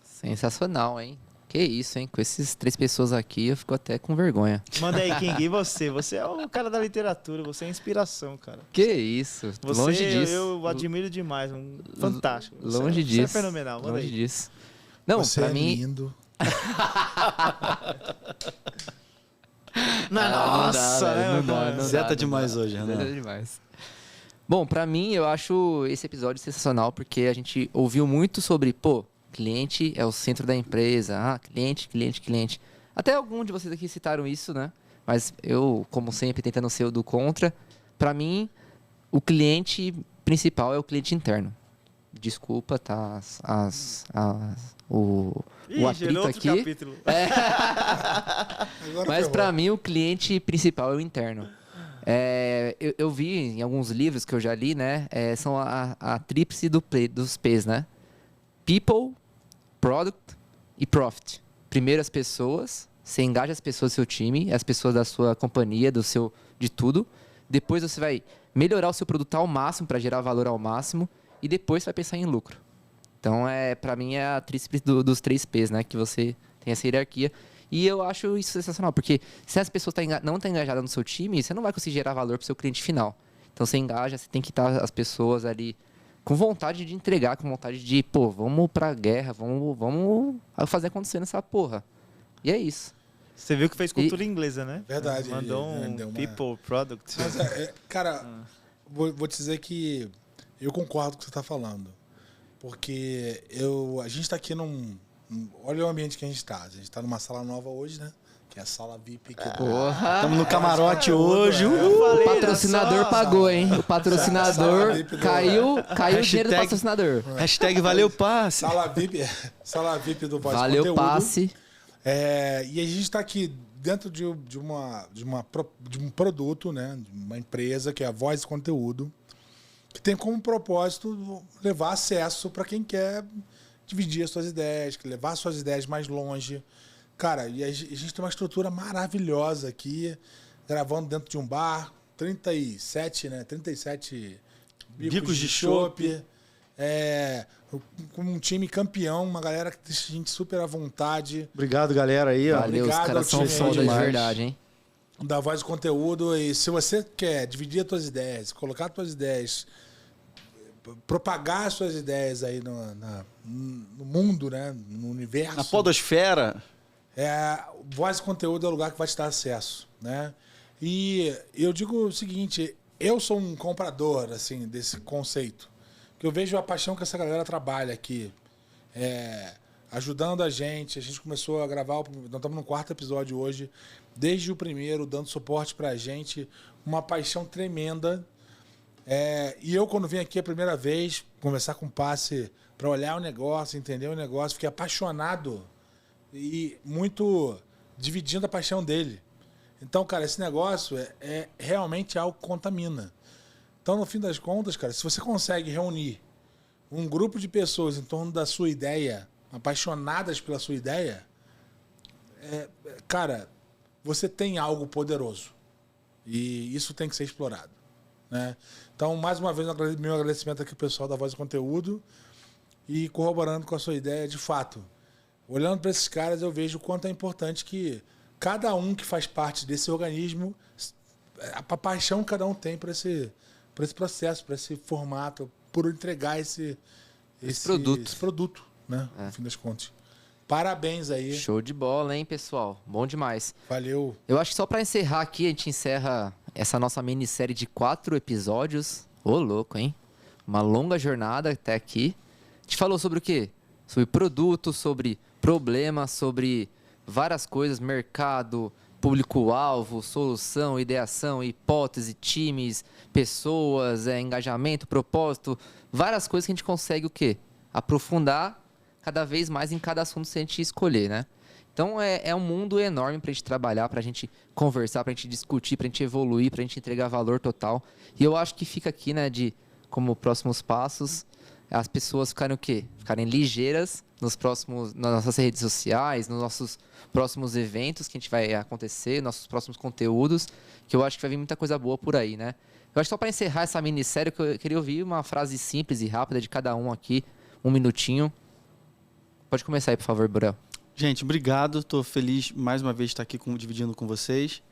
Sensacional, hein? Que isso, hein? Com esses 3 pessoas aqui, eu fico até com vergonha. Manda aí, King, e você? Você é o cara da literatura, você é a inspiração, cara. Que isso? Longe disso. Eu admiro demais, fantástico. Longe disso. Você é fenomenal, manda longe aí. disso. Não, Você pra é mim... lindo. Nossa, né? não dá, não Zé tá dá, demais não dá. hoje, Renan. Zé tá demais. Bom, pra mim, eu acho esse episódio sensacional, porque a gente ouviu muito sobre, cliente é o centro da empresa. Cliente. Até algum de vocês aqui citaram isso, né? Mas eu, como sempre, tentando ser o do contra. Pra mim, o cliente principal é o cliente interno. Desculpa, tá? O atrito gerou outro aqui. capítulo. Agora Mas ferrou. pra mim, o cliente principal é o interno. Eu vi em alguns livros que eu já li, né? São a tríplice dos P's, né? People, Product e Profit. Primeiro as pessoas, você engaja as pessoas do seu time, as pessoas da sua companhia, de tudo. Depois você vai melhorar o seu produto ao máximo para gerar valor ao máximo e depois você vai pensar em lucro. Então, para mim, é a tríplice dos 3 P's, né? Que você tem essa hierarquia. E eu acho isso sensacional, porque se as pessoas não estão engajadas no seu time, você não vai conseguir gerar valor para o seu cliente final. Então, você engaja, você tem que estar as pessoas ali com vontade de entregar, com vontade de, pô, vamos pra guerra, vamos fazer acontecer nessa porra. E é isso. Você viu que fez cultura inglesa, né? Verdade, Mandou ele um deu uma- people, product. Mas, cara, vou te dizer que eu concordo com o que você está falando. Porque a gente está aqui olha o ambiente que a gente está. A gente está numa sala nova hoje, né? Que é a sala VIP aqui do... Porra! Estamos no camarote hoje. O patrocinador pagou, hein? O patrocinador caiu o dinheiro do patrocinador. Hashtag valeu passe. Sala VIP do Voz Valeu, Conteúdo. passe. E a gente está aqui dentro de um produto, né? De uma empresa que é a Voz Conteúdo, que tem como propósito levar acesso para quem quer dividir as suas ideias, levar as suas ideias mais longe. Cara, e a gente tem uma estrutura maravilhosa aqui, gravando dentro de um bar, 37, né? 37 bicos de chopp. Com um time campeão, uma galera que deixa a gente super à vontade. Obrigado, galera aí. Ó. Valeu, os Obrigado caras ao são time foda de demais. verdade, hein? Da Voz do Conteúdo. E se você quer dividir as suas ideias, colocar as suas ideias, propagar as suas ideias aí no mundo, né? No universo. Na podosfera. Voz do Conteúdo é o lugar que vai te dar acesso, né? E eu digo o seguinte, eu sou um comprador, assim, desse conceito. Que eu vejo a paixão que essa galera trabalha aqui. Ajudando a gente começou a gravar, nós estamos no 4º episódio hoje, desde o primeiro, dando suporte pra gente, uma paixão tremenda. E eu, quando vim aqui a primeira vez, conversar com o Passe, para olhar o negócio, entender o negócio, fiquei apaixonado e muito dividindo a paixão dele. Então, cara, esse negócio é realmente algo que contamina. Então, no fim das contas, cara, se você consegue reunir um grupo de pessoas em torno da sua ideia, apaixonadas pela sua ideia, cara, você tem algo poderoso. E isso tem que ser explorado, né? Então, mais uma vez, meu agradecimento aqui ao pessoal da Voz do Conteúdo e corroborando com a sua ideia, de fato. Olhando para esses caras, eu vejo o quanto é importante que cada um que faz parte desse organismo, a paixão que cada um tem para esse processo, para esse formato, por entregar esse produto, né? No fim das contas. Parabéns aí. Show de bola, hein, pessoal? Bom demais. Valeu. Eu acho que só pra encerrar aqui, a gente encerra essa nossa minissérie de 4 episódios. Ô, louco, hein? Uma longa jornada até aqui. A gente falou sobre o quê? Sobre produto, sobre problema, sobre várias coisas, mercado, público-alvo, solução, ideação, hipótese, times, pessoas, engajamento, propósito. Várias coisas que a gente consegue o quê? Aprofundar cada vez mais em cada assunto que a gente escolher, né? Então, é um mundo enorme pra gente trabalhar, pra gente conversar, pra gente discutir, pra gente evoluir, pra gente entregar valor total. E eu acho que fica aqui, né, como próximos passos, as pessoas ficarem o quê? Ficarem ligeiras nas nossas redes sociais, nos nossos próximos eventos que a gente vai acontecer, nossos próximos conteúdos, que eu acho que vai vir muita coisa boa por aí, né? Eu acho que só para encerrar essa minissérie, eu queria ouvir uma frase simples e rápida de cada um aqui, 1 minutinho. Pode começar aí, por favor, Burel. Gente, obrigado. Estou feliz mais uma vez de estar aqui dividindo com vocês.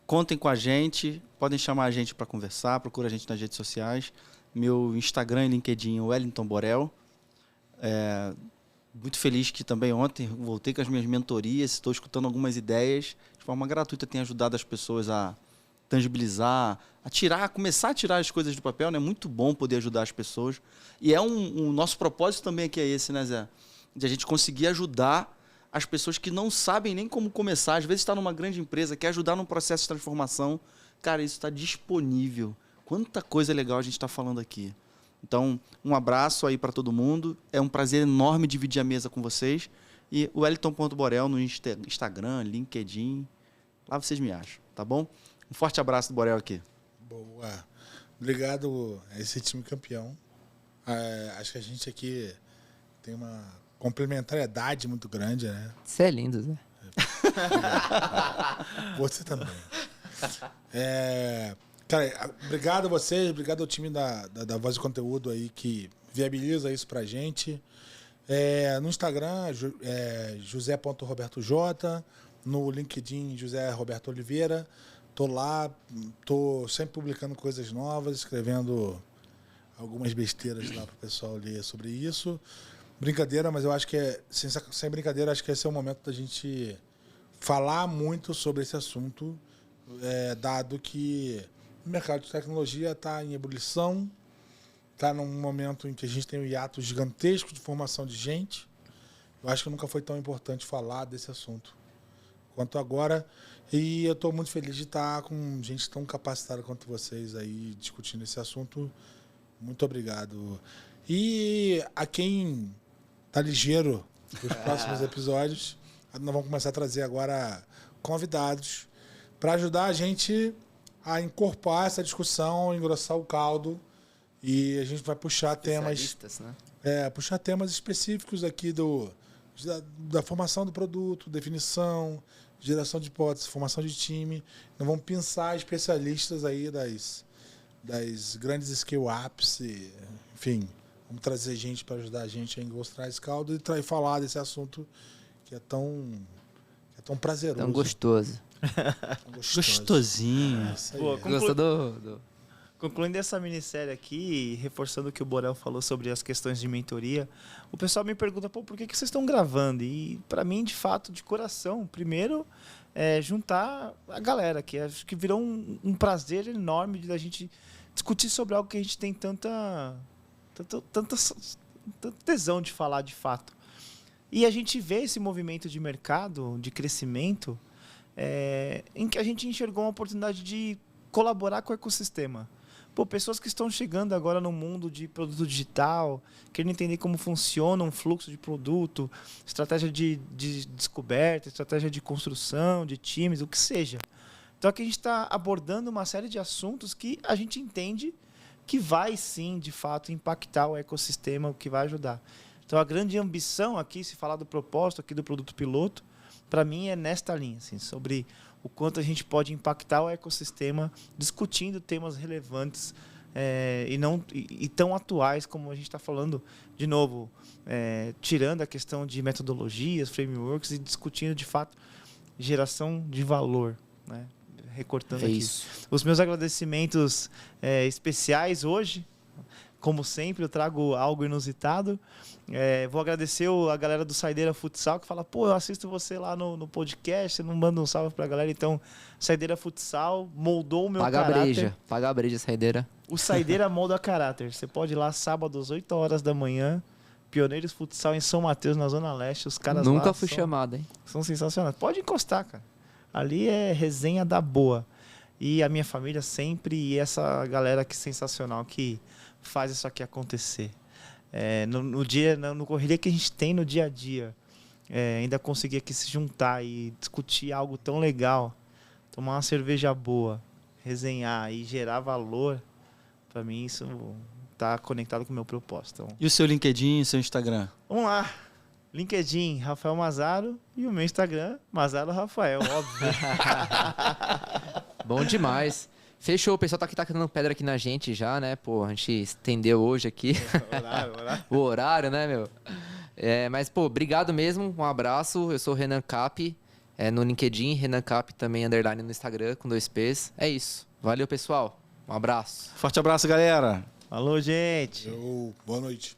Contem com a gente. Podem chamar a gente para conversar. Procura a gente nas redes sociais. Meu Instagram e LinkedIn é Wellington Borel. Muito feliz que também ontem voltei com as minhas mentorias. Estou escutando algumas ideias. De forma gratuita, tenho ajudado as pessoas a tangibilizar, começar a tirar as coisas do papel, né? É muito bom poder ajudar as pessoas. E o nosso propósito também aqui é esse, né, Zé? De a gente conseguir ajudar as pessoas que não sabem nem como começar. Às vezes está numa grande empresa, quer ajudar num processo de transformação, Cara, isso está disponível. Quanta coisa legal a gente está falando aqui. Então, um abraço aí para todo mundo. É um prazer enorme dividir a mesa com vocês. E o Wellington.Borel no Instagram, LinkedIn. Lá vocês me acham, tá bom? Um forte abraço do Borel aqui. Boa. Obrigado a esse time campeão. Acho que a gente aqui tem uma complementariedade muito grande, né? Você é lindo, Zé. Você também. Cara, obrigado a vocês, obrigado ao time da Voz de Conteúdo aí que viabiliza isso pra gente. No Instagram, josé.robertoj, no LinkedIn, José Roberto Oliveira. Tô lá, tô sempre publicando coisas novas, escrevendo algumas besteiras lá pro pessoal ler sobre isso. Brincadeira, mas eu acho que sem brincadeira, acho que esse é o momento da gente falar muito sobre esse assunto, dado que o mercado de tecnologia está em ebulição, está num momento em que a gente tem um hiato gigantesco de formação de gente. Eu acho que nunca foi tão importante falar desse assunto quanto agora. E eu estou muito feliz de estar com gente tão capacitada quanto vocês aí discutindo esse assunto. Muito obrigado. E a quem tá ligeiro nos próximos episódios, nós vamos começar a trazer agora convidados para ajudar a gente a encorpar essa discussão, engrossar o caldo. E a gente vai puxar temas, né? puxar temas específicos aqui da formação do produto, definição, geração de hipóteses, formação de time. Nós vamos pensar especialistas aí das grandes skill apps, enfim, vamos trazer gente para ajudar a gente a engrossar esse caldo e falar desse assunto que é tão prazeroso. Tão gostoso. Gostosinho. Boa, Gostou do... Concluindo essa minissérie aqui, reforçando o que o Borel falou sobre as questões de mentoria, o pessoal me pergunta, por que vocês estão gravando? E para mim, de fato, de coração, primeiro, juntar a galera, que acho que virou um prazer enorme de a gente discutir sobre algo que a gente tem tanta tesão de falar de fato. E a gente vê esse movimento de mercado, de crescimento, em que a gente enxergou uma oportunidade de colaborar com o ecossistema. Pessoas que estão chegando agora no mundo de produto digital, querendo entender como funciona um fluxo de produto, estratégia de descoberta, estratégia de construção, de times, o que seja. Então aqui a gente está abordando uma série de assuntos que a gente entende que vai sim, de fato, impactar o ecossistema, o que vai ajudar. Então a grande ambição aqui, se falar do propósito aqui do produto piloto, para mim é nesta linha, assim, sobre o quanto a gente pode impactar o ecossistema discutindo temas relevantes e tão atuais como a gente está falando, de novo, tirando a questão de metodologias, frameworks e discutindo, de fato, geração de valor, né? Recortando aqui. Isso. Os meus agradecimentos especiais hoje, como sempre, eu trago algo inusitado. Vou agradecer a galera do Saideira Futsal, que fala, eu assisto você lá no podcast, você não manda um salve pra galera. Então, Saideira Futsal moldou o meu caráter. Paga a breja, Saideira. O Saideira molda caráter. Você pode ir lá sábado às 8 horas da manhã, Pioneiros Futsal em São Mateus, na Zona Leste. Os caras Nunca lá fui chamado, hein? são sensacionais. Pode encostar, cara. Ali é resenha da boa. E a minha família sempre, e essa galera que sensacional, que faz isso aqui acontecer. No correria que a gente tem no dia a dia, ainda conseguir aqui se juntar e discutir algo tão legal, tomar uma cerveja boa, resenhar e gerar valor, para mim isso está conectado com o meu propósito. Então, E o seu LinkedIn e seu Instagram? vamos lá. LinkedIn, Rafael Mazaro, e o meu Instagram, Mazaro Rafael, óbvio. Bom demais. Fechou, o pessoal tá aqui tacando pedra aqui na gente já, né? A gente estendeu hoje aqui Horário. o horário, né, meu? Mas, obrigado mesmo, um abraço. Eu sou o Renan Cap, no LinkedIn, Renan Cap também, _ no Instagram, com 2 P's. É isso. Valeu, pessoal. Um abraço. Forte abraço, galera. Falou, gente. Boa noite.